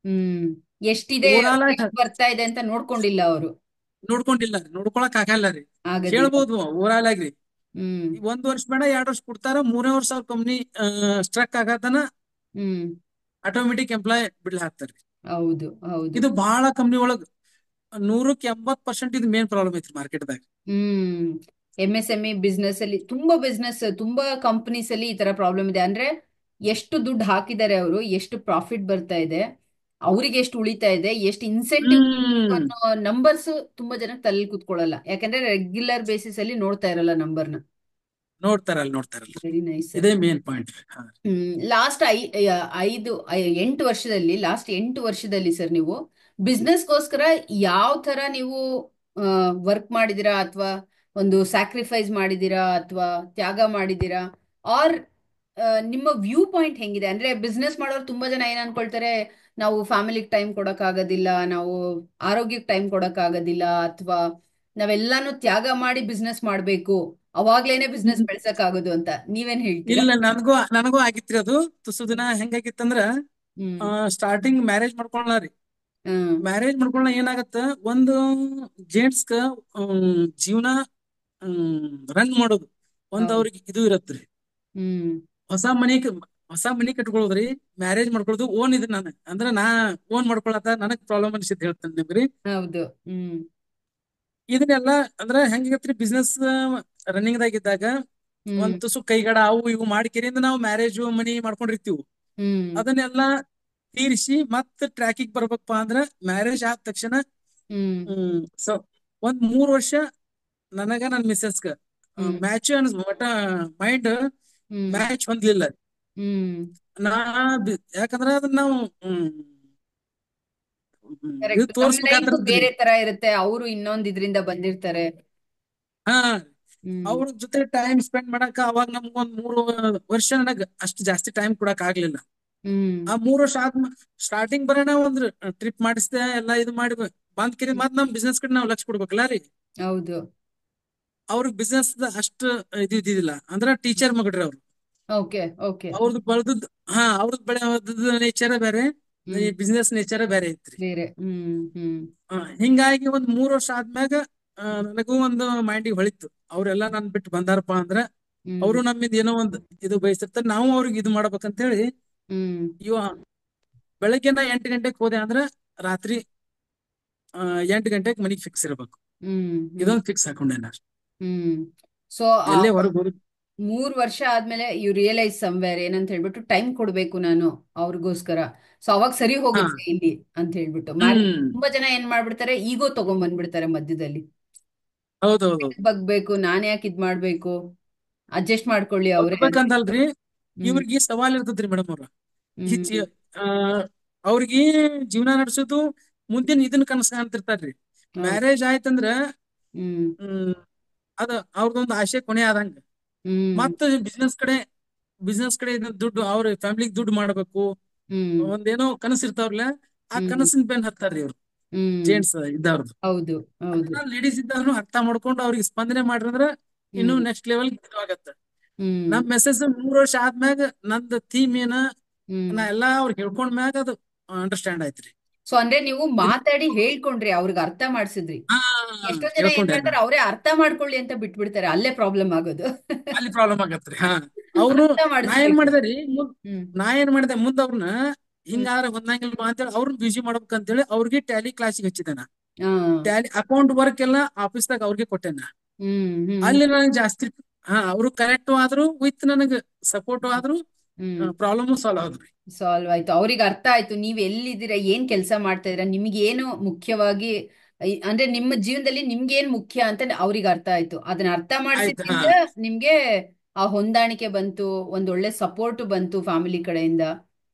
ಹ್ಮ್. ಎಷ್ಟಿದೆ, ಓವರಾಲ್ ಆಗಿ ಎಷ್ಟು ಬರ್ತಾ ಇದೆ ಅಂತ ನೋಡ್ಕೊಂಡಿಲ್ಲ ಅವರು. ನೋಡ್ಕೊಂಡಿಲ್ಲ ರೀ, ನೋಡ್ಕೊಳಕ್ ಆಗಲ್ಲ ರೀ. ಆಗೋದಿಲ್ಲ. ಹೇಳ್ಬೋದು ಓವರಾಲ್ ಆಗಿ. ಹ್ಮ್ ಈ 1 ವರ್ಷ ಬೇಡ 2 ವರ್ಷ ಕೊಡ್ತಾರ, 3ನೇ ವರ್ಷ ಅವ್ರ ಕಂಪ್ನಿ ಸ್ಟ್ರಕ್ ಆಗತನ ಹ್ಮ್. ಆಟೋಮೆಟಿಕ್ ಎಂಪ್ಲಾಯ್ ಬಿಡ್ಲ ಹಾಕ್ತಾರ. ಹೌದು ಹೌದು. ಇದು ಬಹಳ ಕಂಪ್ನಿ ಒಳಗ್ 100ಕ್ಕೆ 80% ಇದು ಮೇನ್ ಪ್ರಾಬ್ಲಮ್ ಐತ್ರಿ ಮಾರ್ಕೆಟ್ದಾಗ. ಹ್ಮ್. MSME ಬಿಸ್ನೆಸ್ ಅಲ್ಲಿ ತುಂಬಾ ಬಿಸ್ನೆಸ್, ತುಂಬಾ ಕಂಪನೀಸ್ ಅಲ್ಲಿ ಈ ತರ ಪ್ರಾಬ್ಲಮ್ ಇದೆ. ಅಂದ್ರೆ ಎಷ್ಟು ದುಡ್ಡು ಹಾಕಿದ್ದಾರೆ ಅವರು, ಎಷ್ಟು ಪ್ರಾಫಿಟ್ ಬರ್ತಾ ಇದೆ, ಅವ್ರಿಗೆ ಎಷ್ಟು ಉಳಿತಾ ಇದೆ, ಎಷ್ಟು ಇನ್ಸೆಂಟಿವ್ ಹ್ಮ್ ಅನ್ನೋ ನಂಬರ್ಸ್ ತುಂಬಾ ಜನ ತಲೆ ಕೂತ್ಕೊಳ್ಳಲ್ಲ. ಯಾಕಂದ್ರೆ ರೆಗ್ಯುಲರ್ ಬೇಸಿಸ್ ಅಲ್ಲಿ ನೋಡ್ತಾ ಇರಲ್ಲ ನಂಬರ್ನ. ನೋಡ್ತಾರಲ್ಲ. Very nice sir. ಇದೇ ಮೇನ್ ಪಾಯಿಂಟ್. ಲಾಸ್ಟ್ 8 ವರ್ಷದಲ್ಲಿ, ಲಾಸ್ಟ್ 8 ವರ್ಷದಲ್ಲಿ ಸರ್ ನೀವು ಬಿಸ್ನೆಸ್ಗೋಸ್ಕರ ಯಾವ ತರ ನೀವು ವರ್ಕ್ ಮಾಡಿದಿರಾ, ಅಥವಾ ಒಂದು ಸ್ಯಾಕ್ರಿಫೈಸ್ ಮಾಡಿದಿರಾ, ಅಥವಾ ತ್ಯಾಗ ಮಾಡಿದಿರಾ, ಆರ್ ನಿಮ್ಮ ವ್ಯೂ ಪಾಯಿಂಟ್ ಹೆಂಗಿದೆ? ಅಂದ್ರೆ ಬಿಸ್ನೆಸ್ ಮಾಡೋರು ತುಂಬಾ ಜನ ಏನ್ ಅನ್ಕೊಳ್ತಾರೆ, ನಾವು ಫ್ಯಾಮಿಲಿಗೆ ಟೈಮ್ ಕೊಡಕ್ ಆಗೋದಿಲ್ಲ, ನಾವು ಆರೋಗ್ಯಕ್ಕೆ ಟೈಮ್ ಕೊಡಕ್ ಆಗೋದಿಲ್ಲ, ಅಥವಾ ನಾವೆಲ್ಲಾನು ತ್ಯಾಗ ಮಾಡಿ ಬಿಸ್ನೆಸ್ ಮಾಡ್ಬೇಕು, ಅವಾಗ್ಲೇನೆ ಬಿಸ್ನೆಸ್ ಬೆಳ್ಸಕ್ ಆಗೋದು ಅಂತ ನೀವೇನ್ ಹೇಳ್ತೀರಾ? ಇಲ್ಲ, ನನಗೂ ಆಗಿತ್ರಿ ಅದು. ತುಸು ದಿನ ಹೆಂಗಾಗಿತ್ತಂದ್ರ, ಹ್ಮ್ ಸ್ಟಾರ್ಟಿಂಗ್ ಮ್ಯಾರೇಜ್ ಮಾಡ್ಕೊಳ್ಳಾರಿ. ಹ್ಮ್ ಮ್ಯಾರೇಜ್ ಮಾಡ್ಕೊಳ್ಳ ಏನಾಗತ್ತ, ಒಂದು ಜೆಂಟ್ಸ್ಗ ಜೀವನ ರನ್ ಮಾಡೋದು ಒಂದ್ ಹೌದು. ಅವ್ರಿಗೆ ಇದು ಇರತ್ರಿ. ಹ್ಮ್ ಹೊಸ ಮನಿ ಹೊಸ ಮನಿ ಕಟ್ಕೊಳ್ಳೋದ್ರಿ, ಮ್ಯಾರೇಜ್ ಮಾಡ್ಕೊಳ್ಳೋದು ಓನ್ ಇದು. ನಾನು ಅಂದ್ರ ನಾ ಓನ್ ಮಾಡ್ಕೊಳತ್ತ ನನಗ್ ಪ್ರಾಬ್ಲಮ್ ಅನ್ಸಿದ್ ಹೇಳ್ತೇನೆ ನಿಮ್ಗ್ರಿ. ಹೌದು. ಹ್ಮ್ ಇದನ್ನೆಲ್ಲ ಅಂದ್ರ ಹೆಂಗಿಗತ್ರಿ, ಬಿಸ್ನೆಸ್ ರನ್ನಿಂಗ್ ದಾಗಿದ್ದಾಗ ಹ್ಮ್ ಒಂದ್ ತುಸು ಕೈಗಡ ಅವು ಇವು ಮಾಡಿಕೆರಿಂದ ನಾವು ಮ್ಯಾರೇಜ್ ಮನಿ ಮಾಡ್ಕೊಂಡಿರ್ತೀವಿ. ಹ್ಮ್ ಅದನ್ನೆಲ್ಲ ತೀರಿಸಿ ಮತ್ ಟ್ರ್ಯಾಕಿಗೆ ಬರ್ಬೇಕಪ್ಪ ಅಂದ್ರ ಮ್ಯಾರೇಜ್ ಆದ ತಕ್ಷಣ ಹ್ಮ್ ಸೊ ಒಂದ್ 3 ವರ್ಷ ನನಗ ನನ್ ಮಿಸ್ಸಸ್ಗ ಹ್ಮ್ ಮ್ಯಾಚ್ ಒಟ್ಟ ಮೈಂಡ್ ಹ್ಮ್ ಮ್ಯಾಚ್ ಹೊಂದ್ಲಿಲ್ಲ. ಹ್ಮ್ ನಾ ಯಾಕಂದ್ರ ಅದನ್ನ ನಾವು ಇದು ಕರೆಕ್ಟ್. ನಮ್ ಲೈಫ್ ತೋರ್ಸ್ಬೇಕಾದ್ರದ್ರಿ. ಬೇರೆ ತರ ಇರುತ್ತೆ, ಅವರು ಇನ್ನೊಂದ್ ಇದ್ರಿಂದ ಬಂದಿರ್ತಾರೆ. ಹಾ, ಹ್ಮ್ ಅವ್ರ ಜೊತೆ ಟೈಮ್ ಸ್ಪೆಂಡ್ ಮಾಡಕ ಅವಾಗ ನಮ್ಗೊಂದ್ 3 ವರ್ಷ ನನಗ್ ಅಷ್ಟು ಜಾಸ್ತಿ ಟೈಮ್ ಕೊಡಕ್ ಆಗ್ಲಿಲ್ಲ. ಹ್ಮ್ ಆ 3 ವರ್ಷ ಸ್ಟಾರ್ಟಿಂಗ್ ಬರೋಣ ಒಂದ್ ಟ್ರಿಪ್ ಮಾಡಿಸ್ದೆ, ಎಲ್ಲ ಇದು ಮಾಡಿ ಬಂದ್ ಕಿರಿ ಮತ್ ನಮ್ ಬಿಸ್ನೆಸ್ ಕಡೆ ನಾವ್ ಲಕ್ಷ ಕೊಡ್ಬೇಕಲ್ಲ ರೀ. ಹೌದು. ಅವ್ರಿಗೆ ಬಿಸ್ನೆಸ್ ಅಷ್ಟ ಇದು ಇದ್ದಿದ್ದಿಲ್ಲ. ಅಂದ್ರ ಟೀಚರ್ ಮಗಳ್ರಿ ಅವ್ರು. Okay okay. ಅವ್ರದ್ದು ಬೆಳೆದದ್, ಅವ್ರದ್ದು ಬೆಳೆದ ನೇಚರ್ ಬೇರೆ, ಈ ಹ್ಮ್ ಬಿಸ್ನೆಸ್ ನೇಚರ್ ಬೇರೆ ಐತ್ರಿ. ಬೇರೆ. ಹ್ಮ್ ಹ್ಮ್ ಹಿಂಗಾಗಿ ಒಂದ್ 3 ವರ್ಷ ಆದ್ಮ್ಯಾಗ ನನಗೂ ಒಂದು ಮೈಂಡಿಗೆ ಹೊಳಿತು, ಅವ್ರೆಲ್ಲಾ ನನ್ ಬಿಟ್ಟು ಬಂದಾರಪ್ಪ ಅಂದ್ರ ಹ್ಮ್ ಅವರು ನಮ್ಮಿಂದ ಏನೋ ಒಂದ್ ಇದು ಬಯಸಿರ್ತಾರೆ, ನಾವು ಅವ್ರಿಗೆ ಇದು ಮಾಡ್ಬೇಕಂತ ಹೇಳಿ ಹ್ಮ್ ಇವ ಬೆಳಗ್ಗೆ ನಾ 8 ಗಂಟೆಗೆ ಹೋದೆ ಅಂದ್ರ ರಾತ್ರಿ 8 ಗಂಟೆಗೆ ಮನಿಗ್ ಫಿಕ್ಸ್ ಇರ್ಬೇಕು. ಹ್ಮ್ ಹ್ಮ್ ಇದೊಂದು ಫಿಕ್ಸ್ ಹಾಕೊಂಡೆ ನಾ. ಹ್ಮ್ ಸೊ ಎಲ್ಲೇ ಹೊರಗೆ ಹೋದ್ 3 ವರ್ಷ ಆದ್ಮೇಲೆ ಯು ರಿಯಲೈಸ್ ಸಮ್ವೇರ್ ಏನಂತ ಹೇಳ್ಬಿಟ್ಟು ಟೈಮ್ ಕೊಡ್ಬೇಕು ನಾನು ಅವ್ರಿಗೋಸ್ಕರ. ಸೊ ಅವಾಗ ಸರಿ ಹಾ, ಹೋಗುತ್ತೆ ಇಲ್ಲಿ ಅಂತ ಹೇಳ್ಬಿಟ್ಟು ಹ್ಮ್, ತುಂಬಾ ಜನ ಏನ್ ಮಾಡ್ಬಿಡ್ತಾರೆ, ಈಗೋ ತಗೊಂಡ್ ಬಂದ್ಬಿಡ್ತಾರೆ ಮಧ್ಯದಲ್ಲಿ. ಹೌದೌದು. ಬಗ್ಬೇಕು, ನಾನ್ ಯಾಕೆ ಇದ್ ಮಾಡ್ಬೇಕು, ಅಡ್ಜಸ್ಟ್ ಮಾಡ್ಕೊಳ್ಳಿ ಅವ್ರೆ ಅಂತ. ಹೋಗ್ಬೇಕಂತಲ್ರಿ, ಹ್ಮ್ ಇವ್ರಿಗೆ ಸವಾಲ್ ಇರ್ತದ್ರಿ ಮೇಡಮ್ ಅವ್ರ. ಹ್ಮ್ ಆ ಅವ್ರಿಗೆ ಜೀವನ ನಡೆಸೋದು ಮುಂದಿನ ಇದನ್ನ ಕನಸ ಅಂತಿರ್ತಾರ್ರಿ. ಹೌದು. ಮ್ಯಾರೇಜ್ ಆಯ್ತಂದ್ರ ಹ್ಮ್ ಹ್ಮ್ ಅದ ಅವ್ರದೊಂದು ಆಸೆ ಕೊನೆ ಆದಂಗ. ಹ್ಮ್ ಮತ್ತ ಬಿಸ್ನೆಸ್ ಕಡೆ ದುಡ್ಡು, ಅವ್ರ ಫ್ಯಾಮಿಲಿಗೆ ದುಡ್ಡು ಮಾಡ್ಬೇಕು, ಹ್ಮ್ ಒಂದೇನೋ ಕನಸು ಇರ್ತಾವ್ರಲ್ಲ, ಆ ಹ್ಮ್ ಕನಸಿನ ಬೆನ್ ಹತ್ತಾರ್ರಿ ಅವ್ರು. ಹ್ಮ್ ಜೇಂಟ್ಸ್ ಇದ್ದವ್ರದ್ದು ಹೌದು ಹೌದು. ಅದನ್ನ ಲೇಡೀಸ್ ಇದ್ದವ್ರು ಅರ್ಥ ಮಾಡ್ಕೊಂಡು ಅವ್ರಿಗೆ ಸ್ಪಂದನೆ ಮಾಡ್ರಂದ್ರ ಇನ್ನು ಹ್ಮ್ ನೆಕ್ಸ್ಟ್ ಲೆವೆಲ್ ಆಗತ್ತ. ಹ್ಮ್ ನಮ್ ಮೆಸೇಜ್ 3 ವರ್ಷ ಆದ್ಮ್ಯಾಗ ನಂದ್ ಥೀಮ್ ಏನ ಹ್ಮ್ ನಾ ಎಲ್ಲಾ ಅವ್ರಿಗೆ ಹೇಳ್ಕೊಂಡ್ ಮ್ಯಾಗ ಅದು ಅಂಡರ್ಸ್ಟ್ಯಾಂಡ್ ಆಯ್ತ್ರಿ. ಸೊ ಅಂದ್ರೆ ನೀವು ಮಾತಾಡಿ ಹೇಳ್ಕೊಂಡ್ರಿ, ಅವ್ರಿಗೆ ಅರ್ಥ ಮಾಡ್ಸಿದ್ರಿ. ಹಾ, ಎಷ್ಟೋ ಜನ ಏನ್ ಹೇಳ್ಕೊಂಡೆ ನಾ. ಮಾಡ್ತಾರೆ, ಅವರೇ ಅರ್ಥ ಮಾಡ್ಕೊಳ್ಳಿ ಅಂತ ಬಿಟ್ಬಿಡ್ತಾರೆ, ಅಲ್ಲೇ ಪ್ರಾಬ್ಲಮ್ ಆಗೋದು. ಅಲ್ಲಿ ಪ್ರಾಬ್ಲಮ್ ಆಗತ್ರಿ. ಅವ್ರು ಅರ್ಥ ನಾ ಏನ್ ಮಾಡಿಸ್ಬೇಕು. ಮಾಡಿದೆ ರೀ, ಹ್ಮ್ ನಾ ಏನ್ ಮಾಡಿದೆ ಮುಂದ್ ಅವ್ರನ್ನ ಹ್ಮ್ ಹಿಂಗಾರ ಹೊಂದಂಗಿಲ್ಲ ಬಾ ಅಂತೇಳಿ ಅವ್ರನ್ನ ಬಿಸಿ ಮಾಡ್ಬೇಕಂತೇಳಿ ಅವ್ರಿಗೆ ಟ್ಯಾಲಿ ಕ್ಲಾಸಿಗೆ ಹಚ್ಚಿದೆ ನಾ. ಹಾ ಟ್ಯಾಲಿ ಅಕೌಂಟ್ ವರ್ಕ್ ಎಲ್ಲ ಆಫೀಸ್ದಾಗ ಅವ್ರಿಗೆ ಕೊಟ್ಟೆ ನಾ. ಹ್ಮ್ ಅಲ್ಲಿ ನನಗೆ ಜಾಸ್ತಿ ಅವರು ಕರೆಕ್ಟ್ ಆದ್ರು, ವಿತ್ ನನಗ್ ಸಪೋರ್ಟ್ ಆದ್ರು, ಹ್ಮ್ ಪ್ರಾಬ್ಲಮ್ ಸಾಲ್ವ್ ಆದ್ರಿ. ಸಾಲ್ವ್ ಆಯ್ತು, ಅವ್ರಿಗೆ ಅರ್ಥ ಆಯ್ತು ನೀವ್ ಎಲ್ಲಿದ್ದೀರಾ, ಏನ್ ಕೆಲಸ ಮಾಡ್ತಾ ಇದೀರಾ, ನಿಮ್ಗೆ ಏನು ಮುಖ್ಯವಾಗಿ ಅಂದ್ರೆ ನಿಮ್ಮ ಜೀವನದಲ್ಲಿ ನಿಮ್ಗೆ ಏನ್ ಮುಖ್ಯ ಅಂತ ಅವ್ರಿಗೆ ಅರ್ಥ ಆಯ್ತು. ಅದನ್ನ ಅರ್ಥ ಆಯ್ತು. ಮಾಡ್ಸಿದ್ರಿಂದ ನಿಮ್ಗೆ ಆ ಹೊಂದಾಣಿಕೆ ಬಂತು, ಒಂದೊಳ್ಳೆ ಸಪೋರ್ಟ್ ಬಂತು ಫ್ಯಾಮಿಲಿ ಕಡೆಯಿಂದ.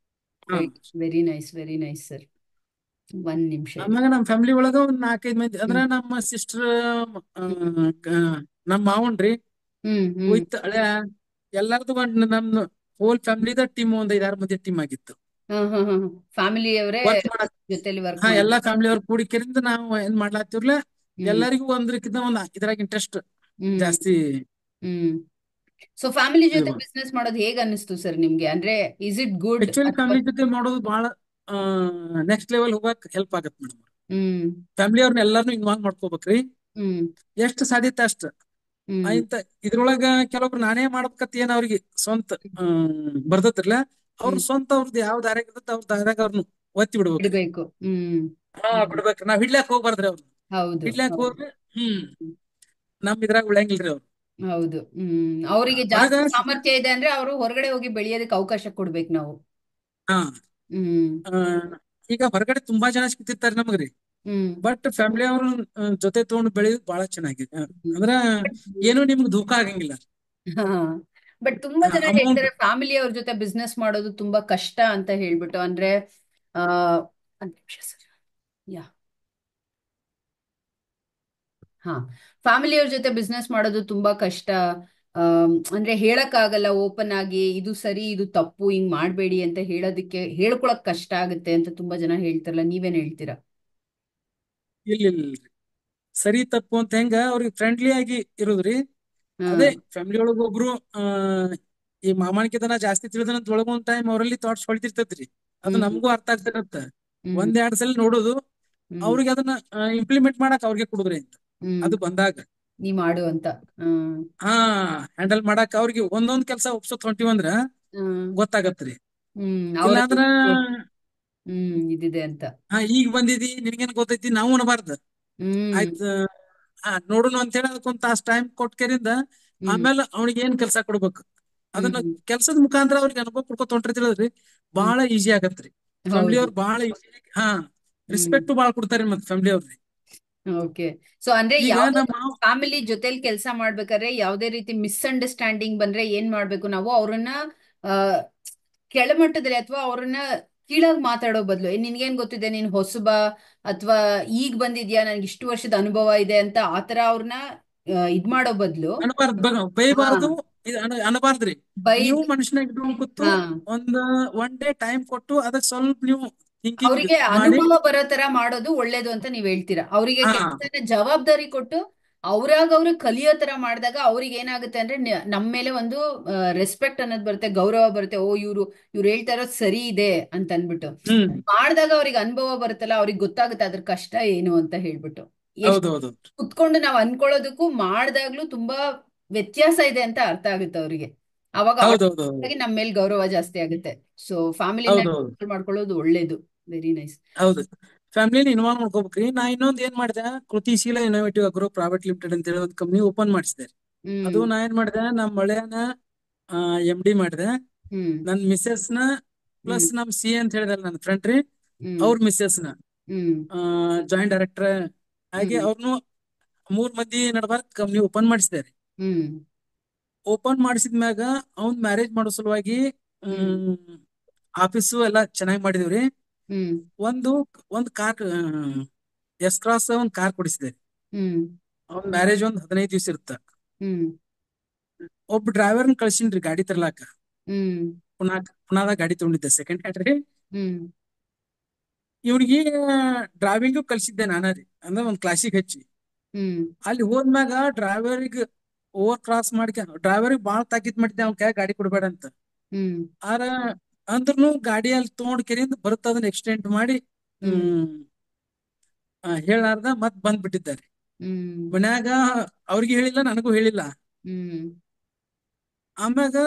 ಹಾ, very nice, very nice sir. ಒಂದ್ ನಿಮಿಷ ಇರಿ. ಆಮ್ಯಾಗ ನಮ್ ಫ್ಯಾಮಿಲಿ ಒಳಗ ಒಂದ್ 4-5 ಮಂದಿ ಅಂದ್ರ ಹ್ಮ್ ನಮ್ಮ ಸಿಸ್ಟರ್, ನಮ್ ಮಾವನ್ರಿ, ಹ್ಮ್ ಹ್ಮ್ ಹೋಯ್ತು ಹಳೆ ಎಲ್ಲಾರ್ದು ಒಂದು ನಮ್ ಹೋಲ್ ಫ್ಯಾಮಿಲಿದ ಟೀಮ್ ಒಂದ್ 5-6 ಮಂದಿ ಟೀಮ್ ಆಗಿತ್ತು ಹ್ಮ್ ಹ್ಮ್ ಹ್ಮ್ ಫ್ಯಾಮಿಲಿಯವರೇ ವರ್ಕ್ ಮಾಡಕ್. ಜೊತೆಲಿ ವರ್ಕ್ ಮಾಡ. ಎಲ್ಲಾ ಫ್ಯಾಮಿಲಿ ಅವ್ರ ಕೂಡಿಕೆರಿಂದ ನಾವು ಏನ್ ಮಾಡ್ಲಾತಿರ್ಲ, ಹ್ಮ್ ಎಲ್ಲರಿಗೂ ಒಂದ್ರಕ್ಕಿಂತ ಒಂದ್ ಇದ್ರಾಗ ಇಂಟ್ರೆಸ್ಟ್ ಹ್ಮ್ ಜಾಸ್ತಿ. ಹ್ಮ್ ಸೊ ಫ್ಯಾಮಿಲಿ ಇದು ಜೊತೆ ಬಿಸ್ನೆಸ್ ಮಾಡೋದು ಹೇಗ್ ಅನ್ನಿಸ್ತು ಸರ್ ನಿಮ್ಗೆ? ಅಂದ್ರೆ ಇಸ್ ಇಟ್ ಗುಡ್ ಆಕ್ಚುಲಿ ಅಥವಾ? ಫ್ಯಾಮಿಲಿ ಜೊತೆ ಮಾಡೋದು ಬಹಳ ನೆಕ್ಸ್ಟ್ ಲೆವೆಲ್ ಹೋಗಕ್ ಹೆಲ್ಪ್ ಆಗತ್ ಮೇಡಮ್. ಹ್ಮ್ ಫ್ಯಾಮಿಲಿ ಅವ್ರನ್ನ ಎಲ್ಲಾರ್ನು ಇನ್ವಾಲ್ವ್ ಮಾಡ್ಕೋಬೇಕ್ರಿ, ಹ್ಮ್ ಎಷ್ಟು ಸಾಧ್ಯತೆ ಅಷ್ಟ. ಹ್ಮ್ ಇಂತ ಇದ್ರೊಳಗ ಕೆಲವೊಬ್ರು ನಾನೇ ಮಾಡ್ಬೇಕತ್ ಏನ್ ಅವ್ರಿಗೆ ಸ್ವಂತ ಬರ್ದತ್ರಲ್ಲ, ಅವ್ರ ಹ್ಮ್ ಸ್ವಂತ ಅವ್ರದ್ದು ಯಾವ ದಾರ್ಯಾಗ ಇರ್ತೈತಿ ಅವ್ರ ದಾರ್ಯಾಗ ಅವ್ರನ್ನ ಒತ್ತಿ ಬಿಡ್ಬೇಕ್ರಿ. ಬಿಡ್ಬೇಕು. ಹ್ಮ್ ಹ್ಮ್ ಬಿಡ್ಬೇಕ್ರಿ, ನಾವ್ ಹಿಡ್ಲಾಕ್ ಹೋಗ್ಬಾರ್ದ್ರಿ ಅವ್ರು. ಹೌದು ಹಿಡ್ಲಾಕ್ ಹೌದು. ಹೋಗ್ರಿ ನಮ್ ಇದ್ರಾಗ ಉಳಂಗಿಲ್ರಿ ಅವ್ರು. ಹೌದು. ಅವರಿಗೆ ಹೊರಗ ಜಾಸ್ತಿ ಸಾಮರ್ಥ್ಯ ಇದೆ ಅಂದ್ರೆ ಅವರು ಹೊರಗಡೆ ಹೋಗಿ ಬೆಳೆಯೋದಕ್ಕೆ ಅವಕಾಶ ಕೊಡ್ಬೇಕು ನಾವು. ಹಾ ಹ್ಮ್ ಆ, ಈಗ ಹೊರಗಡೆ ತುಂಬಾ ಜನ ಸಿಗ್ತಿರ್ತಾರೆ ನಮಗ್ರಿ. ಹ್ಮ್ ಬಟ್ ಫ್ಯಾಮಿಲಿ ಅವ್ರ ಜೊತೆ ತಗೊಂಡು ಬೆಳೆಯೋದು ಬಹಳ ಚೆನ್ನಾಗಿದೆ. ಅಂದ್ರ ಏನು ನಿಮ್ಗೆ ಧೋಕಾ ಆಗಂಗಿಲ್ಲ. ಹಾ ಬಟ್ ತುಂಬಾ ಜನ ಅಮೌಂಟ್ ಹೇಳ್ತಾರೆ ಫ್ಯಾಮಿಲಿ ಅವ್ರ ಜೊತೆ ಬಿಸ್ನೆಸ್ ಮಾಡೋದು ತುಂಬಾ ಕಷ್ಟ ಅಂತ ಹೇಳ್ಬಿಟ್ಟು. ಅಂದ್ರೆ ಆ ಒಂದ್ ನಿಮಿಷ ಸರ್. ಯಾ ಹಾ ಫ್ಯಾಮಿಲಿಯವ್ರ ಜೊತೆ ಬಿಸ್ನೆಸ್ ಮಾಡೋದು ತುಂಬಾ ಕಷ್ಟ. ಅಂದ್ರೆ ಹೇಳಕ್ ಆಗಲ್ಲ ಓಪನ್ ಆಗಿ, ಇದು ಸರಿ ಇದು ತಪ್ಪು ಹಿಂಗ್ ಮಾಡ್ಬೇಡಿ ಅಂತ ಹೇಳೋದಕ್ಕೆ ಹೇಳ್ಕೊಳಕ್ ಕಷ್ಟ ಆಗುತ್ತೆ ಅಂತ ತುಂಬಾ ಜನ ಹೇಳ್ತಾರಲ್ಲ, ನೀವೇನ್ ಹೇಳ್ತೀರಾ? ಇಲ್ಲ ಸರಿ ತಪ್ಪು ಅಂತ ಹೆಂಗ ಅವ್ರಿಗೆ ಫ್ರೆಂಡ್ಲಿ ಆಗಿ ಇರೋದ್ರಿ. ಹಾ. ಅದೇ ಫ್ಯಾಮಿಲಿ ಒಳಗ ಒಬ್ರು ಆ ಈ ಮಾಮಾಣಿಕೆತನ ಜಾಸ್ತಿ ತಿಳಿದನ ಒಳಗೊಂದ್ ಟೈಮ್ ಅವರಲ್ಲಿ ಥಾಟ್ಸ್ ಹೊಳಿತಿರ್ತೈತ್ರಿ. ಅದು ಹ್ಮ್ ನಮಗೂ ಅರ್ಥ ಆಗ್ತಿರತ್ತ. ಹ್ಮ್ ಒಂದ್ ಎರಡ್ ಸಲ ನೋಡುದು, ಹ್ಮ್ ಅವ್ರಿಗೆ ಅದನ್ನ ಇಂಪ್ಲಿಮೆಂಟ್ ಮಾಡಕ್ ಅವ್ರಿಗೆ ಕೊಡುದ್ರಿ ಅಂತ. ಹ್ಮ್ ಅದು ಬಂದಾಗ ನೀ ಮಾಡು ಅಂತ. ಹ್ಮ್ ಹಾ ಹ್ಯಾಂಡಲ್ ಮಾಡಕ್ ಅವ್ರಿಗೆ ಒಂದೊಂದ್ ಕೆಲಸ ಒಪ್ಸೋತ್ ಹೊಂಟಿವಂದ್ರ ಹ್ಮ್ ಗೊತ್ತಾಗತ್ರಿ. ಅವರಲ್ಲಿ ಇಲ್ಲಾಂದ್ರ ಇದಿದೆ ಅಂತ. ಈಗ ಬಂದಿದಿ ನಿನ್ಗೇನ್ ಗೊತ್ತೈತಿ ನಾವು ಅನ್ಬಾರ್ದ. ಹ್ಮ್ ಆಯ್ತ ನೋಡುನು ಅಂತ ಹೇಳಿ ಅದಕ್ಕೊಂದ್ ತಾಸ್ ಟೈಮ್ ಕೊಟ್ಕರಿಂದ ಹ್ಮ್ ಆಮೇಲೆ ಅವ್ನಿಗೆ ಏನ್ ಕೆಲಸ ಕೊಡ್ಬೇಕು ಅದನ್ನ ಹ್ಮ್ ಕೆಲ್ಸದ ಮುಖಾಂತರ ಅವ್ರಿಗೆ ಅನುಭವ ಕೊಡ್ಕೊತ ಹೊಂಟಿರ್ತಿರಲ್ರಿ, ಹ್ಮ್ ಬಹಳ ಈಸಿ ಆಗತ್ರಿ. ಫ್ಯಾಮಿಲಿ ಹೌದು. ಅವ್ರು ಬಹಳ ಈಸಿ, ಹಾ ಹ್ಮ್ ರೆಸ್ಪೆಕ್ಟ್ ಬಾಳ ಕೊಡ್ತಾರೆ ಮತ್ ಫ್ಯಾಮಿಲಿ ಅವ್ರಿ. ಓಕೆ. ಸೊ ಅಂದ್ರೆ ಈಗ ಯಾವ್ದೇ ನಮ್ಮ ಫ್ಯಾಮಿಲಿ ಜೊತೆಲಿ ಕೆಲಸ ಮಾಡ್ಬೇಕಾದ್ರೆ ಯಾವ್ದೇ ರೀತಿ ಮಿಸ್ಅಂಡರ್ಸ್ಟ್ಯಾಂಡಿಂಗ್ ಬಂದ್ರೆ ಏನ್ ಮಾಡ್ಬೇಕು ನಾವು? ಅವ್ರನ್ನ ಆ, ಕೆಳಮಟ್ಟದಲ್ಲಿ ಅಥವಾ ಅವ್ರನ್ನ ಕೀಳಾಗಿ ಮಾತಾಡೋ ಬದಲು, ನಿನ್ಗೇನ್ ಗೊತ್ತಿದೆ, ನೀನ್ ಹೊಸಬ ಅಥವಾ ಈಗ ಬಂದಿದ್ಯಾ, ನನ್ಗೆ ಇಷ್ಟು ವರ್ಷದ ಅನುಭವ ಇದೆ ಅಂತ ಆತರ ಅವ್ರನ್ನ ಇದ್ ಮಾಡೋ ಬದಲು. ಅನಬಾರ್ದು, ಹಾ. ಬೈಬಾರ್ದು, ಇದು ಅನಬಾರ್ದ್ರಿ. ನೀವು ಬೈದ್. ಮನುಷ್ಯನಾಗ ಇಟ್ಕೊಂಡ್ ಕೂತು ಹಾ. ಒಂದ್ ಒನ್ ಡೇ ಟೈಮ್ ಕೊಟ್ಟು ಅದಕ್ಕೆ ಸ್ವಲ್ಪ ನೀವು ಥಿಂಕಿಂಗ್ ಅವರಿಗೆ ಮಾಡಿ. ಅನುಭವ ಬರೋ ತರ ಮಾಡೋದು ಒಳ್ಳೇದು ಅಂತ ನೀವ್ ಹೇಳ್ತೀರಾ. ಅವರಿಗೆ ಹಾ ಕೆಲಸನ ಜವಾಬ್ದಾರಿ ಕೊಟ್ಟು ಅವ್ರಾಗ ಅವ್ರು ಕಲಿಯೋ ತರ ಮಾಡಿದಾಗ ಅವ್ರಿಗೆ ಏನಾಗುತ್ತೆ ಅಂದ್ರೆ ನಮ್ಮ ಮೇಲೆ ಒಂದು ರೆಸ್ಪೆಕ್ಟ್ ಅನ್ನೋದು ಬರುತ್ತೆ, ಗೌರವ ಬರುತ್ತೆ. ಓ, ಇವ್ರು ಹೇಳ್ತಾ ಇರೋದು ಸರಿ ಇದೆ ಅಂತ ಅನ್ಬಿಟ್ಟು ಹ್ಮ್ ಮಾಡಿದಾಗ ಅವ್ರಿಗೆ ಅನುಭವ ಬರುತ್ತಲ್ಲ, ಅವ್ರಿಗೆ ಗೊತ್ತಾಗುತ್ತೆ ಅದ್ರ ಕಷ್ಟ ಏನು ಅಂತ ಹೇಳ್ಬಿಟ್ಟು. ಎಷ್ಟು ಹೌದೌದು ಕುತ್ಕೊಂಡು ನಾವ್ ಅನ್ಕೊಳ್ಳೋದಕ್ಕೂ ಮಾಡ್ದಾಗ್ಲೂ ತುಂಬಾ ವ್ಯತ್ಯಾಸ ಇದೆ ಅಂತ ಅರ್ಥ ಆಗುತ್ತೆ ಅವ್ರಿಗೆ. ಅವಾಗ ಹೌದೌದು ಆಟೋಮೆಟಿಕ್ ಆಗಿ ನಮ್ಮ ಮೇಲೆ ಗೌರವ ಜಾಸ್ತಿ ಆಗುತ್ತೆ. ಸೊ ಫ್ಯಾಮಿಲಿನ ಹೌದೌದು ಮಾಡ್ಕೊಳ್ಳೋದು ಒಳ್ಳೇದು. Very nice. ಹೌದು. ಫ್ಯಾಮಿಲಿನ ಇನ್ವಾಲ್ವ್ ಮಾಡ್ಕೋಬೇಕ್ರಿ. ನಾ ಇನ್ನೊಂದ್ ಏನ್ ಮಾಡಿದೆ, ಕೃತಿಶೀಲ ಇನೋವೇಟಿವ್ ಅಗ್ರೋ ಪ್ರೈವೇಟ್ ಲಿಮಿಟೆಡ್ ಅಂತ ಹೇಳಿ ಒಂದು ಕಂಪ್ನಿ ಓಪನ್ ಮಾಡಿಸಿದೆ. ಅದು ಹ್ಮ್ ನಾ ಏನ್ ಮಾಡಿದೆ, ನಮ್ ಮಳೆಯನ MD ಮಾಡಿದೆ. ಹ್ಮ್ ನನ್ ಮಿಸ್ಸಸ್ ನ ಹ್ಮ್ ಪ್ಲಸ್ ನಮ್ CA ಅಂತ ಹೇಳಿದಲ್ಲ ನನ್ನ ಫ್ರೆಂಡ್ ರೀ, ಹ್ಮ್ ಅವ್ರ ಮಿಸ್ಸಸ್ ನ ಹ್ಮ್ ಜಾಯಿಂಟ್ ಡೈರೆಕ್ಟರ್ ಹಾಗೆ ಹ್ಮ್ ಅವ್ರನ್ನು 3 ಮಂದಿ ನಡಬಾರ ಕಂಪ್ನಿ ಓಪನ್ ಮಾಡಿಸಿದ್ದಾರೆ. ಹ್ಮ್ ಓಪನ್ ಮಾಡಿಸಿದ್ಮ್ಯಾಗ ಅವ್ನ್ ಮ್ಯಾರೇಜ್ ಮಾಡೋ ಸಲುವಾಗಿ ಹ್ಮ್ ಆಫೀಸು ಎಲ್ಲಾ ಚೆನ್ನಾಗಿ ಮಾಡಿದಿವ್ರಿ. ಹ್ಮ್ ಒಂದು ಒಂದ್ ಕಾರ್ S-Cross ಒಂದ್ ಕಾರ್ ಕೊಡಿಸಿದೆ. ಹ್ಮ್ ಅವ್ನ್ ಮ್ಯಾರೇಜ್ ಒಂದ್ 15 ದಿವ್ಸ ಇರುತ್ತ. ಹ್ಮ್ ಒಬ್ಬ ಡ್ರೈವರ್ನ ಕಳ್ಸಿನ್ರಿ ಗಾಡಿ ತರ್ಲಾಕ. ಹ್ಮ್ ಪುನಾದಾಗ ಗಾಡಿ ತಗೊಂಡಿದ್ದೆ, ಸೆಕೆಂಡ್ ಹ್ಯಾಂಡ್ ರೀ. ಹ್ಮ್ ಇವ್ನಿಗೆ ಡ್ರೈವಿಂಗು ಕಲ್ಸಿದ್ದೆ ನಾನ ರೀ, ಅಂದ್ರೆ ಒಂದ್ ಕ್ಲಾಸಿಗೆ ಹಚ್ಚಿ. ಹ್ಮ್ ಅಲ್ಲಿ ಹೋದ್ಮ್ಯಾಗ ಡ್ರೈವರಿಗೆ ಓವರ್ ಕ್ರಾಸ್ ಮಾಡ್ಕ ಡ್ರೈವರಿಗೆ ಬಾಳ ತಾಕೀತ್ ಮಾಡಿದ್ದೆ, ಅವ್ನ ಕೈ ಗಾಡಿ ಕೊಡ್ಬೇಡ ಅಂತ. ಹ್ಮ್ ಆರ ಅಂದ್ರೂ ಗಾಡಿ ಅಲ್ಲಿ ತೊಗೊಂಡ್ ಕೆರಿಂದ ಬರುತ್ತ ಅದನ್ನ ಎಕ್ಸ್ಟೆಂಡ್ ಮಾಡಿ ಹ್ಮ್ ಹೇಳಾರ್ದ ಮತ್ ಬಂದ್ಬಿಟ್ಟಿದ್ದಾರೆ. ಹ್ಮ್ ಮನ್ಯಾಗ ಅವ್ರಿಗೆ ಹೇಳಿಲ್ಲ, ನನಗೂ ಹೇಳಿಲ್ಲ. ಹ್ಮ್ ಆಮ್ಯಾಗ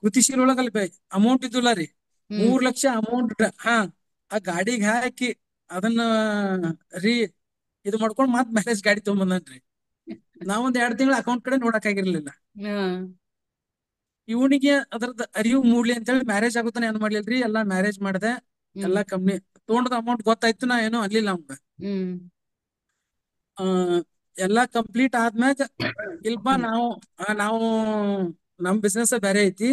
ಕೃತಿಶೀಲ ಒಳಗ ಅಲ್ಲಿ ಅಮೌಂಟ್ ಇದ್ದಿಲ್ಲ ರೀ, ಹ್ಮ್ 3 ಲಕ್ಷ ಅಮೌಂಟ್. ಹಾ ಆ ಗಾಡಿಗೆ ಹಾಕಿ ಅದನ್ನ ರೀ ಇದು ಮಾಡ್ಕೊಂಡ್ ಮತ್ ಮ್ಯಾರೇಜ್ ಗಾಡಿ ತಗೊಂಬಂದನ್ರಿ. ನಾವೊಂದ್ 2 ತಿಂಗಳ ಅಕೌಂಟ್ ಕಡೆ ನೋಡಕ್ ಆಗಿರ್ಲಿಲ್ಲ. ಹಾ. ಇವನಿಗೆ ಅದ್ರದ್ದು ಅರಿವು ಮೂಡ್ಲಿ ಅಂತ ಹೇಳಿ ಮ್ಯಾರೇಜ್ ಆಗುತ್ತಾನೆ ಏನ್ ಮಾಡ್ಲಿಲ್ರಿ, ಎಲ್ಲಾ ಮ್ಯಾರೇಜ್ ಮಾಡ್ದೆ. ಹ್ಮ್ ಎಲ್ಲಾ ಕಂಪ್ನಿ ತೊಗೊಂಡದ ಅಮೌಂಟ್ ಗೊತ್ತಾಯ್ತು, ನಾ ಏನೋ ಅನ್ಲಿಲ್ಲ ಅವಂಗ. ಹ್ಮ್ ಆ ಎಲ್ಲಾ ಕಂಪ್ಲೀಟ್ ಆದ್ಮ್ಯಾಗ ಇಲ್ಪ ನಾವು ನಮ್ ಬಿಸ್ನೆಸ್ ಬೇರೆ ಐತಿ,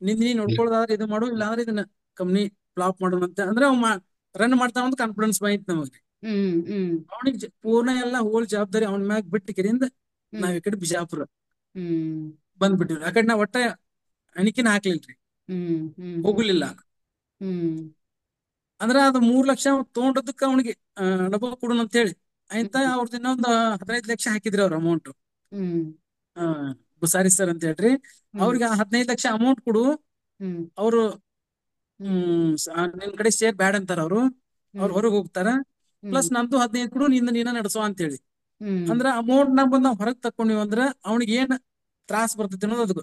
ನೀ ನೋಡ್ಕೊಳ್ಳೋದಾದ್ರೆ ಇದು ಮಾಡು, ಇಲ್ಲಾಂದ್ರೆ ಇದನ್ನ ಕಂಪ್ನಿ ಫ್ಲಾಪ್ ಮಾಡೋಣ ಅಂತ ಅಂದ್ರೆ ಅವ್ ರನ್ ಮಾಡ್ತಾನ ಅಂತ ಕಾನ್ಫಿಡೆನ್ಸ್ ಬಂದಿತ್ತು ನಮಗೆ. ಹ್ಮ್ ಹ್ಮ್ ಅವನಿಗೆ ಪೂರ್ಣ ಎಲ್ಲಾ ಹೋಲ್ ಜವಾಬ್ದಾರಿ ಅವನ ಮ್ಯಾಗ ಬಿಟ್ಟು ಕಿರಿಂದ ಹ್ಮ್ ನಾವ್ ಈ ಕಡೆ ಬಿಜಾಪುರ ಹ್ಮ್ ಬಂದ್ಬಿಟ್ಟಿವ್ರಿ. ಆ ಕಡೆ ನಾವ್ ಒಟ್ಟ ಅಣಿಕಿನ ಹಾಕ್ಲಿಲ್ರಿ, ಹ್ಮ್ ಹ್ಮ್ ಹ್ಮ್ ಹೋಗ್ಲಿಲ್ಲ. ಹ್ಮ್ ಅಂದ್ರ ಅದು 3 ಲಕ್ಷ ತಗೊಂಡದಕ್ಕ ಅವನಿಗೆ ಅನುಭವ ಕೊಡೋಣ ಅಂತ ಹೇಳಿ ಆಯ್ತ. ಹ್ಮ್ ಅವ್ರದ್ದು ಇನ್ನೊಂದು 15 ಲಕ್ಷ ಹಾಕಿದ್ರಿ ಅವ್ರ ಅಮೌಂಟ್. ಹ್ಮ್ ಬುಸಾರಿ ಸರ್ ಅಂತ ಹೇಳ್ರಿ, ಹ್ಮ್ ಅವ್ರಿಗೆ 15 ಲಕ್ಷ ಅಮೌಂಟ್ ಕೊಡು. ಹ್ಮ್ ಅವರು ಹ್ಮ್ ನಿನ್ ಕಡೆ ಶೇರ್ ಬ್ಯಾಡ್ ಅಂತಾರ ಅವ್ರು, ಅವ್ರು ಹ್ಮ್ ಹೊರಗೆ ಹೋಗ್ತಾರ. ಹ್ಮ್ ಪ್ಲಸ್ ನಂದು 15 ಕೊಡು, ನೀನ ನಡ್ಸೋ ಅಂತ ಹೇಳಿ. ಹ್ಮ್ ಅಂದ್ರ ಅಮೌಂಟ್ ನಾಗ ಬಂದ್ ನಾವ್ ಹೊರಗ್ ತಕೊಂಡಿವ್ ಅಂದ್ರ ಅವ್ನಿಗೆ ಏನ್ ತ್ರಾಸ್ ಬರ್ತೈತಿ ಅನ್ನೋದು ಅದು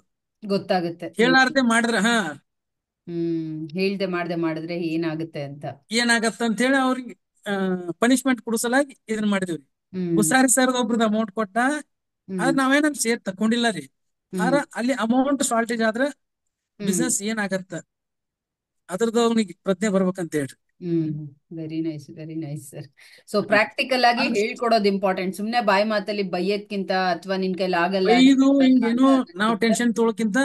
ಗೊತ್ತಾಗುತ್ತೆ. ಹೇಳಾರ್ದೆ ಮಾಡಿದ್ರ ಹೇಳ್ದೆ ಮಾಡ್ದೆ ಮಾಡಿದ್ರೆ ಏನಾಗುತ್ತೆ ಅಂತ. ಏನಾಗತ್ತ ಅಂತ ಹೇಳಿ ಅವ್ರಿಗೆ ಪನಿಷ್ಮೆಂಟ್ ಕೊಡಿಸಲಾಗಿ ಇದನ್ನ ಮಾಡಿದಿವ್ರಿ. ಹ್ಮ್ ಬುಸಾರಿ ಸರ್ ಒಬ್ರದ ಅಮೌಂಟ್ ಕೊಟ್ಟ, ಹ್ಮ್ ಅದ್ ನಾವೇನಂತ ಶೇರ್ ತಕೊಂಡಿಲ್ಲ ರೀ. ಆರ ಹ್ಮ್ ಅಲ್ಲಿ ಅಮೌಂಟ್ ಶಾರ್ಟೇಜ್ ಆದ್ರ ಹ್ಮ್ ಬಿಸ್ನೆಸ್ ಏನಾಗತ್ತ ಅದ್ರದ್ದು ಅವ್ನಿಗೆ ಪ್ರಜ್ಞೆ ಬರ್ಬೇಕಂತ ಹೇಳ್ರಿ. Hmm very nice, very nice sir. So practical ಆಗಿ ಅದ್ ಹೇಳ್ಕೊಡೋದು ಇಂಪಾರ್ಟೆಂಟ್. ಸುಮ್ನೆ ಬಾಯಿ ಮಾತಲ್ಲಿ ಬೈಯಕ್ಕಿಂತ ಅಥವಾ ನಿನ್ ಕೈಲಿ ಆಗಲ್ಲ ನೀನ್ ಬೈದು ಮಾಡಲ್ಲ ಅಂತ ಹಿಂಗೇನೋ ನಾವು ಅನ್ನೋದಕ್ಕಿಂತ ಟೆನ್ಷನ್ ತೊಗೊಳಕ್ಕಿಂತ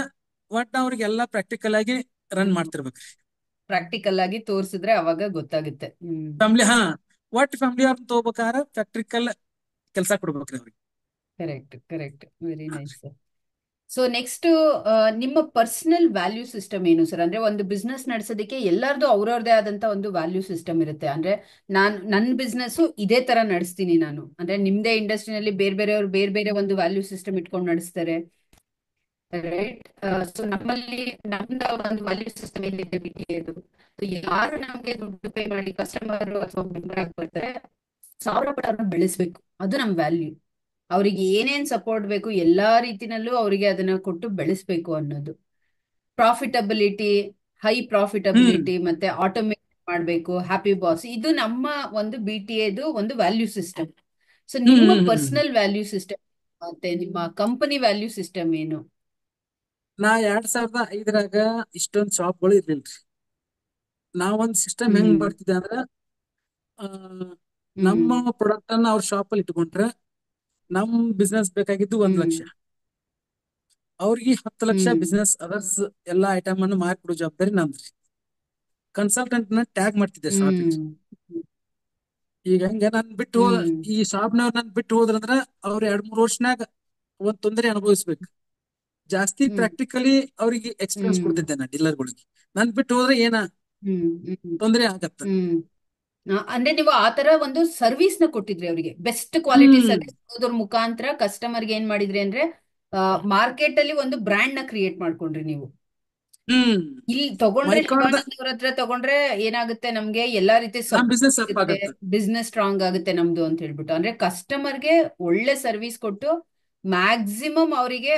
ಒಟ್ಟ ಅವ್ರಿಗೆಲ್ಲಾ ಪ್ರಾಕ್ಟಿಕಲ್ ಆಗಿ ರನ್ ಮಾಡ್ತಿರ್ಬೇಕ್ರಿ. ಪ್ರಾಕ್ಟಿಕಲ್ ಆಗಿ ತೋರ್ಸಿದ್ರೆ ಅವಾಗ ಗೊತ್ತಾಗುತ್ತೆ. ಫ್ಯಾಮ್ಲಿ ಒಟ್ ಫ್ಯಾಮ್ಲಿ ಅವ್ರನ್ನ ತಗೋಬೇಕಾರ ಪ್ರಾಕ್ಟಿಕಲ್ ಕೆಲಸ ಕೊಡ್ಬೇಕ್ರಿ ಅವ್ರಿಗೆ. Correct correct. Very nice sir. So next ನಿಮ್ಮ ಪರ್ಸನಲ್ ವ್ಯಾಲ್ಯೂ ಸಿಸ್ಟಮ್ ಏನು ಸರ್? ಅಂದ್ರೆ ಒಂದು ಬಿಸ್ನೆಸ್ ನಡೆಸೋದಕ್ಕೆ ಎಲ್ಲರದು ಅವ್ರವ್ರದೇ ಆದಂತ ಒಂದು ವ್ಯಾಲ್ಯೂ ಸಿಸ್ಟಮ್ ಇರುತ್ತೆ. ಅಂದ್ರೆ ನನ್ನ ಬಿಸ್ನೆಸ್ ಇದೇ ತರ ನಡೆಸ್ತೀನಿ ನಾನು. ಅಂದ್ರೆ ನಿಮ್ದೇ ಇಂಡಸ್ಟ್ರಿನಲ್ಲಿ ಬೇರೆ ಬೇರೆಯವರು ಬೇರೆ ಬೇರೆ ಒಂದು ವ್ಯಾಲ್ಯೂ ಸಿಸ್ಟಮ್ ಇಟ್ಕೊಂಡು ನಡೆಸ್ತಾರೆ, ರೈಟ್? ಸೊ ನಮ್ಮಲ್ಲಿ ನಮ್ದು ಒಂದು ವ್ಯಾಲ್ಯೂ ಸಿಸ್ಟಮ್ ಏನಿದೆ BTA-ದು, ಯಾರು ನಮ್ಗೆ ದುಡ್ಡು ಪೇ ಮಾಡಿ ಕಸ್ಟಮರ್ ಅಥವಾ ಮೆಂಬರ್ ಆಗಿ ಬರ್ತಾರೆ, ಸಾವಿರ ಪಟ್ಟು ಅವ್ರನ್ನ ಬೆಳೆಸ್ಬೇಕು. ಅದು ನಮ್ ವ್ಯಾಲ್ಯೂ. ಅವರಿಗೆ ಏನೇನ್ ಸಪೋರ್ಟ್ ಬೇಕು ಎಲ್ಲಾ ರೀತಿನಲ್ಲೂ ಅವರಿಗೆ ಅದನ್ನ ಕೊಟ್ಟು ಬೆಳೆಸ್ಬೇಕು ಅನ್ನೋದು. ಪ್ರಾಫಿಟಬಿಲಿಟಿ, ಹೈ ಹ್ಮ್ ಪ್ರಾಫಿಟಬಿಲಿಟಿ, ಮತ್ತೆ ಆಟೋಮೇಟ್ ಮಾಡ್ಬೇಕು, ಹ್ಯಾಪಿ ಬಾಸ್, ಇದು ನಮ್ಮ ಒಂದು BTA-ದು ಒಂದು ವ್ಯಾಲ್ಯೂ ಸಿಸ್ಟಮ್. ಸೊ ನಿಮ್ಮ ಹ್ಮ್ ಪರ್ಸನಲ್ ವ್ಯಾಲ್ಯೂ ಸಿಸ್ಟಮ್ ಮತ್ತೆ ನಿಮ್ಮ ಕಂಪನಿ ವ್ಯಾಲ್ಯೂ ಸಿಸ್ಟಮ್ ಏನು? ನಾ 2005ರಾಗ ಇಷ್ಟೊಂದ್ ಶಾಪ್ಗಳು ಇರ್ಲಿಲ್ರಿ. ನಾವೊಂದ್ ಸಿಸ್ಟಮ್ ಹೆಂಗ್ ಹ್ಮ್ ಮಾಡ್ತಿದ್ದೆ ಅಂದ್ರ, ಆ, ಹ್ಮ್ ನಮ್ಮ ಪ್ರಾಡಕ್ಟ್ ಅನ್ನ ಅವ್ರ ಶಾಪ್ ಅಲ್ಲಿ ಇಟ್ಕೊಂಡ್ರೆ ನಮ್ ಬಿಸ್ನೆಸ್ ಬೇಕಾಗಿದ್ದು 1 ಲಕ್ಷ, ಹ್ಮ್ ಅವ್ರಿಗೆ 10 ಲಕ್ಷ ಹ್ಮ್ ಬಿಸ್ನೆಸ್ ಅದರ್ಸ್ ಎಲ್ಲಾ ಐಟಮ್ ಅನ್ನು ಮಾರ್ಕೊಡೋ ಜವಾಬ್ದಾರಿ ನಂದ್ರಿ. ಕನ್ಸಲ್ಟೆಂಟ್ ನ ಟ್ಯಾಗ್ ಮಾಡ್ತಿದ್ದೆ ಶಾಪಿಗೆ. ಹ್ಮ್ ಈಗ ಹಂಗ ನನ್ ಬಿಟ್ಟು ಹೋದ, ಹ್ಮ್ ಈ ಶಾಪ್ನವ್ರು ನನ್ ಬಿಟ್ಟು ಹೋದ್ರಂದ್ರ ಅವ್ರ 2-3 ವರ್ಷನಾಗ ಒಂದ್ ತೊಂದರೆ ಅನುಭವಿಸ್ಬೇಕು. ಜಾಸ್ತಿ ಹ್ಮ್ ಪ್ರಾಕ್ಟಿಕಲಿ ಅವ್ರಿಗೆ ಎಕ್ಸ್ಪೀರಿಯನ್ಸ್ ಹ್ಮ್ ಕೊಡ್ತಿದ್ದೆ ನಾ ಡೀಲರ್ಗಳಿಗೆ. ನನ್ ಬಿಟ್ಟು ಹೋದ್ರೆ ಏನ ಹ್ಮ್ ಹ್ಮ್ ತೊಂದರೆ ಆಗತ್ತ. ಹ್ಮ್ ಅಂದ್ರೆ ನೀವು ಆ ತರ ಒಂದು ಸರ್ವಿಸ್ ನ ಕೊಟ್ಟಿದ್ರಿ ಅವರಿಗೆ, ಬೆಸ್ಟ್ ಕ್ವಾಲಿಟಿ ಹ್ಮ್ ಸರ್ವಿಸ್ ಕೊಡೋದ್ರ ಮುಖಾಂತರ ಕಸ್ಟಮರ್ಗೆ ಏನ್ ಮಾಡಿದ್ರಿ ಅಂದ್ರೆ ಮಾರ್ಕೆಟ್ ಅಲ್ಲಿ ಒಂದು ಬ್ರ್ಯಾಂಡ್ ನ ಕ್ರಿಯೇಟ್ ಮಾಡ್ಕೊಂಡ್ರಿ ನೀವು. ಹ್ಮ್ ಇಲ್ಲಿ ತಗೊಂಡ್ರೆ ಮೈಕಾಡ್ದ ಶಿವಾನಂದ್ ಅವ್ರ ಹತ್ರ ತಗೊಂಡ್ರೆ ಏನಾಗುತ್ತೆ, ನಮ್ಗೆ ಎಲ್ಲಾ ರೀತಿ ನಮ್ ಸಪೋರ್ಟ್ ಬಿಸ್ನೆಸ್ ಅಪ್ ಸಿಗುತ್ತೆ, ಆಗತ್ತ. ಬಿಸ್ನೆಸ್ ಸ್ಟ್ರಾಂಗ್ ಆಗುತ್ತೆ ನಮ್ದು ಅಂತ ಹೇಳ್ಬಿಟ್ಟು. ಅಂದ್ರೆ ಕಸ್ಟಮರ್ಗೆ ಒಳ್ಳೆ ಸರ್ವಿಸ್ ಕೊಟ್ಟು ಮ್ಯಾಕ್ಸಿಮಮ್ ಅವರಿಗೆ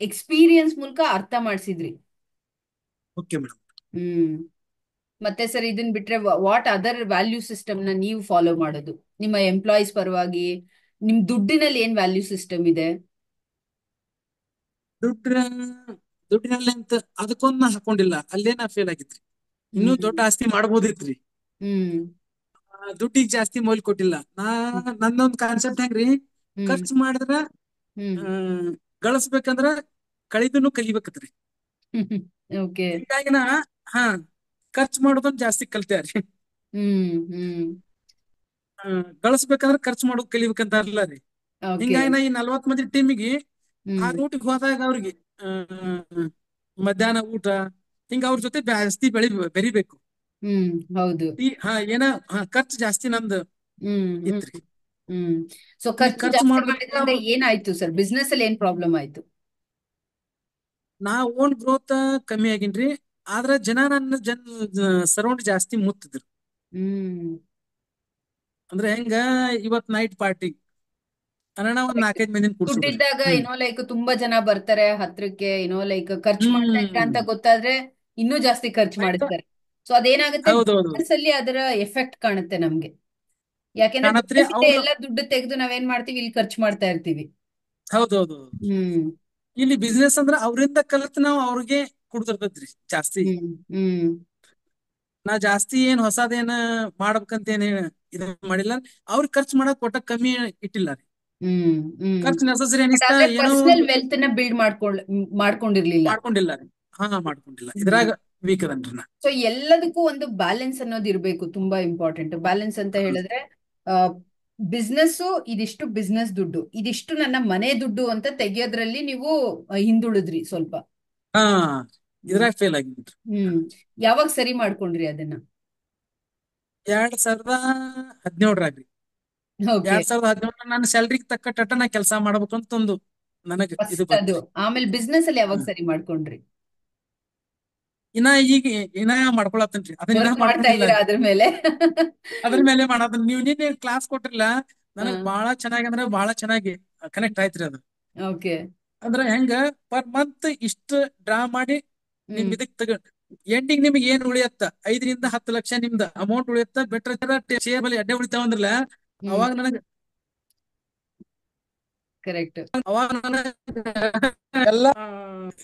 ಎಕ್ಸ್ಪೀರಿಯನ್ಸ್ ಮೂಲಕ ಅರ್ಥ ಮಾಡಿಸಿದ್ರಿ. Okay madam. ಹ್ಮ್. ಮತ್ತೆ ಸರ್ ಇದನ್ ಬಿಟ್ರೆ ವಾಟ್ ಅದರ್ ವ್ಯಾಲ್ಯೂ ಸಿಸ್ಟಮ್ ನ ನೀವು ಫಾಲೋ ಮಾಡೋದು ನಿಮ್ಮ ಎಂಪ್ಲಾಯೀಸ್ ಪರವಾಗಿ? ನಿಮ್ ದುಡ್ಡಿನಲ್ಲಿ ಏನ್ ವ್ಯಾಲ್ಯೂ ಸಿಸ್ಟಮ್ ಇದೆ? ದುಡ್ಡ ದುಡ್ಡಿನಲ್ಲಿ ಅಂತ ಅದಕ್ಕೊಂದ್ ನಾ ಹಾಕೊಂಡಿಲ್ಲ, ಅಲ್ಲೇ ನಾ ಫೇಲ್ ಆಗಿದ್ರಿ. ಇನ್ನೂ ಹ್ಮ್ ದೊಡ್ಡ ಆಸ್ತಿ ಮಾಡ್ಬೋದಿತ್ರಿ. ಹ್ಮ್ ದುಡ್ಡಿಗೆ ಜಾಸ್ತಿ ಮೌಲ್ಯ ಕೊಟ್ಟಿಲ್ಲ ನಾ. ನಂದೊಂದ್ ಕಾನ್ಸೆಪ್ಟ್ ಹೆಂಗ್ರಿ, ಹ್ಮ್ ಖರ್ಚು ಮಾಡಿದ್ರ ಹ್ಮ್ ಆ ಗಳಿಸ್ಬೇಕಂದ್ರ ಕಳಿದನ್ನು ಕಲಿಬೇಕತ್ರಿ. ಹ್ಮ್ ಓಕೆ. ಹಿಂಗಾಗಿ ನಾ ಹಾ ಖರ್ಚು ಮಾಡೋದನ್ನ ಜಾಸ್ತಿ ಕಲ್ತ್ಯಾರಿ. ಹ್ಮ್ ಹ್ಮ್ ಗಳಿಸ್ಬೇಕಂದ್ರ ಖರ್ಚು ಮಾಡೋದ್ ಕಲಿಬೇಕಂತ ಅಲ್ಲ ರೀ. ಓಕೆ. ಹಿಂಗಾಗಿ ನಾ ಈ 40 ಮಂದಿ ಟೀಮಿಗೆ ಆ ಹ್ಮ್ ರೂಟಿಗೆ ಹೋದಾಗ ಅವ್ರಿಗೆ ಆ ಮಧ್ಯಾಹ್ನ ಊಟ ಹಿಂಗ ಅವ್ರ ಜೊತೆ ಜಾಸ್ತಿ ಬೆರಿಬೇಕು. ಹ್ಮ್ ಹೌದು. ಏನ ಖರ್ಚು ಜಾಸ್ತಿ ನಂದು ಹ್ಮ್ ಹ್ಮ್ ಇತ್ರಿ. ಹ್ಮ್. ಸೊ ಈ ಖರ್ಚು ಖರ್ಚು ಜಾಸ್ತಿ ಮಾಡೋದ್ರಿಂದ ಮಾಡಿದ್ರಿಂದ ಏನಾಯ್ತು ಸರ್? ಬಿಸ್ನೆಸ್ ಅಲ್ಲಿ ಏನ್ ಪ್ರಾಬ್ಲಮ್ ಆಯ್ತು? ನಾ ಓನ್ ಗ್ರೋತ್ ಕಮ್ಮಿ ಆಗಿನ್ರಿ. ಆದ್ರ ಜನ ನನ್ನ ಸರೌಂಡ್ ಜಾಸ್ತಿ ಮುತ್ತಿದ್ರು. ಹ್ಮ್. ಅಂದ್ರೆ ಹೆಂಗ, ಇವತ್ ನೈಟ್ ಪಾರ್ಟಿ ಅನ್ನೋಣ ಒಂದ್ 4-5 ಮಂದಿನ ಕೂಡ್ಸುದ್ರಿ. ದುಡ್ಡಿದ್ದಾಗ ಹ್ಮ್ ಏನೋ ಲೈಕ್ ತುಂಬಾ ಜನ ಬರ್ತಾರೆ ಹತ್ರಕ್ಕೆ, ಏನೋ ಲೈಕ್ ಖರ್ಚು ಮಾಡ್ತಾ ಇದ್ರ ಹ್ಮ್ ಅಂತ ಗೊತ್ತಾದ್ರೆ ಇನ್ನೂ ಜಾಸ್ತಿ ಖರ್ಚು ನೈಟ್ ಮಾಡಿಸ್ತಾರೆ. ಸೊ ಅದೇನಾಗುತ್ತೆ, ಹೌದೌದು ಬಿಸ್ನೆಸ್ ಅಲ್ಲಿ ಅದರ ಎಫೆಕ್ಟ್ ಕಾಣುತ್ತೆ ನಮ್ಗೆ. ಯಾಕೆಂದ್ರೆ ಕಾಣತ್ರಿ ಬಿಸ್ನೆಸ್ ಇಂದ ಅವ್ರು. ಎಲ್ಲ ದುಡ್ಡು ತೆಗೆದು ನಾವೇನ್ ಮಾಡ್ತೀವಿ, ಇಲ್ಲಿ ಖರ್ಚು ಮಾಡ್ತಾ ಇರ್ತೀವಿ. ಹೌದೌದು. ಹ್ಮ್ ಇಲ್ಲಿ ಬಿಸ್ನೆಸ್ ಅಂದ್ರ ಅವ್ರಿಂದ ಕಲಿತು ನಾವು ಅವ್ರಿಗೆ ಕೊಡ್ತಿರ್ತೈತ್ರಿ ಜಾಸ್ತಿ. ಹ್ಮ್ ಹ್ಮ್ ನಾ ಜಾಸ್ತಿ ಏನ್ ಹೊಸದೇನ ಮಾಡ್ಬೇಕಂತ ಏನ್ ಇದು ಮಾಡಿಲ್ಲ. ಅವ್ರ ಖರ್ಚು ಮಾಡಕ್ ಒಟ್ಟ ಕಮ್ಮಿ ಇಟ್ಟಿಲ್ಲ ರೀ. ಹ್ಮ್ ಹ್ಮ್ ಖರ್ಚು ನೆಸಸರಿ ಬಟ್ ಅನಿಸ್ತಾ ಆದ್ರೆ ಏನೋ ಪರ್ಸನಲ್ ಒಂದು ವೆಲ್ತ್ ನ ಬಿಲ್ಡ್ ಮಾಡ್ಕೊಂಡಿರ್ಲಿಲ್ಲ. ಮಾಡ್ಕೊಂಡಿಲ್ಲ ರೀ. ಮಾಡ್ಕೊಂಡಿಲ್ಲ, ಹ್ಮ್. ಇದ್ರಾಗ ವೀಕ್ ಅದನ್ರಿ ನಾ. ಸೊ ಎಲ್ಲದಕ್ಕೂ ಒಂದು ಬ್ಯಾಲೆನ್ಸ್ ಅನ್ನೋದು ಇರ್ಬೇಕು, ತುಂಬಾ ಇಂಪಾರ್ಟೆಂಟ್. ಬ್ಯಾಲೆನ್ಸ್ ಅಂತ ಹೇಳಿದ್ರೆ ಬಿಸ್ನೆಸ್ ಇದಿಷ್ಟು ಬಿಸ್ನೆಸ್ ದುಡ್ಡು, ಇದಿಷ್ಟು ನನ್ನ ಮನೆ ದುಡ್ಡು ಅಂತ ತೆಗಿಯೋದ್ರಲ್ಲಿ ನೀವು ಹಿಂದುಳಿದ್ರಿ ಸ್ವಲ್ಪ. ಹಾ ಹ್ಮ್ ಇದ್ರಾಗ ಫೇಲ್ ಆಗಿದ್ರಿ. ಹ್ಮ್ ಯಾವಾಗ ಸರಿ ಮಾಡ್ಕೊಂಡ್ರಿ ಅದನ್ನ? 2017ರಾಗ್ರಿ. ಓಕೆ. 2017 ನನ್ನ ಸ್ಯಾಲ್ರಿಗೆ ತಕ್ಕ ಟಟ ನಾ ಕೆಲಸ ಮಾಡ್ಬೇಕು ಅಂತ ಒಂದು ನನಗ್ ಇದು ಫಸ್ಟ್ ಅದು, ಬಂತ್ರಿ. ಆಮೇಲೆ ಬಿಸ್ನೆಸ್ ಅಲ್ಲಿ ಯಾವಾಗ ಹ್ಮ್. ಸರಿ ಮಾಡ್ಕೊಂಡ್ರಿ? ಇನ್ನ ಈಗ ಇನ್ನ ಮಾಡ್ಕೊಳತ್ತೇನ್ರಿ, ಅದನ್ನ ಇನ್ನ ವರ್ಕ್ ಮಾಡ್ತಾ ಮಾಡ್ಕೊಂಡಿಲ್ಲ ಇದ್ದೀರಾ ರೀ. ಅದ್ರ ಮೇಲೆ? ಅದ್ರ ಮೇಲೆ ಮಾಡದ. ನೀವು ನಿನ್ನೆ ಕ್ಲಾಸ್ ಕೊಟ್ಟಿರಲ್ಲ, ನನಗ್ ಹ ಬಹಳ ಚೆನ್ನಾಗಿ ಅಂದ್ರೆ ಬಹಳ ಚೆನ್ನಾಗಿ ಕನೆಕ್ಟ್ ಆಯ್ತ್ರಿ ಅದು. ಓಕೆ. ಅಂದ್ರ ಹೆಂಗ, ಪರ್ ಮಂತ್ ಇಷ್ಟ ಡ್ರಾ ಮಾಡಿ ನಿಮ್ ಹ್ಮ್ ಇದಕ್ ಎಂಡಿಂಗ್ ನಿಮ್ಗೆ ಏನ್ ಉಳಿಯತ್ತ, 5 ರಿಂದ 10 ಲಕ್ಷ ನಿಮ್ದ ಅಮೌಂಟ್ ಉಳಿಯತ್ತ. ಬೆಟ್ರ ಶೇರ್ ಬಲಿ ಅಡ್ಡೆ ಉಳಿತಾವ ಅಂದ್ರಲ್ಲ, ಹ್ಮ್ ಅವಾಗ ನನಗ್ ಕರೆಕ್ಟ್. ಅವಾಗ ನನಗ್ ಎಲ್ಲ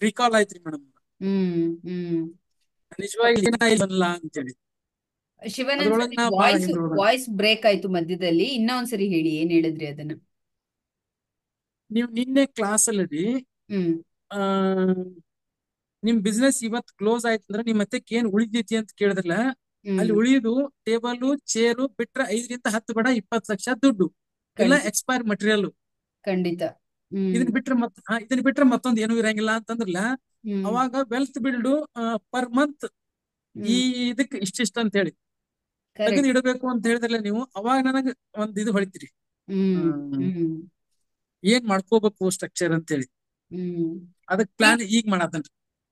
ರೀಕಾಲ್ ಆಯ್ತ್ರಿ ಮೇಡಮ್. ಹ್ಮ್ ಹ್ಮ್ ನಿಜವಾಗಿ ಇಲ್ಲ ಅಂತೇಳಿ ಶಿವಾನಂದ್ ಸರ್, ಅದ್ರೊಳಗ್ ನಾ ನಿಮ್ ಬಾಳ ವಾಯ್ಸ್ ಹಿಂದುಳ್ದ. ವಾಯ್ಸ್ ಬ್ರೇಕ್ ಆಯ್ತು ಮಧ್ಯದಲ್ಲಿ. ಇನ್ನೂ ಒಂದ್ಸರಿ ಹೇಳಿ, ಏನ್ ಹೇಳಿದ್ರಿ ಅದನ್ನ? ನೀವು ನಿನ್ನೆ ಕ್ಲಾಸ್ ಅಲ್ಲಿ ಹ್ಮ್ ಆ ನಿಮ್ ಬಿಸ್ನೆಸ್ ಇವತ್ ಕ್ಲೋಸ್ ಆಯ್ತಂದ್ರ ನಿಮ್ ಮತ್ತೆ ಏನ್ ಉಳಿದೈತಿ ಅಂತ ಕೇಳಿದ್ರಲ್ಲ, ಹ್ಮ್ ಅಲ್ಲಿ ಉಳಿಯುದು ಟೇಬಲ್ ಚೇರು ಬಿಟ್ರ 5 ರಿಂದ 10 ಬೇಡ, 20 ಲಕ್ಷ ದುಡ್ಡು ಇಲ್ಲ ಖಂಡಿತ ಎಕ್ಸ್ಪೈರ್ ಮಟೀರಿಯಲ್. ಖಂಡಿತ. ಹ್ಮ್ ಇದನ್ನ ಬಿಟ್ರೆ ಮತ್ತೊಂದ್ ಏನು ಇರಂಗಿಲ್ಲ ಅಂತಂದ್ರಲ್ಲ. ಹ್ಮ್ ಅವಾಗ ವೆಲ್ತ್ ಬಿಲ್ಡ್ ಪರ್ ಮಂತ್ ಈ ಹ್ಮ್ ಇದಕ್ ಇಷ್ಟಿಷ್ಟ ಅಂತ ಹೇಳಿ ತೆಗೆದು ಕರೆಕ್ಟ್. ಇಡಬೇಕು ಅಂತ ಹೇಳಿದ್ರಲ್ಲ ನೀವು, ಅವಾಗ ನನಗ್ ಒಂದ್ ಇದು ಹೊಳಿತೀರಿ. ಹ್ಮ್ ಹ್ಮ್ ಹ್ಮ್ ಏನ್ ಮಾಡ್ಕೋಬೇಕು ಸ್ಟ್ರಕ್ಚರ್ ಅಂತ ಹೇಳಿ ಹ್ಮ್ ಅದಕ್ ಈ ಪ್ಲಾನ್ ಈಗ ಮಾಡತ್ತನ್ರಿ.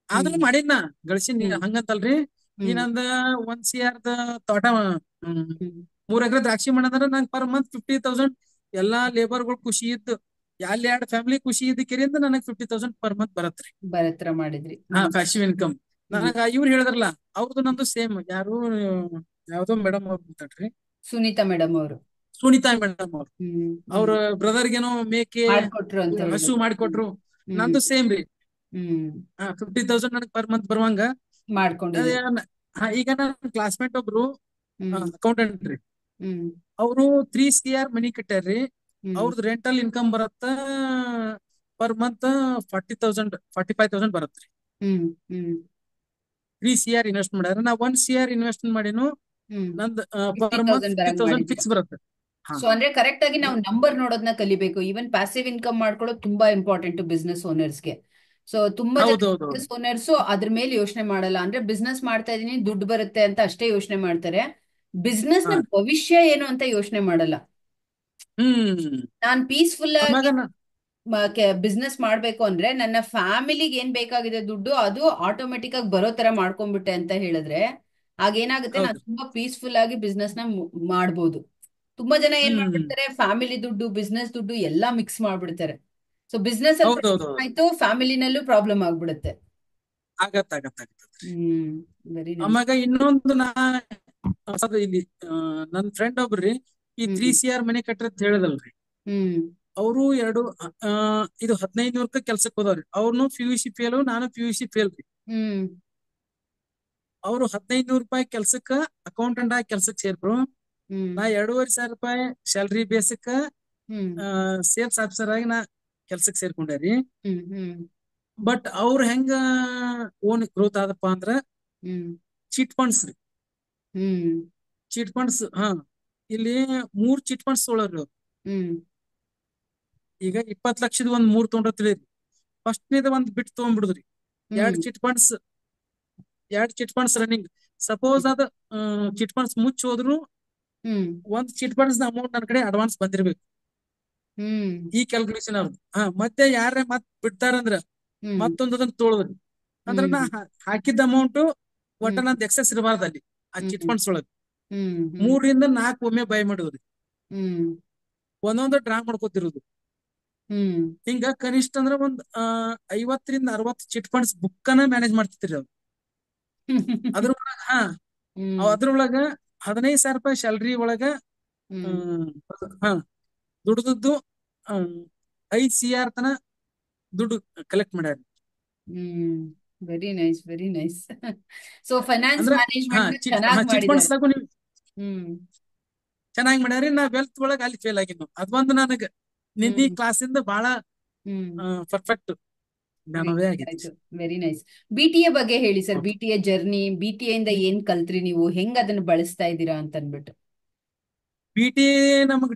ಆದ್ರೂ ಹ್ಮ್ ಮಾಡಿದ್ನ ಗಳಿಸಿನ್ ಹ್ಮ್ ಹಂಗಂತಲ್ರಿ. ಹ್ಮ್ ಏನಂದ 1 CR ತೋಟ, ಹ್ಮ್ ಹ್ಮ್ 3 ಎಕರೆ ದ್ರಾಕ್ಷಿ ಮಾಡಂದ್ರ ನಂಗೆ ಪರ್ ಮಂತ್ 50,000 ಎಲ್ಲಾ ಲೇಬರ್ಗಳು ಖುಷಿ ಇದ್ದು, ಎರಡು ಫ್ಯಾಮಿಲಿ ಖುಷಿ ಇದ್ದಕ್ಕಿರಿಂದ ನನಗ್ 50,000 ಪರ್ ಮಂತ್ ಬರತ್ರಿ. ಬರತ್ರ ಮಾಡಿದ್ರಿ. ಹಾ, ಹ್ಮ್ ಪ್ಯಾಸಿವ್ ಇನ್ಕಮ್. ಹ್ಮ್ ನನಗ ಇವ್ರು ಹೇಳಿದ್ರಲ್ಲ, ಅವ್ರದ್ದು ನಂದು ಸೇಮ್. ಯಾರು ಯಾವ್ದೋ ಮೇಡಮ್ ಅವ್ರು ಮಾತಾಡ್ರಿ, ಸುನೀತಾ ಮೇಡಮ್ ಅವರು. ಸುನಿತಾ ಮೇಡಮ್ ಅವ್ರು. ಹ್ಮ್ ಅವ್ರ ಹ್ಮ್ ಬ್ರದರ್ಗೇನೋ ಮೇಕೆ ಮಾಡ್ಕೊಟ್ರು ಅಂತ ಹಸು ಹೇಳಿದ್ರು. ಹ್ಮ್ ಮಾಡಿಕೊಟ್ರು. ಹ್ಮ್ ನಂದು ಸೇಮ್ ರೀ. ಹ್ಮ್ 50,000 ನನಗೆ ಪರ್ ಮಂತ್ ಬರುವಂಗ. ಅದೇ ಮಾಡ್ಕೊಂಡಿದ್ರಿ. ಈಗ ನನ್ನ ಕ್ಲಾಸ್ಮೇಟ್ ಒಬ್ರು ಹ್ಮ್ ಅಕೌಂಟೆಂಟ್ ರೀ. ಹ್ಮ್ ಅವರು 3 CR ಮನಿ ಕಟ್ಟ್ಯಾರ್ರಿ. ಹ್ಮ್ ಅವ್ರದ್ದು ರೆಂಟಲ್ ಇನ್ಕಮ್ ಬರತ್ತ ಪರ್ ಮಂತ್ 40,000 45,000 ಬರತ್ರಿ. ಹ್ಮ್ ಹ್ಮ್ 3 CR ಇನ್ವೆಸ್ಟ್ ಮಾಡ್ಯಾರ. ನಾ 1 CR ಇನ್ವೆಸ್ಟ್ ಮಾಡೀನು. ಹ್ಮ್ ನಂದ್ ಫಿಫ್ಟಿ ಪರ್ ಮಂತ್ ತೌಸಂಡ್ ಬರಂಗ್ 50,000 ಮಾಡಿದ್ದೀರಾ. ಫಿಕ್ಸ್ ಬರುತ್ತೆ. ಹಾ. ಸೊ ಅಂದ್ರೆ ಕರೆಕ್ಟ್ ಆಗಿ ನಾವು ನಂಬರ್ ನೋಡೋದನ್ನ ಕಲಿಬೇಕು. ಈವನ್ ಪ್ಯಾಸಿವ್ ಇನ್ಕಮ್ ಮಾಡ್ಕೊಳ್ಳೋದು ತುಂಬಾ ಇಂಪಾರ್ಟೆಂಟ್ ಬಿಸ್ನೆಸ್ ಓನರ್ಸ್ಗೆ. ಸೊ ತುಂಬಾ ಜನ ಹೌದೌದೌದು. ಬಿಸ್ನೆಸ್ ಓನರ್ಸ್ ಅದ್ರ ಮೇಲೆ ಯೋಚನೆ ಮಾಡಲ್ಲ. ಅಂದ್ರೆ ಬಿಸ್ನೆಸ್ ಮಾಡ್ತಾ ಇದೀನಿ ದುಡ್ಡು ಬರುತ್ತೆ ಅಂತ ಅಷ್ಟೇ ಯೋಚನೆ ಮಾಡ್ತಾರೆ. ಬಿಸ್ನೆಸ್ ಹಾ. ನ ಭವಿಷ್ಯ ಏನು ಅಂತ ಯೋಚನೆ ಮಾಡಲ್ಲ. ಹ್ಮ್ ನಾನ್ ಪೀಸ್ಫುಲ್ ಆಮ್ಯಾಗ ಆಗಿ ಬಿಸ್ನೆಸ್ ಮಾಡ್ಬೇಕು ಅಂದ್ರೆ ನನ್ನ ಫ್ಯಾಮಿಲಿಗೆ ಏನ್ ಬೇಕಾಗಿದೆ ದುಡ್ಡು ಅದು ಆಟೋಮೆಟಿಕ್ ಆಗಿ ಬರೋ ತರ ಮಾಡ್ಕೊಂಡ್ಬಿಟ್ಟೆ ಅಂತ ಹೇಳಿದ್ರೆ ಆಗೇನಾಗುತ್ತೆ, ನಾನು ಹೌದು. ತುಂಬಾ ಪೀಸ್ಫುಲ್ ಆಗಿ ಬಿಸ್ನೆಸ್ ನ ಮಾಡ್ಬೋದು. ತುಂಬಾ ಜನ ಏನ್ ಹ್ಮ್ ಮಾಡ್ಬಿಡ್ತಾರೆ, ಫ್ಯಾಮಿಲಿ ದುಡ್ಡು ಬಿಸ್ನೆಸ್ ದುಡ್ಡು ಎಲ್ಲಾ ಮಿಕ್ಸ್ ಮಾಡ್ಬಿಡ್ತಾರೆ. ಸೊ ಬಿಸ್ನೆಸ್ ಅಲ್ಲಿ ಹೌದೌದು. ಪ್ರಾಬ್ಲಮ್ ಆಯ್ತು, ಫ್ಯಾಮಿಲಿನಲ್ಲೂ ಪ್ರಾಬ್ಲಮ್ ಆಗ್ಬಿಡುತ್ತೆ. ಆಗತ್ತ. Hmm very nice. ಆಮ್ಯಾಗ ಇನ್ನೊಂದು ಇಲ್ಲಿ ನನ್ ಫ್ರೆಂಡ್ ಒಬ್ರಿ ಈ ತ್ರೀ ಹ್ಮ್ ಸಿ ಆರ್ ಮನೆ ಕಟ್ಟ್ರ ಅಂತ ಹೇಳಿದಲ್ರಿ. ಹ್ಮ್ ಅವರು ಇದು 15,000 ಕೆಲ್ಸಕ್ಕೆ ಹೋದವ್ರಿ. ಅವ್ರನ್ನು PUC ಫೇಲ್, ನಾನು PUC ಫೇಲ್ ರೀ. ಹ್ಮ್ ಅವ್ರು 15,000 ರೂಪಾಯಿ ಕೆಲ್ಸಕ್ಕ ಅಕೌಂಟೆಂಟ್ ಆಗಿ ಕೆಲ್ಸಕ್ಕೆ ಸೇರ್ರು. ಹ್ಮ್ ನಾ 2,500 ರೂಪಾಯಿ ಸ್ಯಾಲ್ರಿ ಬೇಸಿಕ್ ಹ್ಮ್ ಸೇಲ್ಸ್ ಆಫೀಸರ್ ಆಗಿ ನಾ ಕೆಲ್ಸಕ್ಕೆ ಸೇರ್ಕೊಂಡೇರಿ. ಹ್ಮ್ ಹ್ಮ್ ಬಟ್ ಅವ್ರ ಹೆಂಗ ಓನ್ ಗ್ರೋತ್ ಆದಪ್ಪ ಅಂದ್ರ ಹ್ಮ್ ಚಿಟ್ ಫಂಡ್ಸ್ ರೀ. ಹ್ಮ್ ಚಿಟ್ ಫಂಡ್ಸ್, ಇಲ್ಲಿ 3 ಚಿಟ್ ಫಂಡ್ಸ್ ತೊಗೊಳೋರು. ಹ್ಮ್ ಈಗ 20 ಲಕ್ಷದ ಒಂದ್ 3 ತೊಗೊಂಡ್ರ ತಿಳಿರಿ. ಫಸ್ಟ್ನೇದ ಒಂದ್ ಬಿಟ್ ತೊಗೊಂಡ್ಬಿಡುದ್ರಿ. ಹ್ಮ್ ಎರಡ್ ಚಿಟ್ ಫಂಡ್ಸ್ ಎರಡ್ ಚಿಟ್ ಫಂಡ್ಸ್ ರನ್ನಿಂಗ್. ಸಪೋಸ್ ಅದ ಚಿಟ್ ಫಂಡ್ಸ್ ಮುಚ್ಚಿ ಹೋದ್ರು ಹ್ಮ್ ಒಂದ್ ಚಿಟ್ ಫಂಡ್ಸ್ ಅಮೌಂಟ್ ನನ್ನ ಕಡೆ ಅಡ್ವಾನ್ಸ್ ಬಂದಿರ್ಬೇಕು. ಹ್ಮ್ ಈ ಕ್ಯಾಲ್ಕುಲೇಷನ್ ಅವ್ರದ್ದು. ಮತ್ತೆ ಯಾರೇ ಮತ್ ಬಿಡ್ತಾರಂದ್ರ ಹ್ಮ್ ಮತ್ತೊಂದ್ ಅದನ್ನ ತೊಗೊಳದ್ರಿ. ಅಂದ್ರ ನಾ ಹ್ಮ್ ಹಾಕಿದ್ದ ಅಮೌಂಟ್ ಒಟ್ಟ ಹ್ಮ್ ನಂದ್ ಎಕ್ಸೆಸ್ ಇರಬಾರ್ದು ಅಲ್ಲಿ ಆ ಚಿಟ್ ಹ್ಮ್ ಫಂಡ್ಸ್ ಒಳಗ್. ಹ್ಮ್ ಹ್ಮ್ 3 ರಿಂದ 4 ಒಮ್ಮೆ ಬೈ ಮಾಡುದ್ರಿ. ಹ್ಮ್ ಒಂದೊಂದು ಡ್ರಾ ಮಾಡ್ಕೋತಿರೋದು. ಹ್ಮ್ ಹಿಂಗ ಕನಿಷ್ಠ ಅಂದ್ರ ಒಂದ್ 50 ರಿಂದ 60 ಚಿಟ್ ಫಂಡ್ಸ್ ಬುಕ್ಕನ ಮ್ಯಾನೇಜ್ ಮಾಡ್ತಿರ್ರಿ ಅವ್ರು. ಹ್ಮ್ ಅದ್ರೊಳಗ ಹ್ಮ್ ಅದ್ರೊಳಗ 15,000 ರೂಪಾಯಿ ಸ್ಯಾಲ್ರಿ ಒಳಗ ಹ್ಮ್ ಹ್ಮ್ ಹಾ ದುಡ್ದದ್ದು 5 CR ತನ ದುಡ್ಡು ಕಲೆಕ್ಟ್ ಮಾಡ್ಯಾರ. Hmm very nice very nice. So finance ಅಂದ್ರ ಮ್ಯಾನೇಜ್ಮೆಂಟ್ ಚೆನ್ನಾಗಿ ಚಿಟ್ ಮಾಡಿದ್ದಾರೆ. ಫಂಡ್ಸ್ದಾಗು ನೀವು ಹ್ಮ್ ಚೆನ್ನಾಗಿ ಮಾಡ್ಯಾರಿ. ನಾ ವೆಲ್ತ್ ಒಳಗ ಅಲ್ಲಿ ಫೇಲ್ ಆಗಿದ್ದು. ಅದೊಂದು ನನಗ ನಿನ್ನೆ ಹ್ಮ್ ಕ್ಲಾಸಿಂದ ಬಹಳ ಹ್ಮ್ ಪರ್ಫೆಕ್ಟ್ ಜ್ಞಾನವೇ ಆಯ್ತು ಆಗೈತಿ. ಆಯ್ತು ವೆರಿ ನೈಸ್. BTA ಬಗ್ಗೆ ಹೇಳಿ ಸರ್. BTA ಜರ್ನಿ, BTA ಇಂದ ಏನ್ ಕಲ್ತ್ರಿ ನೀವು, ಹೆಂಗ್ ಅದನ್ನ ಬಳಸ್ತಾ ಇದ್ದೀರಾ ಅಂತ ಅನ್ಬಿಟ್ಟು. BT ನಮಗ್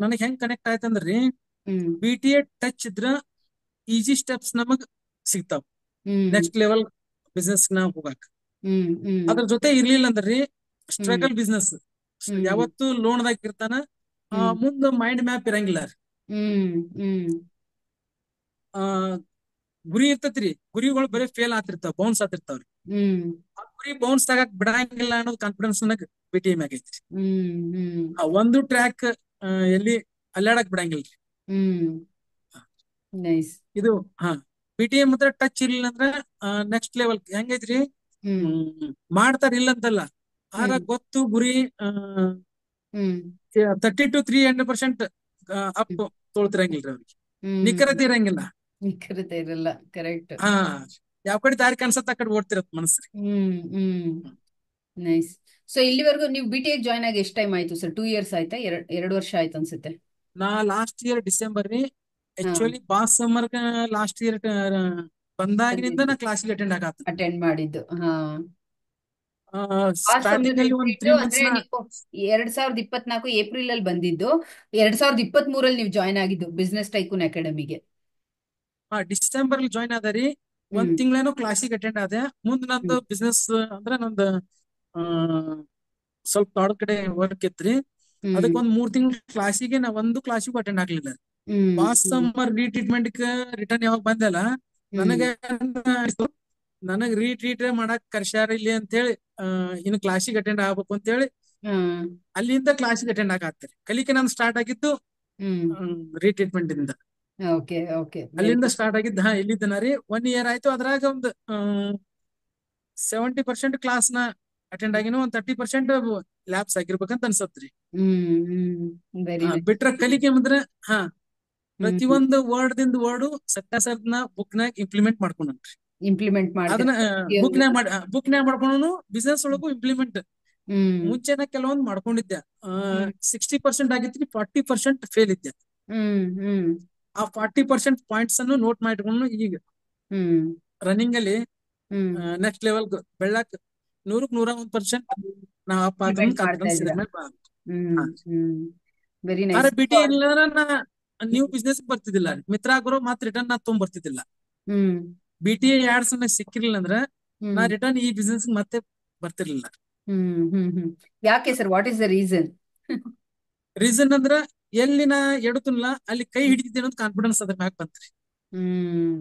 ನನಗ್ ಹೆಂಗ್ ಕನೆಕ್ಟ್ ಆಯ್ತಂದ್ರಿ, ಹ್ಮ್ BTA ಟಚ್ ಇದ್ರ ಈಸಿ ಸ್ಟೆಪ್ಸ್ ನಮಗ್ ಸಿಗ್ತಾವ ಹ್ಮ್ ನೆಕ್ಸ್ಟ್ ಲೆವೆಲ್ ಬಿಸ್ನೆಸ್ ನಾವ್ ಹೋಗಾಕ್. ಹ್ಮ್ ಹ್ಮ್ ಅದ್ರ ಜೊತೆ ಇರ್ಲಿಲ್ಲ ಅಂದ್ರಿ ಹ್ಮ್ ಸ್ಟ್ರಗಲ್ ಬಿಸ್ನೆಸ್. ಹ್ಮ್ ಯಾವತ್ತು ಲೋನ್ದಾಗ ಇರ್ತಾನ. ಹ್ಮ್ ಮುಂದ ಮೈಂಡ್ ಮ್ಯಾಪ್ ಇರಂಗಿಲ್ಲ ರೀ. ಹ್ಮ್ ಹ್ಮ್ ಆ ಗುರಿ ಇರ್ತೈತ್ರಿ, ಗುರಿಗಳು ಬರೀ ಫೇಲ್ ಆತಿರ್ತಾವ, ಬೌನ್ಸ್ ಆತಿರ್ತಾವ್ರಿ. ಹ್ಮ್ ಆ ಗುರಿ ಬೌನ್ಸ್ ಆಗಕ್ ಬಿಡಂಗಿಲ್ಲ ಅನ್ನೋದು ಕಾನ್ಫಿಡೆನ್ಸ್ ನನಗ್ BT ಮ್ಯಾಗ ಐತ್ರಿ. ಹ್ಮ್ ಹ್ಮ್ ಒಂದು ಟ್ರ್ಯಾಕ್ ಎಲ್ಲಿ ಅಲ್ಲಾಡಕ್ ಬಿಡಂಗಿಲ್ರಿ. ಹ್ಮ್ ನೈಸ್. ಇದು ಹಾ BTM ಮಾತ್ರ ಟಚ್ ಇರ್ಲಿಲ್ಲ ಅಂದ್ರ ನೆಕ್ಸ್ಟ್ ಲೆವೆಲ್ ಹೆಂಗೈತ್ರಿ. ಹ್ಮ್ ಮಾಡ್ತಾರ ಇಲ್ಲ ಅಂತಲ್ಲ, ಆರ ಹ್ಮ್ ಗೊತ್ತು ಗುರಿ ಹ್ಮ್ 30 to 300% ಅಪ್ ತೊಳ್ತಿರಂಗಿಲ್ರಿ ಅವ್ರಿಗೆ. ಹ್ಮ್ ನಿಖರತೆ ಇರಂಗಿಲ್ಲ. ನಿಖರತೆ ಇರಲ್ಲ. ಕರೆಕ್ಟ್. ಹಾ ಯಾವ ಕಡೆ ದಾರಿ ಕಾಣಿಸತ್ತ ಆ ಕಡೆ ಓಡ್ತಿರತ್ ಮನಸ್ಸ್ರಿ. ಹ್ಮ್ ಹ್ಮ್ ನೈಸ್. ಸೊ ಇಲ್ಲಿವರೆಗೂ ನೀವು BTA ಜಾಯ್ನ್ ಆಗಿ ಎಷ್ಟು ಟೈಮ್ ಆಯ್ತು ಸರ್? 2 ಇಯರ್ಸ್ ಆಯ್ತಾ? 2 ವರ್ಷ ಆಯ್ತು ಅನ್ಸುತ್ತೆ. ನಾ ಲಾಸ್ಟ್ ಇಯರ್ ಡಿಸೆಂಬರ್ ರೀ. ಹಾ actually boss summer last year ಬಂದಾಗಿನಿಂದ ನಾ ಕ್ಲಾಸಿಗೆ ಅಟೆಂಡ್ ಆಗತ್ತ. ಅಟೆಂಡ್ ಮಾಡಿದ್ದು. ಹಾ ಆ ಸ್ಟಾರ್ಟಿಂಗ್ ಸಮಯದಲ್ಲಿ ಅಲ್ಲಿ ಒಂದ್ ಬಿಟ್ಟಿದ್ದು 3 ಮಂತ್ಸ್ ಅಂದ್ರೆ ನ. ನೀವು 2024 ಏಪ್ರಿಲ್ ಅಲ್ಲಿ ಬಂದಿದ್ದು, 2023 ನೀವು ಜಾಯ್ನ್ ಆಗಿದ್ದು ಬಿಸ್ನೆಸ್ ಟೈಕೂನ್ ಅಕಾಡೆಮಿಗೆ. ಡಿಸೆಂಬರ್ ಅಲ್ಲಿ ಜಾಯ್ನ್ ಆದರಿ. ಒಂದ್ ಹ್ಮ್ ತಿಂಗಳೇನೋ ಕ್ಲಾಸಿಗೆ ಅಟೆಂಡ್ ಆದೆ. ಮುಂದ್ ನಂದು ಹ್ಮ್ ಬಿಸ್ನೆಸ್ ಅಂದ್ರೆ ನಂದು ಆ ಸ್ವಲ್ಪ ದೊಡ್ಡ ಕಡೆ ವರ್ಕ್ ಇತ್ರಿ. ಹ್ಮ್ ಅದಕ್ಕೆ ಒಂದ್ 3 ತಿಂಗಳ ಕ್ಲಾಸಿಗೆ ನಾ ಒಂದು ಕ್ಲಾಸಿಗೂ ಅಟೆಂಡ್ ಆಗ್ಲಿಲ್ಲ. ಹ್ಮ್ ಲಾಸ್ಟ್ ಹ್ಮ್ ಸಮ್ಮರ್ ರೀಟ್ರೀಟ್ಮೆಂಟ್ ರಿಟರ್ನ್ ಯಾವಾಗ ಬಂದಲ್ಲ, ಹ್ಮ್ ನನಗೆ ಅನ್ಸ್ತು, ನನಗ್ ರೀಟ್ರೀಟ್ ಮಾಡಕ್ ಕರ್ಸ್ಯಾರ ಇಲ್ಲಿ ಅಂತ ಹೇಳಿ, ಇನ್ನು ಕ್ಲಾಸಿಗೆ ಅಟೆಂಡ್ ಆಗ್ಬೇಕು ಅಂತ ಹೇಳಿ ಹ್ಮ್ ಅಲ್ಲಿಂದ ಕ್ಲಾಸಿಗೆ ಅಟೆಂಡ್ ಆಗತ್ತೀರಿ. ಕಲಿಕೆ ನಾನು ಸ್ಟಾರ್ಟ್ ಆಗಿದ್ದು ಹ್ಮ್ ರೀಟ್ರೀಟ್ಮೆಂಟ್ ಇಂದ. ಓಕೆ ಓಕೆ ವೆರಿ ಅಲ್ಲಿಂದ ಸ್ಟಾರ್ಟ್ ಆಗಿದ್ದ. ಇಲ್ಲಿದ್ದನ ರೀ 1 ಇಯರ್ ಆಯ್ತು. ಅದ್ರಾಗ ಒಂದು 70% ಕ್ಲಾಸ್ ನ ಅಟೆಂಡ್ ಆಗಿನ, ಒಂದ್ 30% ಲ್ಯಾಬ್ಸ್ ಆಗಿರ್ಬೇಕಂತ ಅನ್ಸತ್ರಿ. Very nice. ಬಿಟ್ರ ಕಲಿಕೆ ಅಂದ್ರೆ ಹ್ಮ್ ಪ್ರತಿಯೊಂದು ವರ್ಡ್ ದಿಂದ ವರ್ಡ್ ಸತ್ಯಾಸತ್ನ ಬುಕ್ನಾಗ ಇಂಪ್ಲಿಮೆಂಟ್ ಮಾಡ್ಕೊಂಡ್ರಿ. ಇಂಪ್ಲಿಮೆಂಟ್ ಮಾಡ್ತೀರಾ ಅದನ್ನ ಪ್ರತಿಯೊಂದು. ಬುಕ್ನಾಗ ಮಾಡ್ಕೊಂಡು ಬಿಸ್ನೆಸ್ ಒಳಗೂ ಇಂಪ್ಲಿಮೆಂಟ್. ಹ್ಮ್ ಮುಂಚೆನ ಕೆಲವೊಂದು ಮಾಡ್ಕೊಂಡಿದ್ದೆ. ಹ್ಮ್ 60% ಆಗಿತ್ತು, 40% ಫೇಲ್ ಇದ್ದೆ. ಹ್ಮ್ ಹ್ಮ್ ಆ 40% ಪಾಯಿಂಟ್ಸ್ ಅನ್ನು ನೋಟ್ ಮಾಡಿಕೊಂಡು ಈಗ ಹ್ಮ್ ರನ್ನಿಂಗ್ ಅಲ್ಲಿ ಹ್ಮ್ ನೆಕ್ಸ್ಟ್ ಲೆವೆಲ್ ಬೆಳ್ಳಕ್ 100ಕ್ಕೆ 101% ನಾವ್ ಅಪ್ಪ ಇಂಪ್ಲಿಮೆಂಟ್ ಅದನ್ನ ಮಾಡ್ತಾ ಕಾನ್ಫಿಡೆನ್ಸ್ ಇದ್ರ ಇದ್ದೀರಾ. ಮೇಲೆ ಹ್ಮ್ ಹಾ. ಹ್ಮ್ ವೆರಿ ಆದ್ರೆ ನೈಸ್. ಬಿಟಿ ಇಲ್ಲ ನೀವು ಬಿಸ್ನೆಸ್ ಬರ್ತಿದ್ದಿಲ್ಲ. ಮಿತ್ರ ಆಗ್ರೋ ಮತ್ ರಿಟರ್ನ್ ನಾ ತೊಗೊಂಡ್ ಬರ್ತಿದ್ದಿಲ್ಲ. ಹ್ಮ್ ಬಿಟಿ ಯಾರ್ಡ್ ಸಮಯ ಸಿಕ್ಕಿರ್ಲಿಲ್ಲ ಅಂದ್ರೆ ನಾ ಹ್ಮ್ ರಿಟರ್ನ್ ಈ ಬಿಸ್ನೆಸ್ ಮತ್ತೆ ಬರ್ತಿರ್ಲಿಲ್ಲ. ಯಾಕೆ sir, what is the reason? Reason ಅಂದ್ರ ಎಲ್ಲಿ ನಾ ಎಡುತ್ತಲ್ಲ ಅಲ್ಲಿ ಕೈ ಹಿಡಿತಿದ್ದೆ ಅನ್ನೋದು ಕಾನ್ಫಿಡೆನ್ಸ್ ಅದ್ರ ಮ್ಯಾಗ ಬಂತ್ರಿ. ಹ್ಮ್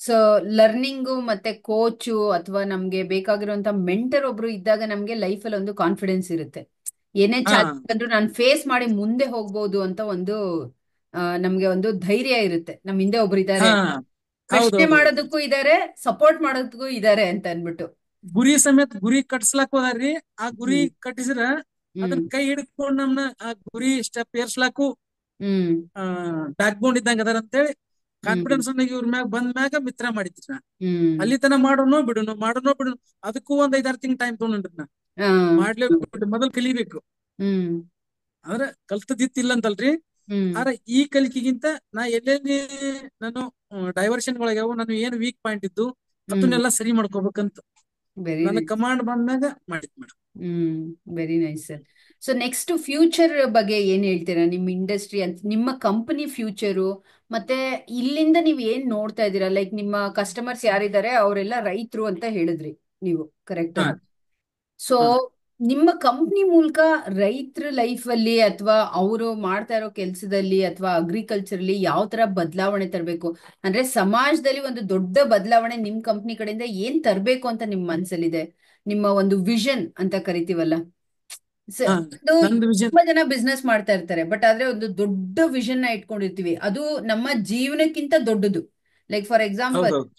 ಸೊ ಲರ್ನಿಂಗು ಮತ್ತೆ ಕೋಚು ಅಥವಾ ನಮ್ಗೆ ಬೇಕಾಗಿರುವಂತ ಮೆಂಟರ್ ಒಬ್ರು ಇದ್ದಾಗ ನಮ್ಗೆ ಲೈಫಲ್ಲಿ ಒಂದು ಕಾನ್ಫಿಡೆನ್ಸ್ ಇರುತ್ತೆ. ಏನೇ ಹಾ ಚಾಲೆಂಜ್ ಬಂದ್ರು ನಾನು ಫೇಸ್ ಮಾಡಿ ಮುಂದೆ ಹೋಗ್ಬೋದು ಅಂತ ಒಂದು ನಮ್ಗೆ ಒಂದು ಧೈರ್ಯ ಇರುತ್ತೆ. ನಮ್ ಹಿಂದೆ ಒಬ್ರು ಹಾ ಇದ್ದಾರೆ, ಪ್ರಶ್ನೆ ಹೌದೌದೌದು. ಮಾಡೋದಕ್ಕೂ ಇದ್ದಾರೆ, ಸಪೋರ್ಟ್ ಮಾಡೋದಕ್ಕೂ ಇದ್ದಾರೆ ಅಂತ ಅನ್ಬಿಟ್ಟು. ಗುರಿ ಸಮೇತ ಗುರಿ ಕಟ್ಸ್ಲಾಕ್ ಹೋದಾರ್ರಿ. ಆ ಗುರಿ ಹ್ಮ್ ಕಟ್ಟಿಸಿದ್ರ ಅದನ್ನ ಹ್ಮ್ ಕೈ ಹಿಡ್ಕೊಂಡ್ ನಮ್ನ ಆ ಗುರಿ ಸ್ಟೆಪ್ ಏರ್ಸ್ಲಾಕು ಹ್ಮ್ ಬ್ಯಾಕ್ ಬೋನ್ ಇದ್ದಂಗ ಅದಾರ ಅಂತೇಳಿ ಹ್ಮ್ ಕಾನ್ಫಿಡೆನ್ಸ್ ಇವ್ರ ಮ್ಯಾಗ ಬಂದ ಮ್ಯಾಗ ಮಿತ್ರ ಮಾಡಿದ್ರಿ ನಾ. ಹ್ಮ್ ಅಲ್ಲಿ ತನ ಮಾಡೋನು ಬಿಡುನು, ಮಾಡೋನು ಬಿಡುನು, ಅದಕ್ಕೂ ಒಂದ್ 5-6 ತಿಂಗ್ ಟೈಮ್ ತಗೊಂಡ್ರಿ ನಾ. ಹಾ ಮಾಡ್ಲೇಬೇಕು, ಮೊದಲ್ ಕಲಿಬೇಕು. ಹ್ಮ್ ಆದ್ರೆ ಕಲ್ತದಿತ್ತಿಲ್ಲ ಅಂತಲ್ರಿ. ಹ್ಮ್ ಆದ್ರೆ ಈ ಕಲಿಕೆಗಿಂತ ನಾ ಎಲ್ಲೆಲ್ಲಿ ನಾನು ಡೈವರ್ಷನ್ ಒಳಗ್ಯಾವು, ನಾನು ಏನ್ ವೀಕ್ ಪಾಯಿಂಟ್ ಇದ್ದು ಹ್ಮ್ ಅದನ್ನೆಲ್ಲ ಸರಿ ಮಾಡ್ಕೋಬೇಕಂತ ವೆರಿ ನನ್ನ ಕಮಾಂಡ್ ಬಂದಾಗ ಮಾಡಿದ್ madam. Hmm very nice sir. So next future ಬಗ್ಗೆ ಏನ್ ಹೇಳ್ತೀರಾ? ನಿಮ್ಮ ಇಂಡಸ್ಟ್ರಿ ಅಂತ, ನಿಮ್ಮ ಕಂಪನಿ ಫ್ಯೂಚರು, ಮತ್ತೆ ಇಲ್ಲಿಂದ ನೀವು ಏನ್ ನೋಡ್ತಾ ಇದ್ದೀರಾ? ಲೈಕ್ ನಿಮ್ಮ ಕಸ್ಟಮರ್ಸ್ ಯಾರಿದ್ದಾರೆ ಅವರೆಲ್ಲ ರೈತರು ಅಂತ ಹೇಳಿದ್ರಿ ನೀವು, ಕರೆಕ್ಟ್ ಹಾ ಅಲ್ಲ? ಸೊ ಹಾ ನಿಮ್ಮ ಕಂಪ್ನಿ ಮೂಲಕ ರೈತರ ಲೈಫ್ ಅಲ್ಲಿ ಅಥವಾ ಅವರು ಮಾಡ್ತಾ ಇರೋ ಕೆಲಸದಲ್ಲಿ ಅಥವಾ ಅಗ್ರಿಕಲ್ಚರ್ಲಿ ಯಾವ ತರ ಬದಲಾವಣೆ ತರಬೇಕು, ಅಂದ್ರೆ ಸಮಾಜದಲ್ಲಿ ಒಂದು ದೊಡ್ಡ ಬದಲಾವಣೆ ನಿಮ್ ಕಂಪ್ನಿ ಕಡೆಯಿಂದ ಏನ್ ತರಬೇಕು ಅಂತ ನಿಮ್ ಮನ್ಸಲ್ಲಿದೆ? ನಿಮ್ಮ ಒಂದು ವಿಷನ್ ಅಂತ ಕರಿತೀವಲ್ಲ. ಹಾ ಇದು ನಂದು ವಿಷನ್. ತುಂಬಾ ಜನ ಬಿಸ್ನೆಸ್ ಮಾಡ್ತಾ ಇರ್ತಾರೆ, ಬಟ್ ಆದ್ರೆ ಒಂದು ದೊಡ್ಡ ವಿಷನ್ ನ ಇಟ್ಕೊಂಡಿರ್ತೀವಿ, ಅದು ನಮ್ಮ ಜೀವನಕ್ಕಿಂತ ದೊಡ್ಡದು. ಲೈಕ್ ಫಾರ್ ಎಕ್ಸಾಂಪಲ್, ಹೌದೌದು.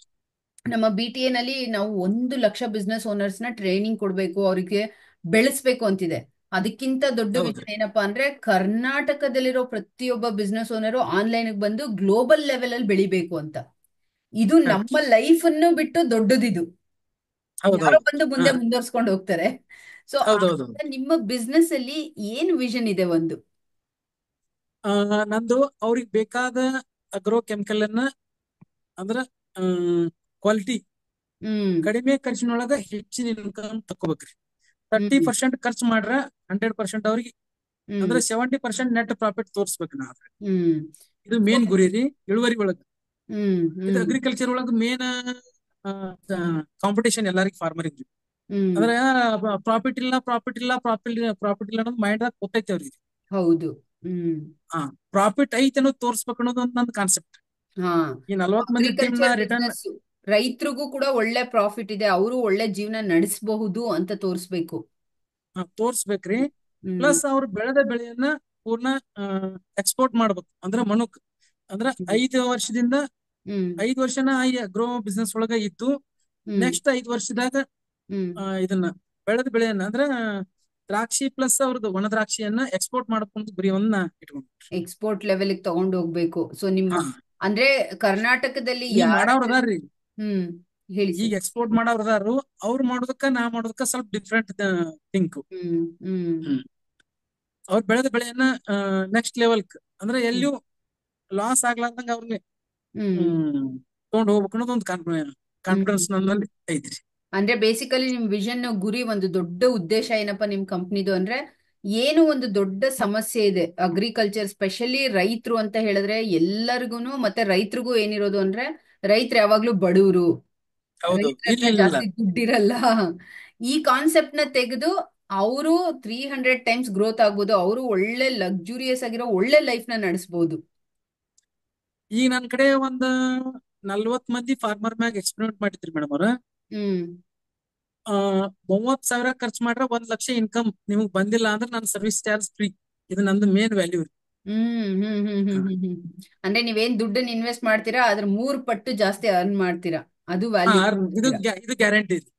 ನಮ್ಮ ಬಿ ಟಿ ಎ ನಲ್ಲಿ ನಾವು 1 ಲಕ್ಷ ಬಿಸ್ನೆಸ್ ಓನರ್ಸ್ ನ ಟ್ರೈನಿಂಗ್ ಕೊಡ್ಬೇಕು, ಅವರಿಗೆ ಬೆಳೆಸ್ಬೇಕು ಅಂತಿದೆ. ಅದಕ್ಕಿಂತ ದೊಡ್ಡ ಹೌದು. ವಿಷಯ ಏನಪ್ಪಾ ಅಂದ್ರೆ, ಕರ್ನಾಟಕದಲ್ಲಿರೋ ಪ್ರತಿಯೊಬ್ಬ ಬಿಸ್ನೆಸ್ ಓನರು ಆನ್ಲೈನ್ ಬಂದು ಗ್ಲೋಬಲ್ ಲೆವೆಲ್ ಅಲ್ಲಿ ಬೆಳಿಬೇಕು ಅಂತ. ಇದು ನಮ್ಮ ಕರೆಕ್ಟ್. ಲೈಫ್ ಅನ್ನು ಬಿಟ್ಟು ದೊಡ್ಡದಿದು. ಯಾರೋ ಹೌದೌದು. ಬಂದು ಹಾ ಮುಂದೆ ಮುಂದುವರ್ಸ್ಕೊಂಡು ಹೋಗ್ತಾರೆ. ಸೊ ಹೌದೌದು. ನಿಮ್ಮ ಬಿಸ್ನೆಸ್ ಅಲ್ಲಿ ಏನ್ ವಿಷನ್ ಇದೆ ಒಂದು? ನಂದು ಅವ್ರಿಗೆ ಬೇಕಾದ ಅಗ್ರೋ ಕೆಮಿಕಲ್ ಅನ್ನ ಅಂದ್ರ ಕ್ವಾಲಿಟಿ ಹ್ಮ್ ಕಡಿಮೆ ಖರ್ಚಿನೊಳಗ ಹೆಚ್ಚಿನ ಇನ್ಕಮ್ ತಕೋಬೇಕ್ರಿ. ತರ್ಟಿ ಹ್ಮ್ ಪರ್ಸೆಂಟ್ ಖರ್ಚು ಮಾಡ್ರ 100% ಅವ್ರಿಗೆ ಹ್ಮ್ ಅಂದ್ರೆ 70% ನೆಟ್ ಪ್ರಾಫಿಟ್ ತೋರ್ಸ್ಬೇಕು ನಾ. ಹ್ಮ್ ಇದು ಮೇನ್ ಗುರಿ ರೀ ಇಳುವರಿ ಒಳಗ. ಇದು ಹ್ಮ್ ಅಗ್ರಿಕಲ್ಚರ್ ಒಳಗ ಮೇನ್ ಕಾಂಪಿಟೇಷನ್ ಎಲ್ಲರಿಗೂ ಫಾರ್ಮರ್ ಇದ್ರಿ. ಹ್ಮ್ ಅಂದ್ರೆ ಪ್ರಾಫಿಟ್ ಇಲ್ಲ, ಪ್ರಾಫಿಟ್ ಇಲ್ಲ, ಪ್ರಾಫಿಟ್ ಇಲ್ಲ ಅನ್ನೋದು ಮೈಂಡ್ ಗೊತ್ತೈತೆ ಅವ್ರಿಗೆ. ಹೌದು. ಹ್ಮ್ ಹಾ, ಪ್ರಾಫಿಟ್ ಐತೆ ಅನ್ನೋದು ತೋರ್ಸ್ಬೇಕು ಅನ್ನೋದು ಒಂದು ನಂದು ಕಾನ್ಸೆಪ್ಟ್. ಹಾ, ಈ 40 ಮಂದಿ ಟೀಮ್ ನ ಅಗ್ರಿಕಲ್ಚರ್ ರಿಟರ್ನ್ ಬಿಸ್ನೆಸ್ ರೈತರಿಗೂ ಕೂಡ ಒಳ್ಳೆ ಪ್ರಾಫಿಟ್ ಇದೆ, ಅವರು ಒಳ್ಳೆ ಜೀವನ ನಡೆಸಬಹುದು ಅಂತ ತೋರಿಸ್ಬೇಕು. ತೋರ್ಸ್ಬೇಕ್ರಿ. ಹ್ಮ್ ಪ್ಲಸ್ ಅವ್ರು ಬೆಳೆದ ಬೆಳೆಯನ್ನ ಪೂರ್ಣ ಎಕ್ಸ್ಪೋರ್ಟ್ ಮಾಡ್ಬೇಕು. ಅಂದ್ರೆ ಮನುಕ್ ಅಂದ್ರ ಹ್ಮ್ 5 ವರ್ಷದಿಂದ ಹ್ಮ್ 5 ವರ್ಷನ ಈ ಅಗ್ರೋ ಬಿಸ್ನೆಸ್ ಒಳಗ ಇದ್ದು, ಹ್ಮ್ ನೆಕ್ಸ್ಟ್ 5 ವರ್ಷದಾಗ ಹ್ಮ್ ಇದನ್ನ ಬೆಳೆದ ಬೆಳೆಯನ್ನ ಅಂದ್ರ ದ್ರಾಕ್ಷಿ ಪ್ಲಸ್ ಅವ್ರದ್ದು ಒಣ ದ್ರಾಕ್ಷಿಯನ್ನ ಎಕ್ಸ್ಪೋರ್ಟ್ ಮಾಡ್ಕೊಂಡು ಗುರಿಯನ್ನ ಇಟ್ಕೊಂಡು. ಎಕ್ಸ್ಪೋರ್ಟ್ ಲೆವೆಲ್ಗೆ ತಗೊಂಡು ಹೋಗ್ಬೇಕು. ಸೊ ನಿಮ್ಮ ಹಾ, ಅಂದ್ರೆ ಕರ್ನಾಟಕದಲ್ಲಿ ಈಗ ಮಾಡವ್ರ ಯಾರಾದ್ರೂ. ಅದಾರ್ರಿ. ಹ್ಮ್ ಹೇಳಿ ಈಗ ಸರ್. ಎಕ್ಸ್ಪೋರ್ಟ್ ಮಾಡವ್ರ ಅದಾರು. ಅವ್ರು ಮಾಡೋದಕ್ಕ ನಾ ಮಾಡೋದಕ್ಕ ಸ್ವಲ್ಪ ಡಿಫ್ರೆಂಟ್ ಥಿಂಕ್. ಹ್ಮ್ ಹ್ಮ್ ಅವ್ರು ಬೆಳೆದ ಬೆಳೆಯನ್ನ ನೆಕ್ಸ್ಟ್ ಲೆವೆಲ್ ಅಂದ್ರೆ ಎಲ್ಲಿಯೂ ಲಾಸ್ ಆಗ್ಲಾರ್ದಂಗ ಅವ್ರಿಗೆ ಹ್ಮ್ ಹ್ಮ್ ತಗೊಂಡ್ ಹೋಗ್ಬೇಕು ಅನ್ನೋದು ಒಂದು ಹ್ಮ್ ಕಾನ್ಫಿಡೆನ್ಸ್ ನನ್ನಲ್ಲಿ ಐತ್ರಿ. ಅಂದ್ರೆ ಬೇಸಿಕಲಿ ನಿಮ್ ವಿಷನ್ ಗುರಿ ಒಂದು ದೊಡ್ಡ ಉದ್ದೇಶ ಏನಪ್ಪ ನಿಮ್ ಕಂಪ್ನಿದು ಅಂದ್ರೆ ಏನು ಒಂದು ದೊಡ್ಡ ಸಮಸ್ಯೆ ಇದೆ ಅಗ್ರಿಕಲ್ಚರ್ ಸ್ಪೆಷಲಿ ರೈತರು ಅಂತ ಹೇಳಿದ್ರೆ ಎಲ್ಲರಿಗೂನು ಮತ್ತೆ ರೈತರಿಗೂ ಏನಿರೋದು ಅಂದ್ರೆ ರೈತರು ಯಾವಾಗ್ಲೂ ಬಡವರು, ಹೌದು, ರೈತರ ಇಲ್ಲ ಹತ್ರ ಇಲ್ಲ ಇಲ್ಲ. ಜಾಸ್ತಿ ದುಡ್ಡಿರಲ್ಲ. ಈ ಕಾನ್ಸೆಪ್ಟ್ ನ ತೆಗೆದು ಅವರು 300 ಟೈಮ್ಸ್ ಗ್ರೋತ್ ಆಗ್ಬೋದು, ಅವರು ಒಳ್ಳೆ ಲಕ್ಸುರಿಯಸ್ ಆಗಿರೋ ಒಳ್ಳೆ ಲೈಫ್ ನ ನಡೆಸಬಹುದು. ಈಗ ನನ್ ಕಡೆ ಒಂದ್ 40 ಮಂದಿ ಫಾರ್ಮರ್ ಮ್ಯಾಗ ಎಕ್ಸ್ಪೆರಿಮೆಂಟ್ ಮಾಡಿದ್ರಿ ಮೇಡಮ್ ಅವ್ರ. ಹ್ಮ್ 30,000 ಖರ್ಚು ಮಾಡ್ರೆ 1 ಲಕ್ಷ ಇನ್ಕಮ್ ನಿಮಗ್ ಬಂದಿಲ್ಲ ಅಂದ್ರೆ ನನ್ನ ಸರ್ವಿಸ್ ಚಾರ್ಜ್ ಫ್ರೀ. ಇದು ನಂದು ಮೇನ್ ವ್ಯಾಲ್ಯೂ. ಅಂದ್ರೆ ನೀವೇನ್ ದುಡ್ಡನ್ನ ಇನ್ವೆಸ್ಟ್ ಮಾಡ್ತೀರಾ ಅದ್ರ 3 ಪಟ್ಟು ಜಾಸ್ತಿ ಅರ್ನ್ ಮಾಡ್ತೀರಾ, ಅದು ಹಾ ವ್ಯಾಲ್ಯೂ ಇದು ಕೊಡ್ತೀರಾ. ಇದು ಗ್ಯಾರಂಟಿ ಇದೆ.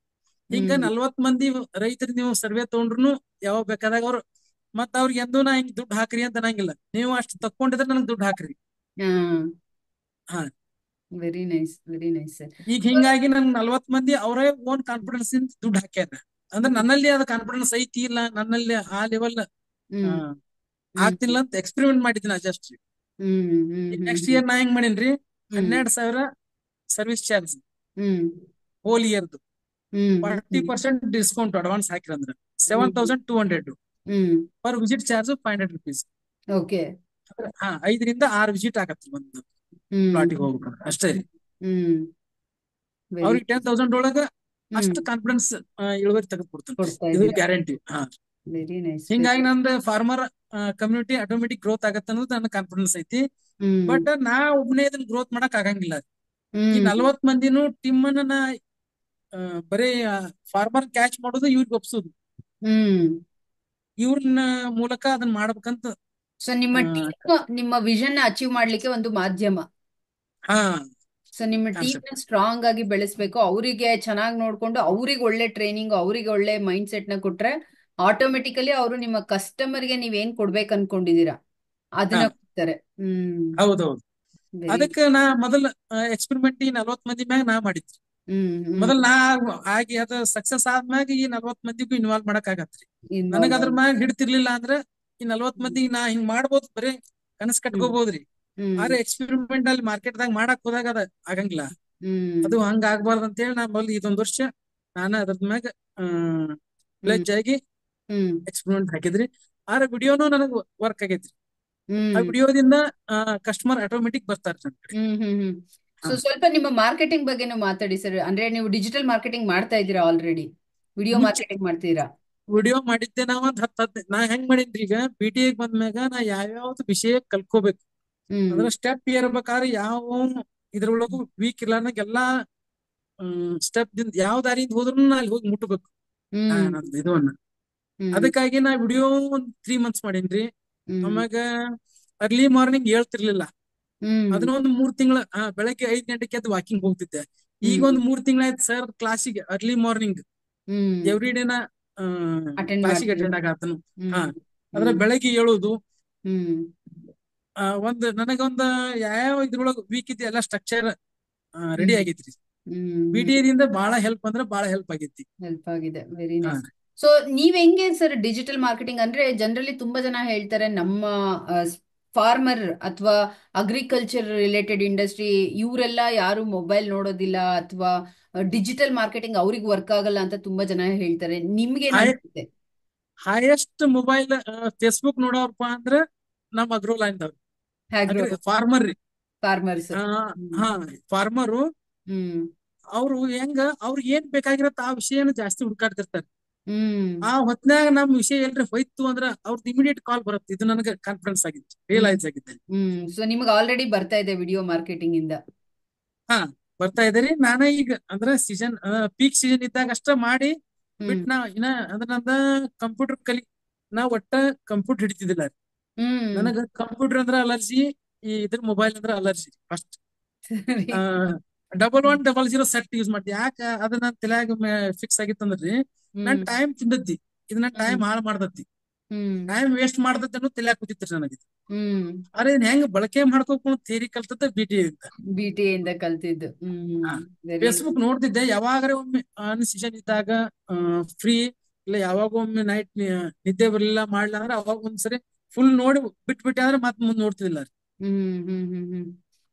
ಹಿಂಗ ಹ್ಮ್ 40 ಮಂದಿ ರೈತರು ನೀವು ಸರ್ವೆ ತಗೊಂಡ್ರು ಯಾವಾಗ ಬೇಕಾದಾಗ ಅವ್ರು ಮತ್ತ ಅವ್ರಿಗೆ ಎಂದೂ ನಾ ಹಿಂಗ್ ದುಡ್ಡು ಹಾಕ್ರಿ ಅಂತ ಅನ್ನಂಗಿಲ್ಲ. ನೀವು ಅಷ್ಟು ತಕ್ಕೊಂಡಿದ್ರೆ ನನಗೆ ದುಡ್ಡು ಹಾಕ್ರಿ. ಹಾ, ಹಾ very nice, very nice sir. ಈಗ ಹಿಂಗಾಗಿ ನನ್ 40 ಮಂದಿ ಅವರೇ ಓನ್ ಕಾನ್ಫಿಡೆನ್ಸ್ ಇಂದ ದುಡ್ಡು ಹಾಕ್ಯಾರ. ಅಂದ್ರೆ ನನ್ನಲ್ಲಿ ಅದ ಕಾನ್ಫಿಡೆನ್ಸ್ ಐತಿ ಇಲ್ಲ, ನನ್ನಲ್ಲಿ ಆ ಲೆವೆಲ್ ಹ್ಮ್ ಹ್ಮ್ ಆಗ್ತಿಲ್ಲ ಅಂತ ಎಕ್ಸ್ಪೆರಿಮೆಂಟ್ ಮಾಡಿದ್ದೀನಿ just. Hmm hmm hmm next year ನಾ ಹೆಂಗ್ ಮಾಡೀನ್ರಿ, hmm 12,000 service charge hmm whole ಇಯರ್ದು. ಹ್ಮ್ ಹ್ಮ್ 40% ಡಿಸ್ಕೌಂಟ್ ಅಡ್ವಾನ್ಸ್ ಹಾಕಿರಂದ್ರೆ hmm 7,200 hmm per visit charge 500 rupees. Okay. ಹಾ 5 ರಿಂದ 6 ವಿಸಿಟ್ ಆಗತ್ತೆ ಒಂದು ಹ್ಮ್ ಪ್ಲಾಟಿಗೆ ಹೋಗ್ಬೇಕು ಅಷ್ಟೇ ರೀ. ಹ್ಮ್ ವೆರಿ ಅವ್ರಿಗೆ 10,000 ಒಳಗ ಹ್ಮ್ ಅಷ್ಟು ಕಾನ್ಫಿಡೆನ್ಸ್ ಇಳುವರಿ ತೆಗೆದು ಕೊಡ್ತೇನೆ. ಕೊಡ್ತಾ ಇದು ಇದ್ದೀರಾ. ಗ್ಯಾರಂಟಿ. ಹಾ ವೆರಿ ನೈಸ್, ಹಿಂಗಾಗಿ ವೆರಿ. ನಂದು ಫಾರ್ಮರ್ ಕಮ್ಯುನಿಟಿ ಆಟೋಮೆಟಿಕ್ ಗ್ರೋತ್ ಆಗತ್ತೆ ಅನ್ನೋದು ನನ್ನ ಕಾನ್ಫಿಡೆನ್ಸ್ ಐತಿ. ಹ್ಮ್ ಬಟ್ ನಾ ಒಬ್ಬನೇ ಇದನ್ನ ಗ್ರೋತ್ ಮಾಡಕ್ ಆಗಂಗಿಲ್ಲ. ಈ ಹ್ಮ್ 40 ಮಂದಿನೂ ಟೀಮ್ ಅನ್ನ ನಾ ಬರೀ ಫಾರ್ಮರ್ ಕ್ಯಾಚ್ ಮಾಡೋದು, ಇವ್ರಿಗೆ ಒಪ್ಸೋದು, ಹ್ಮ್ ಇವ್ರನ್ನ ಮೂಲಕ ಅದನ್ನ ಮಾಡ್ಬೇಕಂತ. ಸೊ ನಿಮ್ಮ ಟೀಮ್ ನಿಮ್ಮ ವಿಷನ್ ಅಚೀವ್ ಮಾಡ್ಲಿಕ್ಕೆ ಒಂದು ಮಾಧ್ಯಮ. ಹಾ ಸೊ ನಿಮ್ಮ ಟೀಮ್ ನ ಕಾನ್ಸೆಪ್ಟ್. ಸ್ಟ್ರಾಂಗ್ ಆಗಿ ಬೆಳೆಸ್ಬೇಕು, ಅವರಿಗೆ ಚೆನ್ನಾಗಿ ನೋಡ್ಕೊಂಡು ಅವ್ರಿಗೆ ಒಳ್ಳೆ ಟ್ರೈನಿಂಗ್, ಅವರಿಗೆ ಒಳ್ಳೆ ಮೈಂಡ್ ಸೆಟ್ ನ ಕೊಟ್ರೆ ಆಟೋಮೆಟಿಕಲಿ ಅವರು ನಿಮ್ಮ ಕಸ್ಟಮರ್ಗೆ ನೀವೇನ್ ಕೊಡ್ಬೇಕು ಅನ್ಕೊಂಡಿದೀರಾ ಹಾ ಅದನ್ನ ಕೊಡ್ತಾರೆ. ಹ್ಮ್ ಹೌದೌದು. ವೆರಿ. ಅದಕ್ಕೆ ನಾ ಮೊದಲ ಎಕ್ಸ್ಪೆರಿಮೆಂಟ್ ಈ 40 ಮಂದಿ ಮ್ಯಾಗ ನಾ ಮಾಡಿದ್ರಿ. ಹ್ಮ್ ಹ್ಮ್ ಮೊದಲ್ ನಾ ಆಗಿ ಅದ ಸಕ್ಸಸ್ ಆದ್ಮ್ಯಾಗ ಈ 40 ಮಂದಿಗೂ ಇನ್ವಾಲ್ವ್ ಮಾಡಕ್ ಆಗತ್ರಿ. ನನಗ ಇನ್ವಾಲ್ವ್ ಅದ್ರ ಆಗಿ. ಮ್ಯಾಗ ಹಿಡ್ತಿರ್ಲಿಲ್ಲ ಅಂದ್ರ ಈ 40 ಮಂದಿಗೆ ನಾ ಹಿಂಗ್ ಮಾಡ್ಬೋದು, ಬರೀ ಕನಸ್ ಹ್ಮ್ ಕಟ್ಕೋಬಹುದ್ರಿ. ಹ್ಮ್ ಆದ್ರೆ ಎಕ್ಸ್ಪೆರಿಮೆಂಟ್ ಅಲ್ಲಿ ಮಾರ್ಕೆಟ್ ದಾಗ ಮಾಡಕ್ ಹೋದಾಗ ಅದ ಆಗಂಗಿಲ್ಲ. ಹ್ಮ್ ಅದು ಹಂಗ ಆಗ್ಬಾರ್ದು ಅಂತ ಹೇಳಿ ನಾ ಮೊದಲು ಇದೊಂದ್ ವರ್ಷ ನಾನು ಅದ್ರ ಮ್ಯಾಗ ಹ್ಮ್ ಪ್ಲೆಜ್ ಆಗಿ ಹ್ಮ್ ಎಕ್ಸ್ಪೆರಿಮೆಂಟ್ ಹಾಕಿದ್ರಿ. ಆದ್ರೆ ವಿಡಿಯೋನು ನನಗ್ ವರ್ಕ್ ಆಗೈತ್ರಿ. ಆ ಹ್ಮ್ ವಿಡಿಯೋದಿಂದ ಕಸ್ಟಮರ್ ಆಟೋಮೆಟಿಕ್ ಬರ್ತಾರೆ ನನ್ನ ಕಡೆ. ಹ್ಮ್ ಹಾ ಸೊ ಸ್ವಲ್ಪ ನಿಮ್ಮ ಮಾರ್ಕೆಟಿಂಗ್ ಬಗ್ಗೆನೂ ಮಾತಾಡಿ ಸರ್. ಅಂದ್ರೆ ನೀವು ಡಿಜಿಟಲ್ ಮಾರ್ಕೆಟಿಂಗ್ ಮಾಡ್ತಾ ಇದ್ದೀರಾ ಆಲ್ರೆಡಿ, ವಿಡಿಯೋ ಮುಂಚೆ ಮಾರ್ಕೆಟಿಂಗ್ ಮಾಡ್ತೀರಾ. ವಿಡಿಯೋ ಮಾಡಿದ್ದೆ ನಾವ್ ಒಂದ್ 10 ನಾ ಹೆಂಗ್ ಮಾಡಿದ್ರಿ, ಈಗ BTA ಬಂದ್ಮ್ಯಾಗ ನಾ ಯಾವ್ಯಾವ್ದು ವಿಷಯ ಕಲ್ಕೋಬೇಕು ಹ್ಮ್ ಅದ್ರ ಸ್ಟೆಪ್ ಏರ್ಬೇಕಾದ್ರೆ ಯಾವ ಇದ್ರೊಳಗು ವೀಕ್ ಇಲ್ಲ ಅನ್ನಂಗ ಎಲ್ಲಾ ಸ್ಟೆಪ್ ದಿಂದ ಯಾವ ದಾರಿಯಿಂದ ಹೋದ್ರು ನಾ ಅಲ್ಲಿ ಹೋಗಿ ಮುಟ್ಟಬೇಕು. ಹ್ಮ್ ನಂದು ಇದನ್ನ ಹ್ಮ್ ಅದಕ್ಕಾಗಿ ನಾ ವಿಡಿಯೋ ಒಂದ್ 3 months ಮಾಡೀನ್ರಿ. ಹ್ಮ್ ಆಮ್ಯಾಗ ಅರ್ಲಿ ಮಾರ್ನಿಂಗ್ ಹೇಳ್ತಿರ್ಲಿಲ್ಲ. ಹ್ಮ್ ಅದನ್ನ ಒಂದು 3 ತಿಂಗಳ ಬೆಳಗ್ಗೆ 5 ಗಂಟೆಗೆ ಎದ್ದು ವಾಕಿಂಗ್ ಹೋಗ್ತಿದ್ದೆ. ಈಗ ಹ್ಮ್ ಒಂದು 3 ತಿಂಗಳಾಯ್ತು ಸರ್ ಕ್ಲಾಸಿಗೆ ಅರ್ಲಿ ಮಾರ್ನಿಂಗ್ ಹ್ಮ್ ಎವ್ರಿ ಡೇನ ಅಟೆಂಡ್ ಕ್ಲಾಸಿಗೆ ಮಾಡ್ತೀರಾ. ಅಟೆಂಡ್ ಆಗತ್ತನು. ಹಾ ಹ್ಮ್ ಅದ್ರ ಹ್ಮ್ ಬೆಳಗ್ಗೆ ಏಳುದು ಹ್ಮ್ ಒಂದ್ ನನಗೊಂದ ಯಾವ ಇದ್ರೊಳಗ ವೀಕ್ ಇದೆ ಎಲ್ಲ ಸ್ಟ್ರಕ್ಚರ್ ರೆಡಿ ಹ್ಮ್ ಆಗೈತ್ರಿ. ಹ್ಮ್ BTA ಬಾಳ ಹೆಲ್ಪ್ ಅಂದ್ರೆ ಬಾಳ ಹೆಲ್ಪ್ ಆಗೈತಿ. ಹೆಲ್ಪ್ ಆಗಿದೆ. ವೆರಿ ಹಾ ನೈಸ್. ಸೊ ನೀವ್ ಹೆಂಗೆ ಸರ್ ಡಿಜಿಟಲ್ ಮಾರ್ಕೆಟಿಂಗ್ ಅಂದ್ರೆ ಜನರಲಿ ತುಂಬಾ ಜನ ಹೇಳ್ತಾರೆ ನಮ್ಮ ಫಾರ್ಮರ್ ಅಥವಾ ಅಗ್ರಿಕಲ್ಚರ್ ರಿಲೇಟೆಡ್ ಇಂಡಸ್ಟ್ರಿ ಇವರೆಲ್ಲ ಯಾರು ಮೊಬೈಲ್ ನೋಡೋದಿಲ್ಲ ಅಥವಾ ಡಿಜಿಟಲ್ ಮಾರ್ಕೆಟಿಂಗ್ ಅವ್ರಿಗೆ ವರ್ಕ್ ಆಗಲ್ಲ ಅಂತ ತುಂಬಾ ಜನ ಹೇಳ್ತಾರೆ. ನಿಮ್ಗೇನ್ ಹೈ ಅನ್ಸುತ್ತೆ? ಹೈಯೆಸ್ಟ್ ಮೊಬೈಲ್ ಫೇಸ್ಬುಕ್ ನೋಡೋರ್ಪ ಅಂದ್ರ ನಮ್ ಅಗ್ರೋ ಲೈನ್ ಹ್ಯಾಗ್ರೋ ಫಾರ್ಮರ್ ರೀ. ಫಾರ್ಮರ್ಸ್. ಆ, ಹ್ಮ್ ಹಾ ಫಾರ್ಮರು ಹ್ಮ್ ಅವ್ರು ಹೆಂಗ ಅವ್ರಿಗೆ ಏನ್ ಬೇಕಾಗಿರತ್ತ ಆ ವಿಷಯನ ಜಾಸ್ತಿ ಹುಡ್ಕಾಡ್ತಿರ್ತಾರೆ. ಹ್ಮ್ ಆ ಹೊತ್ನ್ಯಾಗ ನಮ್ ವಿಷಯ ಎಲ್ರಿ ಹೋಯ್ತು ಅಂದ್ರ ಅವ್ರದ್ದು ಇಮಿಡಿಯೇಟ್ ಕಾಲ್ ಬರುತ್ತೆ. ಇದು ನನಗೆ ಕಾನ್ಫಿಡೆನ್ಸ್ ಆಗಿತ್ತು, ಹ್ಮ್ ರಿಯಲೈಸ್ ಆಗಿದ್ದೆ. ಸೊ ನಿಮ್ಗೆ ಆಲ್ರೆಡಿ ಬರ್ತಾ ಇದೆ ವಿಡಿಯೋ ಮಾರ್ಕೆಟಿಂಗ್ ಇಂದ. ಹಾ ಬರ್ತಾ ಇದ್ದೀರಿ. ನಾನೇ ಈಗ ಅಂದ್ರೆ ಸೀಸನ್ ಪೀಕ್ ಸೀಸನ್ ಇದ್ದಾಗ ಅಷ್ಟ ಮಾಡಿ ಹ್ಮ್ ಬಿಟ್ ನಾ ಇನ್ನ ಅಂದ್ರೆ ನಂದ ಕಂಪ್ಯೂಟರ್ ನಾ ಒಟ್ಟ ಕಂಪ್ಯೂಟರ್ ಹಿಡಿತಿದ್ದಿಲ್ಲ ರೀ. ಹ್ಮ್ ನನಗ ಕಂಪ್ಯೂಟರ್ ಅಂದ್ರ ಅಲರ್ಜಿ, ಈ ಇದ್ರ ಮೊಬೈಲ್ ಅಂದ್ರ ಅಲರ್ಜಿ ಫಸ್ಟ್. ಸರಿ. 1100 ಸೆಟ್ ಯೂಸ್ ಮಾಡ್ತಿ. ಯಾಕ ಅದನ್ನ ತಲ್ಯಾಗ ಫಿಕ್ಸ್ ಆಗಿತ್ತಂದ್ರಿ, ನನ್ ಹ್ಮ್ ಟೈಮ್ ತಿಂದದ್ದಿ, ಇದು ನನ್ ಹ್ಮ್ ಟೈಮ್ ಹಾಳು ಮಾಡ್ದತ್ತಿ, ಹ್ಮ್ ಟೈಮ್ ವೇಸ್ಟ್ ಮಾಡ್ದತ್ತೆ ಅನ್ನೋ ತಲ್ಯಾಗ ಕೂತಿತ್ರಿ ನನಗೆ. ಹ್ಮ್ ಅರೆ ಇದ್ ಹೆಂಗ್ ಬಳಕೆ ಮಾಡ್ಕೋಬೇಕು ಥಿಯರಿ ಕಲ್ತದ BTA ಅಂತ. BTA ಇಂದ ಕಲ್ತಿದ್ದು. ವೆರಿ. ಫೇಸ್ಬುಕ್ ನೋಡ್ತಿದ್ದೆ ಯಾವಾಗ್ರೆ ಒಮ್ಮೆ ಸೀಸನ್ ಇದ್ದಾಗ ಫ್ರೀ ಇಲ್ಲ, ಯಾವಾಗ ಒಮ್ಮೆ ನೈಟ್ ನಿದ್ದೆ ಬರ್ಲಿಲ್ಲ ಮಾಡ್ಲ ಅಂದ್ರೆ ಅವಾಗ ಒಂದ್ಸರಿ ಫುಲ್ ನೋಡಿ ಬಿಟ್ಬಿಟ್ಟೆ ಅಂದ್ರೆ ಮತ್ ಮುಂದ್ ನೋಡ್ತಿದಿಲ್ಲ ರೀ. ಹ್ಮ್ ಹ್ಮ್ ಹ್ಮ್ ಹ್ಮ್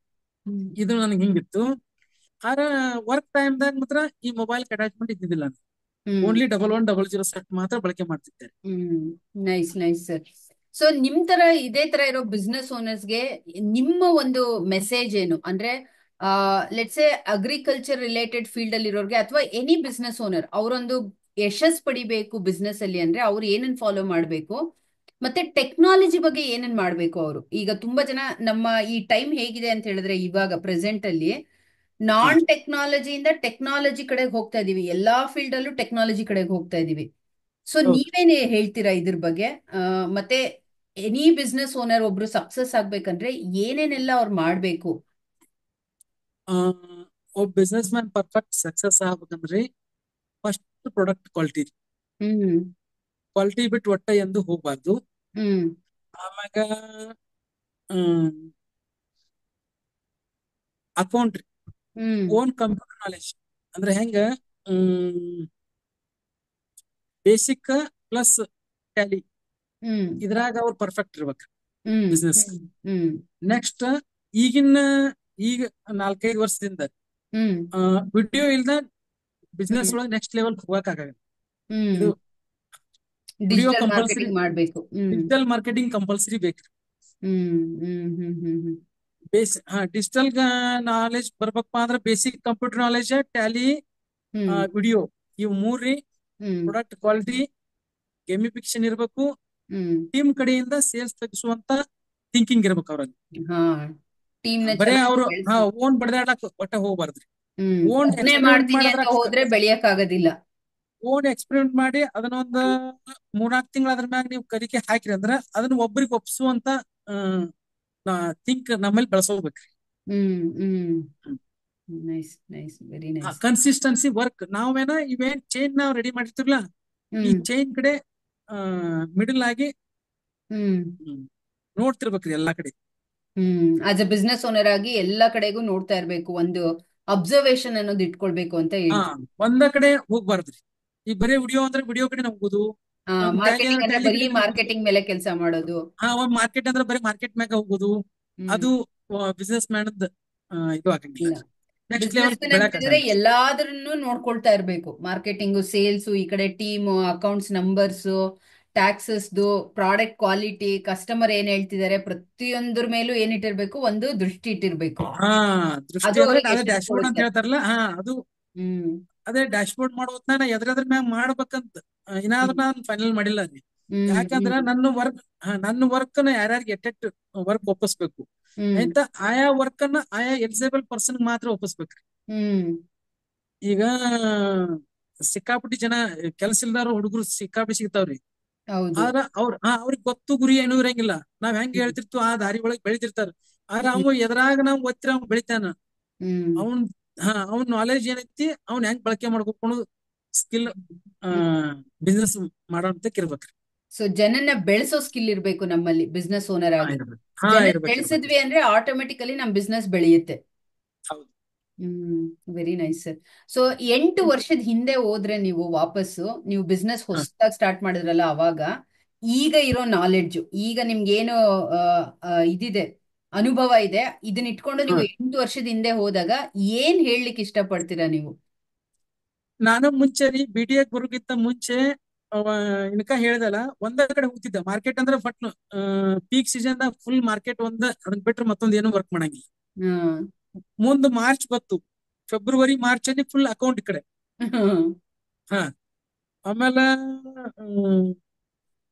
ಹ್ಮ್ ಇದು ನನಗೆ ಹಿಂಗಿತ್ತು. ಆರ ವರ್ಕ್ ಟೈಮ್ದಾಗ ಮಾತ್ರ ಈ ಮೊಬೈಲ್ ಅಟ್ಯಾಚ್ಮೆಂಟ್ ಇದ್ದಿದ್ದಿಲ್ಲ. ಹ್ಮ್ ಓನ್ಲಿ 1100 ಸೆಟ್ ಮಾತ್ರ ಬಳಕೆ ಮಾಡ್ತಿದ್ದೆ. ಹ್ಮ್ ನೈಸ್ ನೈಸ್ ಸರ್. ಸೊ ನಿಮ್ ತರ ಇದೇ ತರ ಇರೋ ಬಿಸ್ನೆಸ್ ಓನರ್ಸ್ಗೆ ನಿಮ್ಮ ಒಂದು ಮೆಸೇಜ್ ಏನು ಅಂದ್ರೆ, let's A agriculture related field ಅಲ್ಲಿ ಇರೋರ್ಗೆ ಅಥವಾ ಎನಿ ಬಿಸ್ನೆಸ್ ಓನರ್ ಅವರೊಂದು ಯಶಸ್ ಪಡಿಬೇಕು ಬಿಸ್ನೆಸ್ ಅಲ್ಲಿ ಅಂದ್ರೆ ಅವ್ರು ಏನನ್ನ ಫಾಲೋ ಮಾಡ್ಬೇಕು, ಮತ್ತೆ ಟೆಕ್ನಾಲಜಿ ಬಗ್ಗೆ ಏನನ್ನ ಮಾಡ್ಬೇಕು ಅವರು? ಈಗ ತುಂಬಾ ಜನ ನಮ್ಮ ಈ ಟೈಮ್ ಹೇಗಿದೆ ಅಂತ ಹೇಳಿದ್ರೆ ಇವಾಗ ಪ್ರೆಸೆಂಟ್ ಅಲ್ಲಿ ಹಾ ನಾನ್ ಟೆಕ್ನಾಲಜಿಯಿಂದ ಟೆಕ್ನಾಲಜಿ ಕಡೆಗೆ ಹೋಗ್ತಾ ಇದೀವಿ, ಎಲ್ಲಾ ಫೀಲ್ಡ್ ಅಲ್ಲೂ ಟೆಕ್ನಾಲಜಿ ಕಡೆಗೆ ಹೋಗ್ತಾ ಇದೀವಿ. ಸೊ ಹೌದು. ನೀವೇನ್ ಹೇಳ್ತೀರಾ ಇದ್ರ ಬಗ್ಗೆ? ಮತ್ತೆ ಎನಿ ಬಿಸ್ನೆಸ್ ಓನರ್ ಒಬ್ರು ಸಕ್ಸಸ್ ಆಗ್ಬೇಕಂದ್ರೆ ಏನೇನೆಲ್ಲ ಅವ್ರು ಮಾಡ್ಬೇಕು? ಆ ಒಬ್ಬ ಬಿಸ್ನೆಸ್ ಮ್ಯಾನ್ ಪರ್ಫೆಕ್ಟ್ ಸಕ್ಸಸ್ ಆಗ್ಬೇಕಂದ್ರಿ first product quality. Hmm quality ಬಿಟ್ಟು ಒಟ್ಟ ಎಂದು ಹೋಗ್ಬಾರ್ದು. ಹ್ಮ್ ಆಮ್ಯಾಗ account, hmm own computer knowledge. ಅಂದ್ರೆ ಹೆಂಗ ಬೇಸಿಕ್ ಪ್ಲಸ್ ಟ್ಯಾಲಿ ಹ್ಮ್ ಇದ್ರಾಗ ಅವ್ರು ಪರ್ಫೆಕ್ಟ್ ಇರ್ಬೇಕು ಹ್ಮ್ ಬಿಸ್ನೆಸ್. ಹ್ಮ್ ಹ್ಮ್ ನೆಕ್ಸ್ಟ್ ಈಗಿನ ಈಗ 4-5 ವರ್ಷದಿಂದ ಹ್ಮ್ ವಿಡಿಯೋ ಇಲ್ದ ಬಿಸ್ನೆಸ್ ಹ್ಮ್ ಒಳಗೆ ನೆಕ್ಸ್ಟ್ ಲೆವೆಲ್ ಹೋಗಕ್ಕಾಗಲ್ಲ. ಹ್ಮ್ ಇದು ವಿಡಿಯೋ ಡಿಜಿಟಲ್ ಕಂಪಲ್ಸರಿ, ಮಾರ್ಕೆಟಿಂಗ್ ಮಾಡ್ಬೇಕು. ಹ್ಮ್ ಡಿಜಿಟಲ್ ಮಾರ್ಕೆಟಿಂಗ್ ಕಂಪಲ್ಸರಿ ಬೇಕ್ರಿ. ಹ್ಮ್ ಹ್ಮ್ ಹ್ಮ್ ಹ್ಮ್ ಹ್ಮ್ ಡಿಜಿಟಲ್ ನಾಲೆಜ್ ಬರ್ಬೇಕಪ್ಪ ಅಂದ್ರೆ ಬೇಸಿಕ್ ಕಂಪ್ಯೂಟರ್ ನಾಲೆಜ್, ಟ್ಯಾಲಿ, ಹ್ಮ್ ವಿಡಿಯೋ, ಇವು ಮೂರ್ರಿ. ಹ್ಮ್ ಪ್ರಾಡಕ್ಟ್ ಕ್ವಾಲಿಟಿ, ಗೇಮಿಫಿಕೇಶನ್ ಇರಬೇಕು. ಹ್ಮ್ ಟೀಮ್ ಕಡೆಯಿಂದ ಸೇಲ್ಸ್ ತೆಗಿಸುವಂತ ಥಿಂಕಿಂಗ್ ಇರ್ಬೇಕು ಅವ್ರಲ್ಲಿ. ಹಾ ಟೀಮ್ ನ ಬರೇ ಚೆನ್ನಾಗಿ ಅವರು ಬೆಳೆಸಿ. ಓನ್ ಬಡದಾಡಕ್ ಒಟ್ಟ ಹೋಗ್ಬಾರ್ದ್ರಿ. ಓನ್ ಒಬ್ನೇ ಎಕ್ಸ್ಪೆರಿಮೆಂಟ್ ಮಾಡ್ತೀನಿ ಮಾಡಿದ್ರ ಅಂತ ಹೋದ್ರೆ ಬೆಳೆಯಕ್ ಆಗೋದಿಲ್ಲ. ಓನ್ ಎಕ್ಸ್ಪೆರಿಮೆಂಟ್ ಮಾಡಿ ಅದನ್ನೊಂದು 3-4 ತಿಂಗಳ ಅದ್ರ ಮ್ಯಾಗ ನೀವು ಕಲಿಕೆ ಹಾಕಿರಿ ಅಂದ್ರ ಅದನ್ನ ಒಬ್ರಿಗೆ ಒಪ್ಸುವಂತ ಥಿಂಕ್ ನಮ್ಮಲ್ಲಿ ಬೆಳೆಸೋಗ್ಬೇಕ್ರಿ. Hmm hmm nice nice very nice. Consistency work. ನಾವೇನ ಇವೇನ್ ಚೈನ್ ನಾವ್ ರೆಡಿ ಮಾಡಿರ್ತಿರ್ಲ, ಈ ಹ್ಮ್ ಚೈನ್ ಕಡೆ ಮಿಡಲ್ ಆಗಿ ಹ್ಮ್ ಹ್ಮ್, ನೋಡ್ತಿರ್ಬೇಕ್ರಿ ಎಲ್ಲಾ ಕಡೆ. ಆಸ್ ಅ ಬಿಸ್ನೆಸ್ ಓನರ್ ಆಗಿ ಎಲ್ಲಾ ಕಡೆಗೂ ನೋಡ್ತಾ ಇರ್ಬೇಕು, ಒಂದು ಅಬ್ಸರ್ವೇಷನ್ ಅನ್ನೋದು ಇಟ್ಕೊಳ್ಬೇಕು ಅಂತ ಹಾ ಹೇಳ್ತೀವಿ. ಒಂದ ಕಡೆ ಹೋಗ್ಬಾರ್ದ್ರಿ. ಈಗ ಬರೀ ವಿಡಿಯೋ ಅಂದ್ರೆ ವಿಡಿಯೋ ಕಡೆ ಹೋಗುದು, ಟ್ಯಾಲಿ ಮಾರ್ಕೆಟಿಂಗ್ ಅಂದ್ರೆ ಅಂದ್ರೆ ಟ್ಯಾಲಿ ಬರೀ ಕಡೆ ಹೋಗುದು. ಮಾರ್ಕೆಟಿಂಗ್ ಮೇಲೆ ಕೆಲಸ ಮಾಡೋದು. ಒಂದ್ ಮಾರ್ಕೆಟ್ ಅಂದ್ರೆ ಬರೀ ಮಾರ್ಕೆಟ್ ಮ್ಯಾಗ ಹೋಗುದು. ಹ್ಮ್ ಅದು ಬಿಸ್ನೆಸ್ ಮ್ಯಾನ್ ಇದು ಆಗಂಗಿಲ್ಲ. ಇಲ್ಲ, ನೆಕ್ಸ್ಟ್ ಲೆವೆಲ್ ಬಿಸ್ನೆಸ್ ಮ್ಯಾನ್ ಬೆಳಕ್ ಅಂತಿದ್ರೆ ಆಗಲ್ಲ. ಎಲ್ಲಾದ್ರನ್ನು ನೋಡ್ಕೊಳ್ತಾ ಇರ್ಬೇಕು, ಮಾರ್ಕೆಟಿಂಗು, ಸೇಲ್ಸು, ಈ ಕಡೆ ಟೀಮು, ಅಕೌಂಟ್ಸ್ ನಂಬರ್ಸು, ಟ್ಯಾಕ್ಸಸ್ದು, ಪ್ರಾಡಕ್ಟ್ ಕ್ವಾಲಿಟಿ, ಕಸ್ಟಮರ್ ಏನ್ ಹೇಳ್ತಿದ್ದಾರೆ ಪ್ರತಿಯೊಂದ್ರ ಮೇಲೂ ಏನಿಟ್ಟಿರ್ಬೇಕು, ಒಂದು ದೃಷ್ಟಿ ಇಟ್ಟಿರ್ಬೇಕು. ಹಾ ದೃಷ್ಟಿ ಅದು ಅಂದ್ರೆ ಅವ್ರಿಗೆ ಅದೇ ಯಶಸ್ ಡ್ಯಾಶ್ ಬೋರ್ಡ್ ಅಂತ ಕೊಡುತ್ತೆ. ಹೇಳ್ತಾರಲ್ಲ, ಅದು ಹ್ಮ್ ಅದೇ ಡ್ಯಾಶ್ ಬೋರ್ಡ್ ಮಾಡೋದ್ನ ಎದ್ರದ್ರ ಮ್ಯಾಗ ಮಾಡ್ಬೇಕಂತ ಇನ್ನಾದ್ರೂ ಹ್ಮ್ ನಾನು ಫೈನಲ್ ಮಾಡಿಲ್ಲ ರೀ. ಹ್ಮ್ ಯಾಕಂದ್ರ ಹ್ಮ್ ನನ್ನ ವರ್ಕ್ ನ ಯಾರ್ಯಾರಿಗೆ ಎಟ್ಟೆಟ್ ವರ್ಕ್ ಒಪ್ಪಿಸ್ಬೇಕು ಹ್ಮ್ ಅಂತ ಆಯಾ ವರ್ಕ್ ಅನ್ನ ಆಯಾ ಎಲಿಜಿಬಲ್ ಪರ್ಸನ್ ಮಾತ್ರ ಒಪ್ಪಿಸ್ಬೇಕ್ರಿ. ಹ್ಮ್ ಈಗ ಸಿಕ್ಕಾಪಟ್ಟಿ ಜನ ಕೆಲ್ಸ ಇಲ್ದಾರ ಹುಡುಗರು ಸಿಕ್ಕಾಪಟ್ಟಿ ಸಿಗ್ತಾವ್ರಿ. ಹೌದು. ಆದ್ರ ಅವ್ರಿಗೆ ಗೊತ್ತು ಗುರಿ ಏನೂ ಇರಂಗಿಲ್ಲ. ನಾವ್ ಹೆಂಗ್ ಹ್ಮ್ ಹೇಳ್ತಿರ್ತೀವಿ ಆ ದಾರಿ ಒಳಗ್ ಬೆಳಿತಿರ್ತಾರ. ಆದ್ರ ಹ್ಮ್ ಅವ ಎದ್ರಾಗ ನಾವ್ ಒತ್ತಿರ ಅವ್ನ್ ಬೆಳಿತಾನ. ಹ್ಮ್ ಅವನ್ ಅವ್ನ್ ನಾಲೆಜ್ ಏನೈತಿ ಅವ್ನ್ ಹೆಂಗ್ ಬಳಕೆ ಮಾಡ್ಬೇಕು ಅನ್ನೋದು ಸ್ಕಿಲ್ ಹ್ಮ್ ಬಿಸ್ನೆಸ್ ಮಾಡೋಂತಕ್ ಇರ್ಬೇಕ್ರಿ. ಸೊ ಜನನ್ನ ಬೆಳೆಸೋ ಸ್ಕಿಲ್ ಇರ್ಬೇಕು ನಮ್ಮಲ್ಲಿ ಬಿಸ್ನೆಸ್ ಓನರ್ ಆಗಿ. ಇರ್ಬೇಕು. ಜನ ಇರ್ಬೇಕ್ರಿ. ಬೆಳೆಸಿದ್ವಿ ಅಂದ್ರೆ ಆಟೋಮೆಟಿಕಲಿ ನಮ್ ಬಿಸ್ನೆಸ್ ಬೆಳೆಯುತ್ತೆ. ಹೌದು. Very nice sir. ಸೊ 8 ವರ್ಷದ ಹಿಂದೆ ಹೋದ್ರೆ ನೀವು ವಾಪಸ್ಸು, ನೀವು ಬಿಸ್ನೆಸ್ ಹ, ಹೊಸದಾಗಿ ಸ್ಟಾರ್ಟ್ ಮಾಡಿದ್ರಲ್ಲ ಅವಾಗ, ಈಗ ಇರೋ ನಾಲೆಡ್ಜು, ಈಗ ನಿಮ್ಗೇನು ಆ, ಇದಿದೆ, ಅನುಭವ ಇದೆ, ಇದನ್ನ ಇಟ್ಕೊಂಡು ಹ. ನೀವು 8 ವರ್ಷದ ಹಿಂದೆ ಹೋದಾಗ ಏನ್ ಹೇಳಲಿಕ್ಕೆ ಇಷ್ಟಪಡ್ತೀರಾ ನೀವು? ನಾನು ಮುಂಚೆ ರೀ BDA ಬರೋಕ್ಕಿಂತ ಮುಂಚೆ ಅವ ಇನ್ಕ ಹೇಳ್ದಲ್ಲ ಒಂದ ಕಡೆ ಹೋಗ್ತಿದ್ದೆ. ಮಾರ್ಕೆಟ್ ಅಂದ್ರೆ ಫಟ್ ಪೀಕ್ ಸೀಸನ್ ದಾಗ ಫುಲ್ ಮಾರ್ಕೆಟ್ ಅದನ್ನ ಬಿಟ್ರೆ ಮತ್ತೊಂದ್ ಏನು ವರ್ಕ್ ಮಾಡಂಗಿಲ್ಲ. ಹ್ಮ್ ಮುಂದ್ ಮಾರ್ಚ್ ಬತ್ತು, ಫೆಬ್ರವರಿ ಮಾರ್ಚ್ ಅಲ್ಲಿ ಫುಲ್ ಅಕೌಂಟ್ ಕಡೆ. ಹಾ ಆಮೇಲೆ ಹ್ಮ್,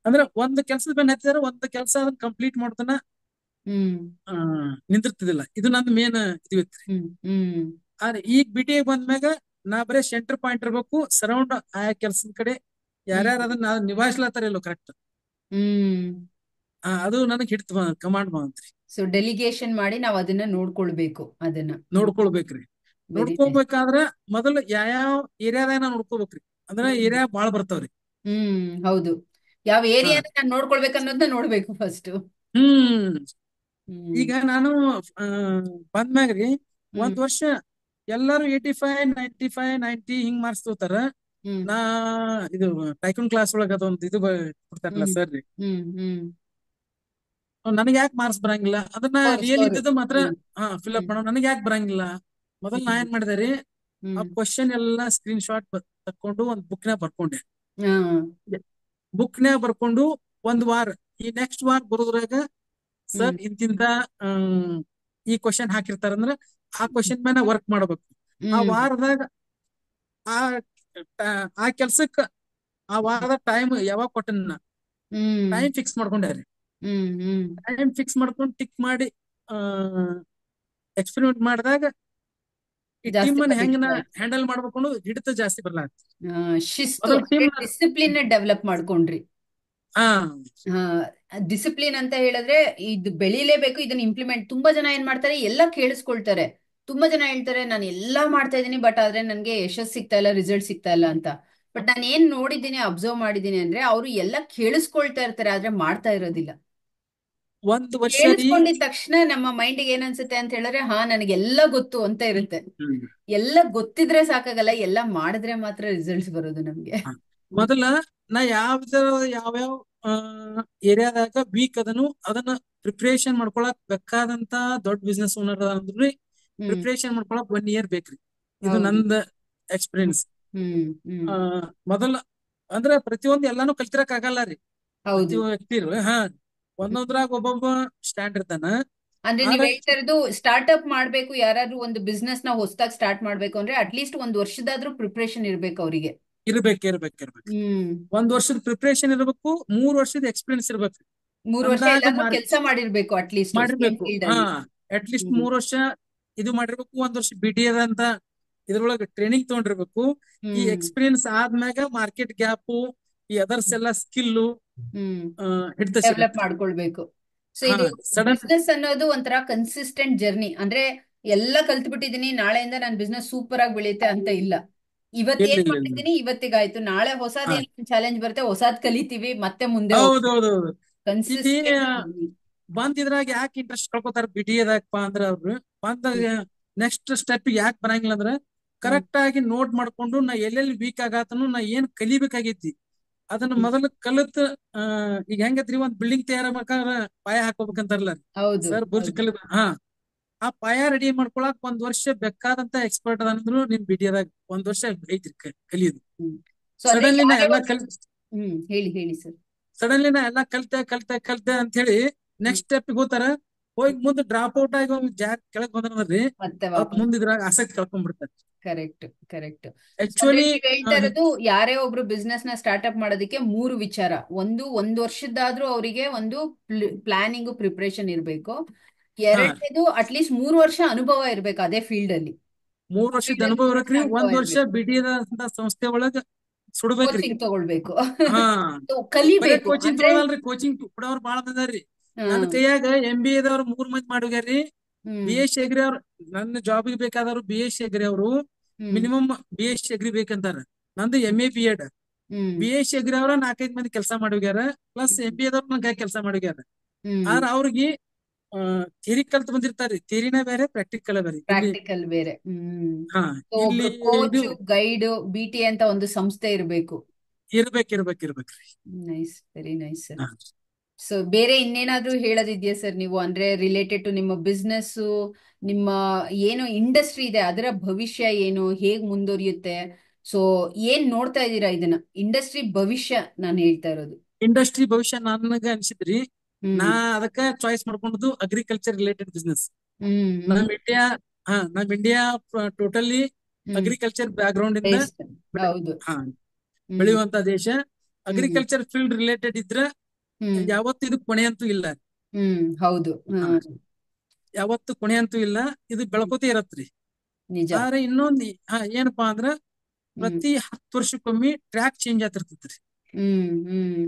ಅಂದ್ರೆ ಒಂದ್ ಕೆಲ್ಸದ ಮೇಲೆ ಹತ್ತಿದ್ರೆ ಒಂದ್ ಕೆಲಸ ಅದನ್ನ ಕಂಪ್ಲೀಟ್ ಮಾಡ್ತಾನ ಹ್ಮ್ ನಿಂದಿರ್ತಿದಿಲ್ಲ. ಇದು ನಂದು ಮೇನ್ ಇದು ಇತ್ರಿ. ಹ್ಮ್ ಹ್ಮ್ ಆದ್ರೆ ಈಗ BDA ಬಂದ್ಮ್ಯಾಗ ನಾ ಬರೀ ಸೆಂಟರ್ ಪಾಯಿಂಟ್ ಇರ್ಬೇಕು, ಸರೌಂಡ್ ಆಯಾ ಕೆಲ್ಸದ ಕಡೆ ಯಾರ್ಯಾರು ಹ್ಮ್ ಅದನ್ನ ನಿಭಾಯಿಸ್ಲತ್ತಾರ ಇಲ್ಲೋ ಕರೆಕ್ಟ್, ಹ್ಮ್ ಅದು ನನಗೆ ಹಿಡ್ತು ಕಮಾಂಡ್ ಬಂತ್ರಿ. ಸೊ ಡೆಲಿಗೇಷನ್ ಮಾಡಿ ನಾವ್ ಅದನ್ನ ನೋಡ್ಕೊಳ್ಬೇಕು ಅದನ್ನ. ನೋಡ್ಕೊಳ್ಬೇಕ್ರಿ. Very nice. ನೋಡ್ಕೋಬೇಕಾದ್ರ ಮೊದಲು ಯಾವ ಏರಿಯಾದಾಗ ನಾವ್ ನೋಡ್ಕೋಬೇಕ್ರಿ. ಅಂದ್ರೆ ಹ್ಮ್ ಏರಿಯಾ ಬಾಳ ಬರ್ತಾವ್ರಿ. ಹೌದು. ಯಾವ ಹಾ ಏರಿಯಾನ ನಾನು ನೋಡ್ಕೊಳ್ಬೇಕು ಅನ್ನೋದನ್ನ ನೋಡ್ಬೇಕು ಫಸ್ಟ್. ಹ್ಮ್ ಹ್ಮ್ ಈಗ ನಾನು ಬಂದ್ಮ್ಯಾಗ್ರಿ ಹ್ಮ್ 1 ವರ್ಷ ಎಲ್ಲಾರು 85, 95, 90 ಹಿಂಗ್ ಮಾರ್ಕ್ಸ್ ತಗೋತಾರ. ಹ್ಮ್ ನಾ ಇದು ಟೈಕೂನ್ ಕ್ಲಾಸ್ ಒಳಗ ಅದೊಂದು ಇದು ಕೊಡ್ತಾರಲ್ಲ ಹ್ಮ್ ಸರ್ ರೀ, ಹ್ಮ್ ನನಗೆ ಯಾಕೆ ಮಾರ್ಕ್ಸ್ ಬರಂಗಿಲ್ಲ, ಅದನ್ನ ಸ್ಕೋರ್ ರಿಯಲ್ ಸ್ಕೋರ್. ಇದ್ದದ್ದು ಮಾತ್ರ ಹ್ಮ್ ಫಿಲ್ಅಪ್ ಹ್ಮ್ ಮಾಡೋ, ನನಗೆ ಯಾಕೆ ಬರಂಗಿಲ್ಲ ಮೊದಲ್ ನಾ ಹ್ಮ್ ಏನ್ ಮಾಡಿದೆ ರೀ, ಆ ಹ್ಮ್ ಕ್ವಶನ್ ಎಲ್ಲಾ ಸ್ಕ್ರೀನ್ ಶಾಟ್ ತಕೊಂಡು ಒಂದ್ ಬುಕ್ನಾಗ ಬರ್ಕೊಂಡೆ. ಹಾ ಬುಕ್ನಾಗ ಬರ್ಕೊಂಡು ಒಂದ್ ವಾರ, ಈ ನೆಕ್ಸ್ಟ್ ವಾರ ಬರೋದ್ರಾಗ ಹ್ಮ್ ಸರ್ ಇಂತಿಂತ ಈ ಕ್ವಶನ್ ಹಾಕಿರ್ತಾರಂದ್ರ ಆ ಕ್ವಶನ್ ಮೇಲೆ ವರ್ಕ್ ಮಾಡ್ಬೇಕು. ಆ ಹ್ಮ್ ವಾರದಾಗ ಆ ಆ ಕೆಲ್ಸಕ್ಕ ಆ ವಾರದ ಟೈಮ್ ಯಾವಾಗ ಕೊಟ್ಟನ ಹ್ಮ್ ಟೈಮ್ ಫಿಕ್ಸ್ ಮಾಡ್ಕೊಂಡ್ರಿ. ಹ್ಮ್ ಹ್ಮ್ ಟೈಮ್ ಫಿಕ್ಸ್ ಮಾಡ್ಕೊಂಡು ಟಿಕ್ ಮಾಡಿ ಎಕ್ಸ್ಪೆರಿಮೆಂಟ್ ಮಾಡಿದಾಗ ಈ ಟೀಮ್ ಜಾಸ್ತಿ ಅನ್ನ ಹೆಂಗ್ ಬರ್ಲಿಕ್ಕೆ ಆಯ್ತು. ಹ್ಯಾಂಡಲ್ ಮಾಡ್ಬೇಕು ಅನ್ನೋದು ಹಿಡಿತ ಜಾಸ್ತಿ ಬರ್ಲಾಗ್ತದೆ. ಶಿಸ್ತು ಮೊದಲ ಅಂದ್ರೆ ಟೀಮ್ ಡಿಸಿಪ್ಲಿನ್ ಡೆವಲಪ್ ಮಾಡ್ಕೊಂಡ್ರಿ. ಹಾ ಡಿಸಿಪ್ಲಿನ್ ಅಂತ ಹೇಳಿದ್ರೆ ಇದು ಬೆಳಿಲೇಬೇಕು, ಇದನ್ನ ಇಂಪ್ಲಿಮೆಂಟ್. ತುಂಬಾ ಜನ ಏನ್ ಮಾಡ್ತಾರೆ, ಎಲ್ಲ ಕೇಳಿಸ್ಕೊಳ್ತಾರೆ. ತುಂಬಾ ಜನ ಹೇಳ್ತಾರೆ ನಾನು ಎಲ್ಲಾ ಮಾಡ್ತಾ ಇದ್ದೀನಿ, ಬಟ್ ಆದ್ರೆ ನನ್ಗೆ ಯಶಸ್ಸು ಸಿಗ್ತಾ ಇಲ್ಲ, ರಿಸಲ್ಟ್ ಸಿಗ್ತಾ ಇಲ್ಲ ಅಂತ. ಬಟ್ ನಾನು ಏನ್ ನೋಡಿದ್ದೀನಿ, ಅಬ್ಸರ್ವ್ ಮಾಡಿದ್ದೀನಿ ಅಂದ್ರೆ ಅವರು ಎಲ್ಲ ಕೇಳಿಸ್ಕೊಳ್ತಾ ಇರ್ತಾರೆ, ಆದ್ರೆ ಮಾಡ್ತಾ ಇರೋದಿಲ್ಲ. ಒಂದ್ ವರ್ಷ ರೀ. ಕೇಳಿಸ್ಕೊಂಡಿದ ತಕ್ಷಣ ನಮ್ಮ ಮೈಂಡ್ಗೆ ಏನ್ ಅನ್ಸುತ್ತೆ ಅಂತ ಹೇಳಿದ್ರೆ, ಹಾ ನನಗೆಲ್ಲ ಗೊತ್ತು ಅಂತ ಇರುತ್ತೆ. ಎಲ್ಲ ಗೊತ್ತಿದ್ರೆ ಸಾಕಾಗಲ್ಲ, ಎಲ್ಲ ಮಾಡಿದ್ರೆ ಮಾತ್ರ ರಿಸಲ್ಟ್ಸ್ ಬರೋದು ನಮ್ಗೆ. ಹ. ಮೊದಲ ನಾ ಯಾವ್ಯಾವ ಏರಿಯಾದಾಗ ವೀಕ್ ಅದನ್ನ ಪ್ರಿಪರೇಷನ್ ಮಾಡ್ಕೊಳಕ್ ಬೇಕಾದಂತ ದೊಡ್ಡ ಬಿಸ್ನೆಸ್ ಓನರ್ ಅಂದ್ರಿ ಹ್ಮ್ ಪ್ರಿಪರೇಷನ್ ಮಾಡ್ಕೊಳಕ್ 1 year ಬೇಕ್ರಿ. ಇದು ಹೌದು. ನಂದ ಎಕ್ಸ್ಪೀರಿಯನ್ಸ್. ಹ್ಮ್ ಹ್ಮ್ ಆ ಮೊದಲ ಅಂದ್ರ ಪ್ರತಿಯೊಂದು ಎಲ್ಲಾನು ಕಲ್ತಿರಕ್ ಆಗಲ್ಲ ರೀ. ಪ್ರತಿ ಹೌದು. ವ್ಯಕ್ತಿರು ಒಂದೊಂದ್ರಾಗ ಒಬ್ಬೊಬ್ಬ ಸ್ಟ್ಯಾಂಡ್ ಇರ್ತಾನ. ಅಂದ್ರೆ ನೀವ್ ಆದ್ರೆ ಹೇಳ್ತಾ ಇರೋದು ಸ್ಟಾರ್ಟ್ಅಪ್ ಮಾಡ್ಬೇಕು, ಯಾರಾದ್ರೂ ಒಂದು ಬಿಸ್ನೆಸ್ ನ ಹೊಸದಾಗಿ ಸ್ಟಾರ್ಟ್ ಮಾಡ್ಬೇಕು ಅಂದ್ರೆ ಅಟ್ಲೀಸ್ಟ್ ಒಂದು ವರ್ಷದಾದ್ರೂ ಪ್ರಿಪರೇಷನ್ ಇರ್ಬೇಕು ಅವರಿಗೆ. ಇರ್ಬೇಕು. ಹ್ಮ್ 1 ವರ್ಷದ ಪ್ರಿಪರೇಷನ್ ಇರ್ಬೇಕು, 3 ವರ್ಷದ ಎಕ್ಸ್ಪೀರಿಯನ್ಸ್ ಇರ್ಬೇಕು. 3 ವರ್ಷ ಅಂದಾಗ ಎಲ್ಲಾದ್ರೂ ಕೆಲಸ ಮಾಡಿರ್ಬೇಕು ಅಟ್ಲೀಸ್ಟ್ ಸೇಮ್ ಮಾಡಿರ್ಬೇಕು. ಫೀಲ್ಡ್ ಹಾ ಅಲ್ಲಿ. ಅಟ್ ಲೀಸ್ಟ್ ಹ್ಮ್ 3 ವರ್ಷ ಇದು ಮಾಡಿರ್ಬೇಕು. 1 ವರ್ಷ BTA ಅಂತ ಇದ್ರೊಳಗೆ ಟ್ರೈನಿಂಗ್ ತಗೊಂಡಿರ್ಬೇಕು. ಈ ಹ್ಮ್ ಎಕ್ಸ್ಪೀರಿಯನ್ಸ್ ಆದ್ಮ್ಯಾಗ ಮಾರ್ಕೆಟ್ ಗ್ಯಾಪು, ಈ ಅದರ್ಸ್ ಎಲ್ಲ ಸ್ಕಿಲ್ಲು ಹ್ಮ್ ಹಿಡಿತ ಡೆವಲಪ್ ಸಿಗತ್ರಿ. ಮಾಡ್ಕೊಳ್ಬೇಕು. ಸೊ ಹಾ ಇದು ಸಡನ್ ಬಿಸ್ನೆಸ್ ಅನ್ನೋದು ಒಂಥರ ಕನ್ಸಿಸ್ಟೆಂಟ್ ಜರ್ನಿ. ಅಂದ್ರೆ ಎಲ್ಲ ಕಲ್ತ್ಬಿಟ್ಟಿದೀನಿ, ನಾಳೆಯಿಂದ ನನ್ನ ಬಿಸ್ನೆಸ್ ಸೂಪರ್ ಆಗಿ ಬೆಳೆಯುತ್ತೆ ಅಂತ ಇಲ್ಲ. ಇವತ್ ಏನ್ ಇಲ್ಲ. ಮಾಡಿದೀನಿ ಇವತ್ತಿಗಾಯ್ತು, ನಾಳೆ ಹಾ ಹೊಸದೇನ್ ಚಾಲೆಂಜ್ ಬರುತ್ತೆ, ಹೊಸದ್ ಕಲಿತೀವಿ, ಮತ್ತೆ ಮುಂದೆ ಹೋಗ್ತೀವಿ. ಹೌದೌದು. ಇಲ್ಲಿ ಕನ್ಸಿಸ್ಟೆಂಟ್. ಬಂದ್ ಇದ್ರಾಗ ಯಾಕೆ ಇಂಟ್ರೆಸ್ಟ್ ಕಳ್ಕೊತಾರ BTA ಅಂದ್ರ ಅವ್ರು ಬಂದಾಗ ನೆಕ್ಸ್ಟ್ ಸ್ಟೆಪ್ ಯಾಕೆ ಬರಂಗಿಲ್ಲ ಅಂದ್ರ ಹ್ಮ್ ಕರೆಕ್ಟ್ ಆಗಿ ನೋಟ್ ಮಾಡ್ಕೊಂಡು ನಾ ಎಲ್ಲೆಲ್ಲಿ ವೀಕ್ ಆಗತ್ತನು, ನಾ ಏನ್ ಕಲಿಬೇಕಾಗೈತಿ ಅದನ್ನ ಹ್ಮ್ ಮೊದಲು ಕಲಿತ್ ಈಗ ಹೆಂಗತ್ರಿ ಒಂದ್ ಬಿಲ್ಡಿಂಗ್ ತಯಾರ ಮಾಡ್ಕಾರ ಪಾಯ ಹಾಕೋಬೇಕಂತಾರಲ್ಲ ಹೌದು ಸರ್. ಬುರ್ಜ್ ಹೌದು. ಕಲಿ ಆ ಪಾಯ ರೆಡಿ ಮಾಡ್ಕೊಳಕ್ 1 ವರ್ಷ ಬೇಕಾದಂತ ಎಕ್ಸ್ಪರ್ಟ್ ಅದಂದ್ರು ನಿಮ್ BTA 1 ವರ್ಷ ಐತ್ರಿ ಕಲಿಯೋದು. ಹ್ಮ್ ಸೊ ಅಂದ್ರೆ ಸಡನ್ಲಿ ನಾ ಯಾರೇ ಎಲ್ಲಾ ಒಂದು. ಕಲ್ ಹೇಳಿ ಹೇಳಿ ಸರ್. ಸಡನ್ಲಿ ನಾ ಎಲ್ಲಾ ಕಲ್ತೆ ಅಂತ ಹೇಳಿ ಹ್ಮ್ ನೆಕ್ಸ್ಟ್ ಸ್ಟೆಪ್ ಹೋತಾರ. ಹೋಗಿ ಮುಂದೆ ಡ್ರಾಪ್ ಔಟ್ ಆಗಿ ಒಂದ್ ಕೆಳಗ್ ಬಂದ್ರಿ ಮತ್ತೆ ಅವತ್ ವಾಪಸ್. ಮುಂದಿದ್ರಾಗ ಆಸಕ್ತಿ ಕಳ್ಕೊಂಡ್ಬಿಡ್ತಾರೆ. Correct correct. ಸೊ ಅಂದ್ರೆ ಆಕ್ಚುಲಿ ನೀವ್ ಹೇಳ್ತಾ ಇರೋದು, ಯಾರೇ ಒಬ್ರು ಬಿಸ್ನೆಸ್ ನ ಸ್ಟಾರ್ಟ್ಅಪ್ ಮಾಡೋದಕ್ಕೆ 3 ವಿಚಾರ. ಒಂದು ವರ್ಷದ್ದಾದ್ರೂ ಅವರಿಗೆ ಒಂದು ಪ್ಲಾನಿಂಗ್ ಪ್ರಿಪರೇಷನ್ ಇರ್ಬೇಕು. ಹಾ ಎರಡನೇದು ಅಟ್ಲೀಸ್ಟ್ 3 ವರ್ಷ ಅನುಭವ ಇರ್ಬೇಕು ಅದೇ ಫೀಲ್ಡ್ ಅಲ್ಲಿ. 3 ವರ್ಷದ ಫೀಲ್ಡ್ ಅನುಭವ 3 ವರ್ಷ ಇರಕ್ರಿ. ಅನುಭವ 1 ವರ್ಷ ಇರ್ಬೇಕು. BTA ಸಂಸ್ಥೆ ಒಳಗ ಸುಡ್ಬೇಕ್ರಿ. ಕೋಚಿಂಗ್ ತಗೊಳ್ಬೇಕು. ಹಾ So, ಬರೇ ಕಲಿಬೇಕು ಕೋಚಿಂಗ್ ಅಂದ್ರೆ. ತೊಗೊಳಲ್ರಿ, ಕೋಚಿಂಗ್ ಕೊಡೋರ್ ಬಾಳ ಮಂದಾರ್ರಿ. ನನ್ನ ಹ್ಮ್ ಕೈಯಾಗ MBA 3 ಮಂದಿ ಮಾಡೋಗ್ಯಾರ್ರಿ. ಹ್ಮ್ BSc ಅಗ್ರಿ ಅವ್ರು ನನ್ನ ಜಾಬ್ಗೆ ಬೇಕಾದವ್ರು BSc ಅಗ್ರಿ ಅವರು ಹ್ಮ್ ಮಿನಿಮಮ್ BSc ಅಗ್ರಿ ಬೇಕಂತಾರ. ನಂದು MA B.Ed. ಹ್ಮ್ BSc ಅಗ್ರಿ ಅವ್ರ 4-5 ಮಂದಿ ಕೆಲಸ ಮಾಡೋಗ್ಯಾರ, ಪ್ಲಸ್ MBA ದವ್ರ ನಂಗೆ ಕೆಲಸ ಮಾಡೋಗ್ಯಾರ. ಹ್ಮ್ ಆದ್ರ ಅವ್ರಿಗೆ ಥಿಯರಿ ಕಲ್ತ್ ಬಂದಿರ್ತಾರ್ರಿ. ಥಿಯರಿನ ಬೇರೆ, ಪ್ರಾಕ್ಟಿಕಲ್ ಬೇರೆ. ಇಲ್ಲಿ ಪ್ರಾಕ್ಟಿಕಲ್ ಬೇರೆ. ಹಾ So, ಇಲ್ಲಿ ಒಬ್ರು ಇದು ಕೋಚ್ ಗೈಡ್ BTA ಅಂತ ಒಂದು ಸಂಸ್ಥೆ ಇರಬೇಕು. ಇರ್ಬೇಕ್ರಿ. Nice, very nice sir. ಹಾ. ಸೊ ಬೇರೆ ಇನ್ನೇನಾದ್ರೂ ಹೇಳೋದಿದ್ಯಾ ಸರ್ ನೀವು, ಅಂದ್ರೆ ರಿಲೇಟೆಡ್ ಟು ನಿಮ್ಮ ಬಿಸ್ನೆಸ್, ನಿಮ್ಮ ಏನು ಇಂಡಸ್ಟ್ರಿ ಇದೆ ಅದರ ಭವಿಷ್ಯ ಏನು, ಹೇಗ್ ಮುಂದುವರಿಯುತ್ತೆ? ಸೊ ಏನ್ ನೋಡ್ತಾ ಇದ್ದೀರಾ ಇದನ್ನ, ಇಂಡಸ್ಟ್ರಿ ಭವಿಷ್ಯ ನಾನು ಹೇಳ್ತಾ ಇರೋದು. ಇಂಡಸ್ಟ್ರಿ ಭವಿಷ್ಯ ನನಗ ಅನ್ಸಿದ್ರಿ. ನಾ ಹ್ಮ್ ಅದಕ್ಕ ಚಾಯ್ಸ್ ಮಾಡ್ಕೊಂಡದ್ದು ಅಗ್ರಿಕಲ್ಚರ್ ರಿಲೇಟೆಡ್ ಬಿಸ್ನೆಸ್. ಹ್ಮ್ ಹ್ಮ್ ನಮ್ ಇಂಡಿಯಾ ಟೋಟಲಿ ಹ್ಮ್ ಅಗ್ರಿಕಲ್ಚರ್ ಬ್ಯಾಕ್ ಗ್ರೌಂಡ್ ಇಂದ ಬೇಸ್ಟ್. ಹೌದು. ಹಾ ಹ್ಮ್ ಬೆಳೆಯುವಂತ ದೇಶ. ಹ್ಮ್ ಅಗ್ರಿಕಲ್ಚರ್ ಫೀಲ್ಡ್ ರಿಲೇಟೆಡ್ ಇದ್ರ ಹ್ಮ್ ಯಾವತ್ತು ಇದು ಕೊನೆ ಅಂತೂ ಇಲ್ಲ. ಹೌದು. ಹಾ ಯಾವತ್ತು ಕೊನೆ ಅಂತೂ ಇಲ್ಲ, ಇದು ಬೆಳ್ಕೋತಿ ಇರತ್ರಿ. ನಿಜ. ಆದ್ರೆ ಇನ್ನೊಂದ್ ಏನಪ್ಪಾ ಅಂದ್ರ ಹ್ಮ್ ಪ್ರತಿ 10 ವರ್ಷಕ್ಕೊಮ್ಮೆ ಟ್ರ್ಯಾಕ್ ಚೇಂಜ್ ಆಗ್ತಿರ್ತೈತ್ರಿ. ಹ್ಮ್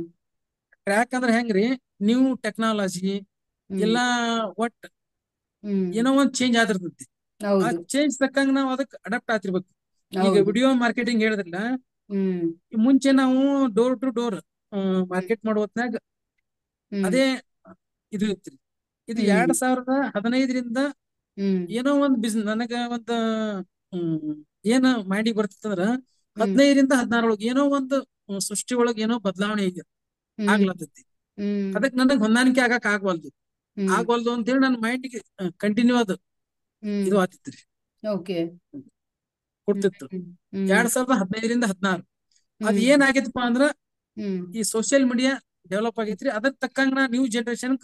ಟ್ರ್ಯಾಕ್ ಅಂದ್ರೆ ಹೆಂಗ್ರಿ, ನ್ಯೂ ಟೆಕ್ನಾಲಜಿ ಹ್ಮ್ ಎಲ್ಲಾ ಒಟ್ ಹ್ಮ್ ಏನೋ ಒಂದ್ ಚೇಂಜ್ ಆಗಿರ್ತೈತಿ. ಆ ಹೌದು ಚೇಂಜ್ ತಕ್ಕಂಗ ನಾವ್ ಅದಕ್ಕೆ ಅಡಾಪ್ಟ್ ಆಗ್ತಿರ್ಬೇಕು. ಈಗ ಹೌದು. ವಿಡಿಯೋ ಮಾರ್ಕೆಟಿಂಗ್ ಹೇಳಿದ್ರಲ್ಲ, ಹ್ಮ್ ಮುಂಚೆ ನಾವು ಡೋರ್ ಟು ಡೋರ್ ಹ್ಮ್ ಮಾರ್ಕೆಟ್ ಮಾಡೋ ಹೊತ್ನ್ಯಾಗ ಹ್ಮ್ ಅದೇ ಇದು ಇತ್ರಿ. ಇದು ಹ್ಮ್ 2015ರಿಂದ ಹ್ಮ್ ಏನೋ ಒಂದ್ ಬಿಸ್ನೆಸ್ ನನಗ ಒಂದ್ ಏನ ಮೈಂಡಿಗೆ ಬರ್ತಿತ್ತಂದ್ರ ಹ್ಮ್ 15ರಿಂದ 16 ಏನೋ ಒಂದು ಸೃಷ್ಟಿ ಒಳಗ್ ಏನೋ ಬದಲಾವಣೆ ಈಗ ಹ್ಮ್ ಆಗ್ಲತ್ತೈತಿ. ಹ್ಮ್ ಅದಕ್ಕೆ ನನಗ್ ಹೊಂದಾಣಿಕೆ ಆಗಕ್ ಆಗ್ವಲ್ದು ಹ್ಮ್ ಅಂತ ಹೇಳಿ ನನ್ನ ಮೈಂಡ್ಗೆ ಕಂಟಿನ್ಯೂ ಅದು ಹ್ಮ್ ಇದು ಆತಿತ್ರಿ. ಓಕೆ. ಹ್ಮ್ ಕೊಡ್ತಿತ್ತು. ಹ್ಮ್ ಹ್ಮ್ 2015ರಿಂದ 16 ಅದ್ ಹ್ಮ್ ಏನಾಗೈತಪ್ಪ ಅಂದ್ರ ಹ್ಮ್ ಈ ಸೋಷಿಯಲ್ ಮೀಡಿಯಾ ಡೆವಲಪ್ ಆಗೈತ್ರಿ. ಅದ್ರ ತಕ್ಕಂಗ ನಾ ನ್ಯೂ ಜನರೇಷನ್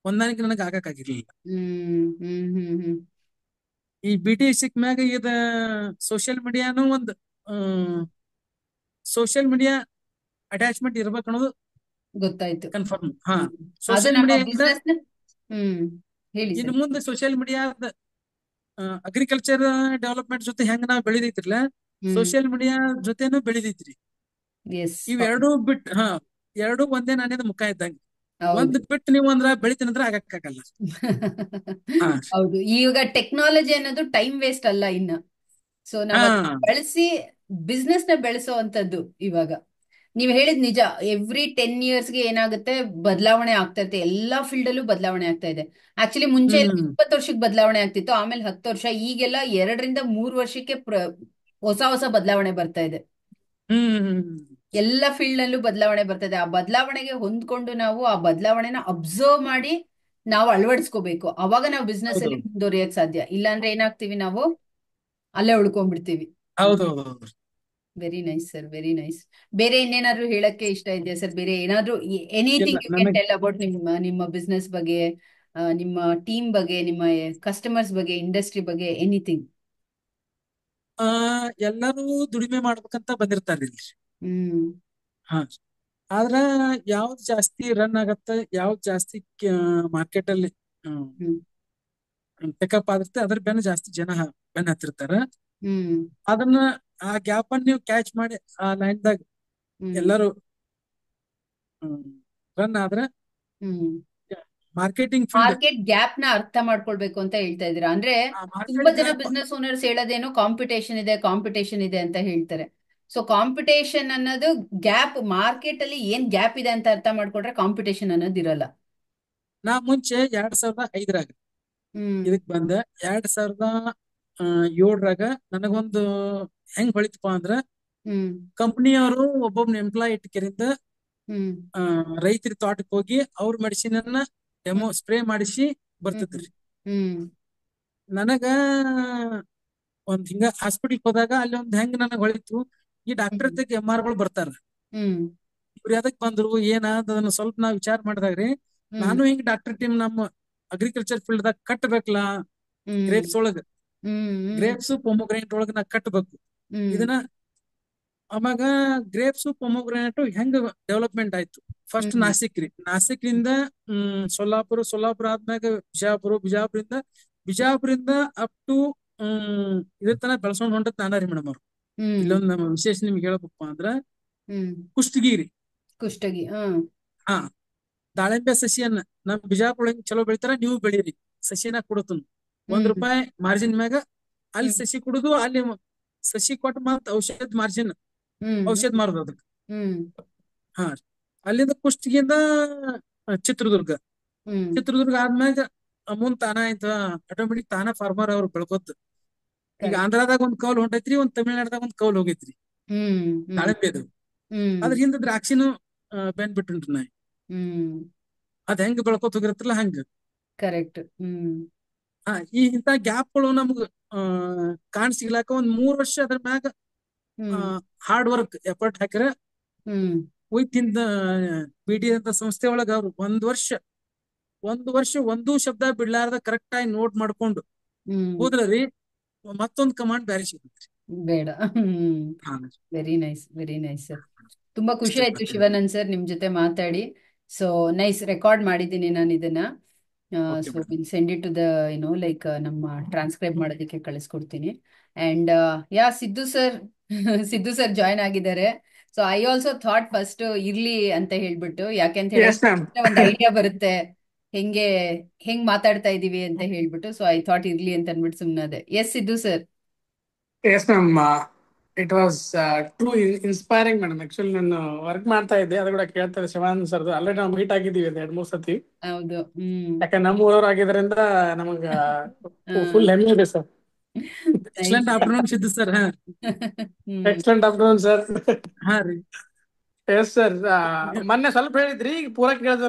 ಹೊಂದಾಣಿಕೆ ನನಗೆ ಆಗಿರ್ಲಿಲ್ಲ. ಹ್ಮ್ ಹ್ಮ್ ಹ್ಮ್ ಹ್ಮ್ ಈ ಬಿ ಟಿ ಸಿಕ್ ಮ್ಯಾಗ ಇದ ಸೋಷಿಯಲ್ ಮೀಡಿಯಾನು ಒಂದು ಸೋಷಿಯಲ್ ಮೀಡಿಯಾ ಅಟ್ಯಾಚ್ಮೆಂಟ್ ಇರ್ಬೇಕು ಅನ್ನೋದು ಗೊತ್ತಾಯ್ತು. ಕನ್ಫರ್ಮ್. ಹಾ, ಹ್ಮ್. ಅದು ಸೋಷಿಯಲ್ ನಮ್ಮ ಮೀಡಿಯಾದಿಂದ ಬಿಸ್ನೆಸ್. ಹ್ಮ್. ಹೇಳಿ ಇನ್ನು ಸರ್. ಮುಂದೆ ಸೋಷಿಯಲ್ ಮೀಡಿಯಾ ಅಗ್ರಿಕಲ್ಚರ್ ಡೆವಲಪ್ಮೆಂಟ್ ಜೊತೆ ಹೆಂಗ್ ನಾವ್ ಬೆಳಿದೈತಿರ್ಲ, ಹ್ಮ್. ಸೋಷಿಯಲ್ ಮೀಡಿಯಾ ಜೊತೆನು ಬೆಳಿದೈತ್ರಿ. ಎಸ್. ಇವೆರಡೂ ಬಿಟ್ ಎರಡು ಒಂದೇ ನಾಣ್ಯದ ಮುಖ ಇದ್ದಂಗ. ಒಂದ್ ಹೌದು. ಬಿಟ್ಟು ನೀವು ಅಂದ್ರ ಬೆಳಿತೀನಂದ್ರ ಆಗಕ್ಕಾಗಲ್ಲ. ಹಾ ಹೌದು, ಈಗ ಟೆಕ್ನಾಲಜಿ ಅನ್ನೋದು ಟೈಮ್ ವೇಸ್ಟ್ ಅಲ್ಲ ಇನ್ನ. ಸೊ ನಾವ್ ಹಾ ಅದನ್ನ ಬಳಸಿ ಬಿಸ್ನೆಸ್ ನ ಬೆಳೆಸೋವಂಥದ್ದು ಇವಾಗ. ನೀವ್ ಹೇಳಿದ್ ನಿಜ. ಎವ್ರಿ 10 ಇಯರ್ಸ್ಗೆ ಏನಾಗುತ್ತೆ, ಬದಲಾವಣೆ ಆಗ್ತಾ ಇರುತ್ತೆ. ಎಲ್ಲಾ ಫೀಲ್ಡ್ ಅಲ್ಲೂ ಬದಲಾವಣೆ ಆಗ್ತಾ ಇದೆ. ಆಕ್ಚುಲಿ ಮುಂಚೆ ಎಲ್ಲ ಹ್ಮ್ 20 ವರ್ಷಕ್ಕೆ ಬದಲಾವಣೆ ಆಗ್ತಿತ್ತು, ಆಮೇಲೆ 10 ವರ್ಷ, ಈಗೆಲ್ಲ 2 ರಿಂದ 3 ವರ್ಷಕ್ಕೆ ಹೊಸ ಹೊಸ ಬದಲಾವಣೆ ಬರ್ತಾ ಇದೆ. ಹ್ಮ್ ಎಲ್ಲ ಫೀಲ್ಡ್ ನಲ್ಲೂ ಬದಲಾವಣೆ ಬರ್ತದೆ. ಆ ಬದಲಾವಣೆಗೆ ಹೊಂದ್ಕೊಂಡು ನಾವು ಆ ಬದಲಾವಣೆನ ಅಬ್ಸರ್ವ್ ಮಾಡಿ ನಾವು ಅಳವಡಿಸ್ಕೋಬೇಕು. ಅವಾಗ ನಾವು ಬಿಸ್ನೆಸ್ ಅಲ್ಲಿ ಹೌದೌದು ಮುಂದುವರಿಯಕ್ ಸಾಧ್ಯ. ಇಲ್ಲಾಂದ್ರೆ ಏನಾಗ್ತೀವಿ ನಾವು, ಅಲ್ಲೇ ಉಳ್ಕೊಂಡ್ಬಿಡ್ತೀವಿ. ಹೌದೌದು. Very nice sir, very nice. ಬೇರೆ ಇನ್ನೇನಾದ್ರು ಹೇಳಕ್ಕೆ ಇಷ್ಟ ಇದೆಯಾ ಸರ್? ಬೇರೆ ಏನಾದ್ರು, ಇಲ್ಲ ಎನಿಥಿಂಗ್ ಯು ಕ್ಯಾನ್ ನನಗ್ ಟೆಲ್ ಅಬೌಟ್ ನಿಮ್ಮ ಬಿಸ್ನೆಸ್ ಬಗ್ಗೆ, ನಿಮ್ಮ ಟೀಮ್ ಬಗ್ಗೆ, ನಿಮ್ಮ ಕಸ್ಟಮರ್ಸ್ ಬಗ್ಗೆ, ಇಂಡಸ್ಟ್ರಿ ಬಗ್ಗೆ, ಎನಿಥಿಂಗ್. ಆ ಎಲ್ಲರೂ ದುಡಿಮೆ ಮಾಡ್ಬೇಕಂತ ಬಂದಿರ್ತಾರ್ರಿ ಇಲ್ಲಿ. ಹ್ಮ್ ಹಾ, ಆದ್ರ ಯಾವ್ದ್ ಜಾಸ್ತಿ ರನ್ ಆಗತ್ತ, ಯಾವ್ದ್ ಜಾಸ್ತಿ ಮಾರ್ಕೆಟ್ ಅಲ್ಲಿ ಹ್ಮ್ ಪಿಕಪ್ ಆಗಿರುತ್ತೆ, ಅದ್ರ ಬೆನ್ನ ಜಾಸ್ತಿ ಜನ ಬೆನ್ನ ಹತ್ತಿರ್ತಾರ. ಹ್ಮ್ ಅದನ್ನ ಆ ಗ್ಯಾಪ್ ಅನ್ನ ನೀವು ಕ್ಯಾಚ್ ಮಾಡಿ ಆ ಲೈನ್ದಾಗ ಹ್ಮ್ ಎಲ್ಲರೂ ರನ್ ಆದ್ರ ಹ್ಮ್ ಮಾರ್ಕೆಟಿಂಗ್ ಫೀಲ್ಡ್, ಮಾರ್ಕೆಟ್ ಗ್ಯಾಪ್ ನ ಅರ್ಥ ಮಾಡ್ಕೊಳ್ಬೇಕು ಅಂತ ಹೇಳ್ತಾ ಇದ್ದೀರಾ ಅಂದ್ರೆ. ಆ ತುಂಬಾ ಮಾರ್ಕೆಟ್ ಜನ ಗ್ಯಾಪ್. ಬಿಸ್ನೆಸ್ ಓನರ್ಸ್ ಹೇಳೋದೇನು, ಕಾಂಪಿಟೇಷನ್ ಇದೆ, ಕಾಂಪಿಟೇಷನ್ ಇದೆ ಅಂತ ಹೇಳ್ತಾರೆ. ಸೊ ಕಾಂಪಿಟೇಷನ್ ಅನ್ನೋದು, ಗ್ಯಾಪ್ ಮಾರ್ಕೆಟ್ ಅಲ್ಲಿ ಏನ್ ಗ್ಯಾಪ್ ಇದೆ ಅಂತ ಅರ್ಥ ಮಾಡ್ಕೊಂಡ್ರೆ ಕಾಂಪಿಟೇಷನ್ ಅನ್ನೋದು ಇರಲ್ಲ. ನಾ ಮುಂಚೆ 2005ರಾಗ ಹ್ಮ್ ಇದಕ್ ಬಂದ. 2007ರಾಗ ನನಗೊಂದು ಹೆಂಗ್ ಹೊಳಿತಪ್ಪ ಅಂದ್ರ, ಹ್ಮ್ ಕಂಪನಿಯವರು ಒಬ್ಬೊಬ್ನ ಎಂಪ್ಲಾಯ್ ಇಟ್ಕರಿಂದ ಹ್ಮ್ ರೈತರ ತೋಟಕ್ಕೆ ಹೋಗಿ ಅವ್ರ ಮೆಡಿಸಿನ್ ಅನ್ನ ಡೆಮೋ ಹ್ಮ್ ಸ್ಪ್ರೇ ಮಾಡಿಸಿ ಹ್ಮ್ ಬರ್ತಿದ್ರಿ. ಹ್ಮ್ ನನಗ ಒಂದ್ ಹಿಂಗ ಹಾಸ್ಪಿಟಲ್ ಹೋದಾಗ ಅಲ್ಲಿ ಒಂದ್ ಹೆಂಗ್ ನನಗ್ ಹೊಳಿತು, ಈ ಡಾಕ್ಟರ್ ಹ್ಮ್ ತೆಗ್ ಎಂ ಆರ್ ಗಳು ಬರ್ತಾರ, ಹ್ಮ್ ಇವ್ರು ಎದಕ್ ಬಂದ್ರು ಏನ ಅದನ್ನ ಸ್ವಲ್ಪ ನಾ ವಿಚಾರ ಮಾಡಿದಾಗ್ರಿ, ಹ್ಮ್ ನಾನು ಹಿಂಗ್ ಡಾಕ್ಟರ್ ಟೀಮ್ ನಮ್ಮ ಅಗ್ರಿಕಲ್ಚರ್ ಫೀಲ್ಡ್ ದಾಗ ಕಟ್ಟಬೇಕಲ್ಲ. ಹ್ಮ್ ಗ್ರೇಪ್ಸ್ ಒಳಗ, ಹ್ಮ್ ಹ್ಮ್ ಗ್ರೇಪ್ಸ್ ಪೊಮೊಗ್ರಾನೇಟ್ ಒಳಗ ನಾ ಕಟ್ಟಬೇಕು ಹ್ಮ್ ಇದನ್ನ. ಅವಾಗ ಗ್ರೇಪ್ಸ್ ಪೊಮೊಗ್ರಾನೇಟ್ ಹೆಂಗ್ ಡೆವಲಪ್ಮೆಂಟ್ ಆಯ್ತು. ಫಸ್ಟ್ ಹ್ಮ್ ನಾಸಿಕ್ ರೀ, ನಾಸಿಕ್ರಿಂದ ಸೊಲ್ಲಾಪುರ, ಸೊಲ್ಲಾಪುರ ಆದ್ಮ್ಯಾಗ ಬಿಜಾಪುರ, ಬಿಜಾಪುರಿಂದ ಅಪ್ ಟು ಇದ್ರ ತನ ಬೆಳ್ಸ್ಕೊಂಡ್ ಹೊಂಟದ್ ನಾನ ರೀ ಮೇಡಮ್ ಅವ್ರು. ಹ್ಮ್ ಇಲ್ಲೊಂದ್ ನಮ್ಮ ವಿಶೇಷ ನಿಮ್ಗೆ ಹೇಳ್ಬೇಕಪ್ಪ ಅಂದ್ರ, ಹ್ಮ್ ಕುಷ್ಟಗಿರಿ. ಕುಷ್ಟಗಿ. ಹಾ, ದಾಳಿಂಬೆ ಸಸಿಯನ್ನ ನಮ್ ಬಿಜಾಪುರ ಚಲೋ ಬೆಳಿತಾರ, ನೀವು ಬೆಳೀರಿ, ಸಸಿನ ಕೊಡತನ್ ಹ್ಮ್ ₹1 ಮಾರ್ಜಿನ್ ಮ್ಯಾಗ. ಅಲ್ಲಿ ಹ್ಮ್ ಸಸಿ ಕುಡುದು, ಅಲ್ಲಿ ಸಸಿ ಕೊಟ್ಟು ಮತ್ ಔಷಧ ಮಾರ್ಜಿನ್, ಹ್ಮ್ ಔಷಧ ಮಾರುದು ಅದಕ್ಕೆ. ಹ್ಮ್ ಹಾ, ಅಲ್ಲಿಂದ ಕುಷ್ಟಗಿಯಿಂದ ಚಿತ್ರದುರ್ಗ, ಹ್ಮ್ ಚಿತ್ರದುರ್ಗ ಆದ್ಮ್ಯಾಗ ಮುಂದ್ ತಾನ ಆಯ್ತ, ಆಟೋಮೆಟಿಕ್ ತಾನ ಫಾರ್ಮರ್ ಅವ್ರು ಬೆಳ್ಕೊತ. ಈಗ ಕರೆಕ್ಟ್. ಆಂಧ್ರದಾಗ ಒಂದ್ ಕೌಲ್ ಹೊಂಟೈತ್ರಿ, ಒಂದ್ ತಮಿಳ್ನಾಡದಾಗ ಒಂದ್ ಕೌಲ್ ಹೋಗೈತ್ರಿ ಹ್ಮ್ ಹ್ಮ್ ದಾಳಿಂಬೆದು. ಹ್ಮ್ ಅದ್ರ ಹಿಂದ ದ್ರಾಕ್ಷಿನೂ ಬೆನ್ ಬಿಟ್ಟುಂಟ್ರಿ ನಾ. ಹ್ಮ್ ಅದ್ ಹೆಂಗ್ ಬೆಳ್ಕೊತ ಹೋಗಿರತ್ತಲ್ಲ ಹಂಗ. ಕರೆಕ್ಟ್. ಹ್ಮ್ ಈ ಇಂತ ಗ್ಯಾಪ್ಗಳು ನಮ್ಗ ಕಾಣ್ ಸಿಗ್ಲಾಕ ಒಂದ್ 3 ವರ್ಷ ಅದ್ರ ಮ್ಯಾಗ ಹ್ಮ್ ಹಾರ್ಡ್ ವರ್ಕ್ ಎಫರ್ಟ್ ಹಾಕಿರ ಹ್ಮ್ ವಿತ್ ಬಿಡಿ ಅಂತ ಸಂಸ್ಥೆ ಒಳಗ ಅವ್ರು ಒಂದು ವರ್ಷ ಒಂದೂ ಶಬ್ದ ಬಿಡ್ಲಾರ್ದ ಕರೆಕ್ಟ್ ಆಗಿ ನೋಟ್ ಮಾಡ್ಕೊಂಡು ಹ್ಮ್ ಹೋದ್ರಿ, ಮತ್ತೊಂದು ಕಮಾಂಡ್ ಬ್ಯಾರೆ ಸಿಗುತ್ತೆ. ಬೇಡ. ಹ್ಮ್ ಹಾ, very nice, very nice sir. ತುಂಬಾ ಖುಷಿ ಇಷ್ಟೇ ಆಯ್ತು ಮತ್ತೆ. ಶಿವಾನಂದ್ ಸರ್ ನಿಮ್ ಜೊತೆ ಮಾತಾಡಿ. ಸೊ ನೈಸ್, ರೆಕಾರ್ಡ್ ಮಾಡಿದ್ದೀನಿ ನಾನು ಇದನ್ನ. Okay so madam. Will send it to the like ನಮ್ಮ ಟ್ರಾನ್ಸ್ಕ್ರೈಬ್ ಮಾಡೋದಕ್ಕೆ ಕಳಿಸ್ಕೊಡ್ತೀನಿ. And yeah Siddu sir, Siddu sir join ಆಗಿದ್ದಾರೆ. So I also thought first ಇರ್ಲಿ ಅಂತ ಹೇಳ್ಬಿಟ್ಟು, ಯಾಕೆ ಅಂತ ಎಸ್ ಮ್ಯಾಮ್. ಹೇಳಿದ್ರೆ ಒಂದು ಐಡಿಯಾ ಬರುತ್ತೆ ಹೆಂಗೆ, ಹೆಂಗ್ ಮಾತಾಡ್ತಾ ಇದೀವಿ ಅಂತ ಹೇಳ್ಬಿಟ್ಟು. ಸೊ ಐ ಥಾಟ್ ಇರ್ಲಿ ಅಂತ ಅಂದ್ಬಿಟ್ಟು ಸುಮ್ಮನದೆ. Yes Siddu sir. Yes ma'am. It was too inspiring madam. Actually ನಾನು ವರ್ಕ್ ಮಾಡ್ತಾ ಇದ್ದೆ, ಅದು ಕೂಡ ಕೇಳ್ತಾ ಇದ್ದೆ ಶಿವಾನಂದ್ ಸರ್ದು. ಆಲ್ರೆಡಿ ನಾವು ಮೀಟ್ ಆಗಿದ್ದೀವಿ 2-3 ಸತಿ. ಹೌದು. ಹ್ಮ್ ಯಾಕಂದ್ರೆ ನಮ್ಮ ಊರವ್ರು ಆಗಿದ್ರಿಂದ ನಮಗ ಹ್ಮ್ ಫುಲ್ ಹೆಮ್ಮೆ ಇದೆ sir. Nice. Excellent afternoon Siddu sir. ಹಾ ಹ್ಮ್ ಎಕ್ಸಲೆಂಟ್ ಆಫ್ಟರ್ನೂನ್ ಸರ್. ಹಾ ರೀ. Yes sir. ಮೊನ್ನೆ ಸ್ವಲ್ಪ ಹೇಳಿದ್ರಿ, ಈಗ ಪೂರಾ ಕೇಳಿದ್ವಿ ನಾವು.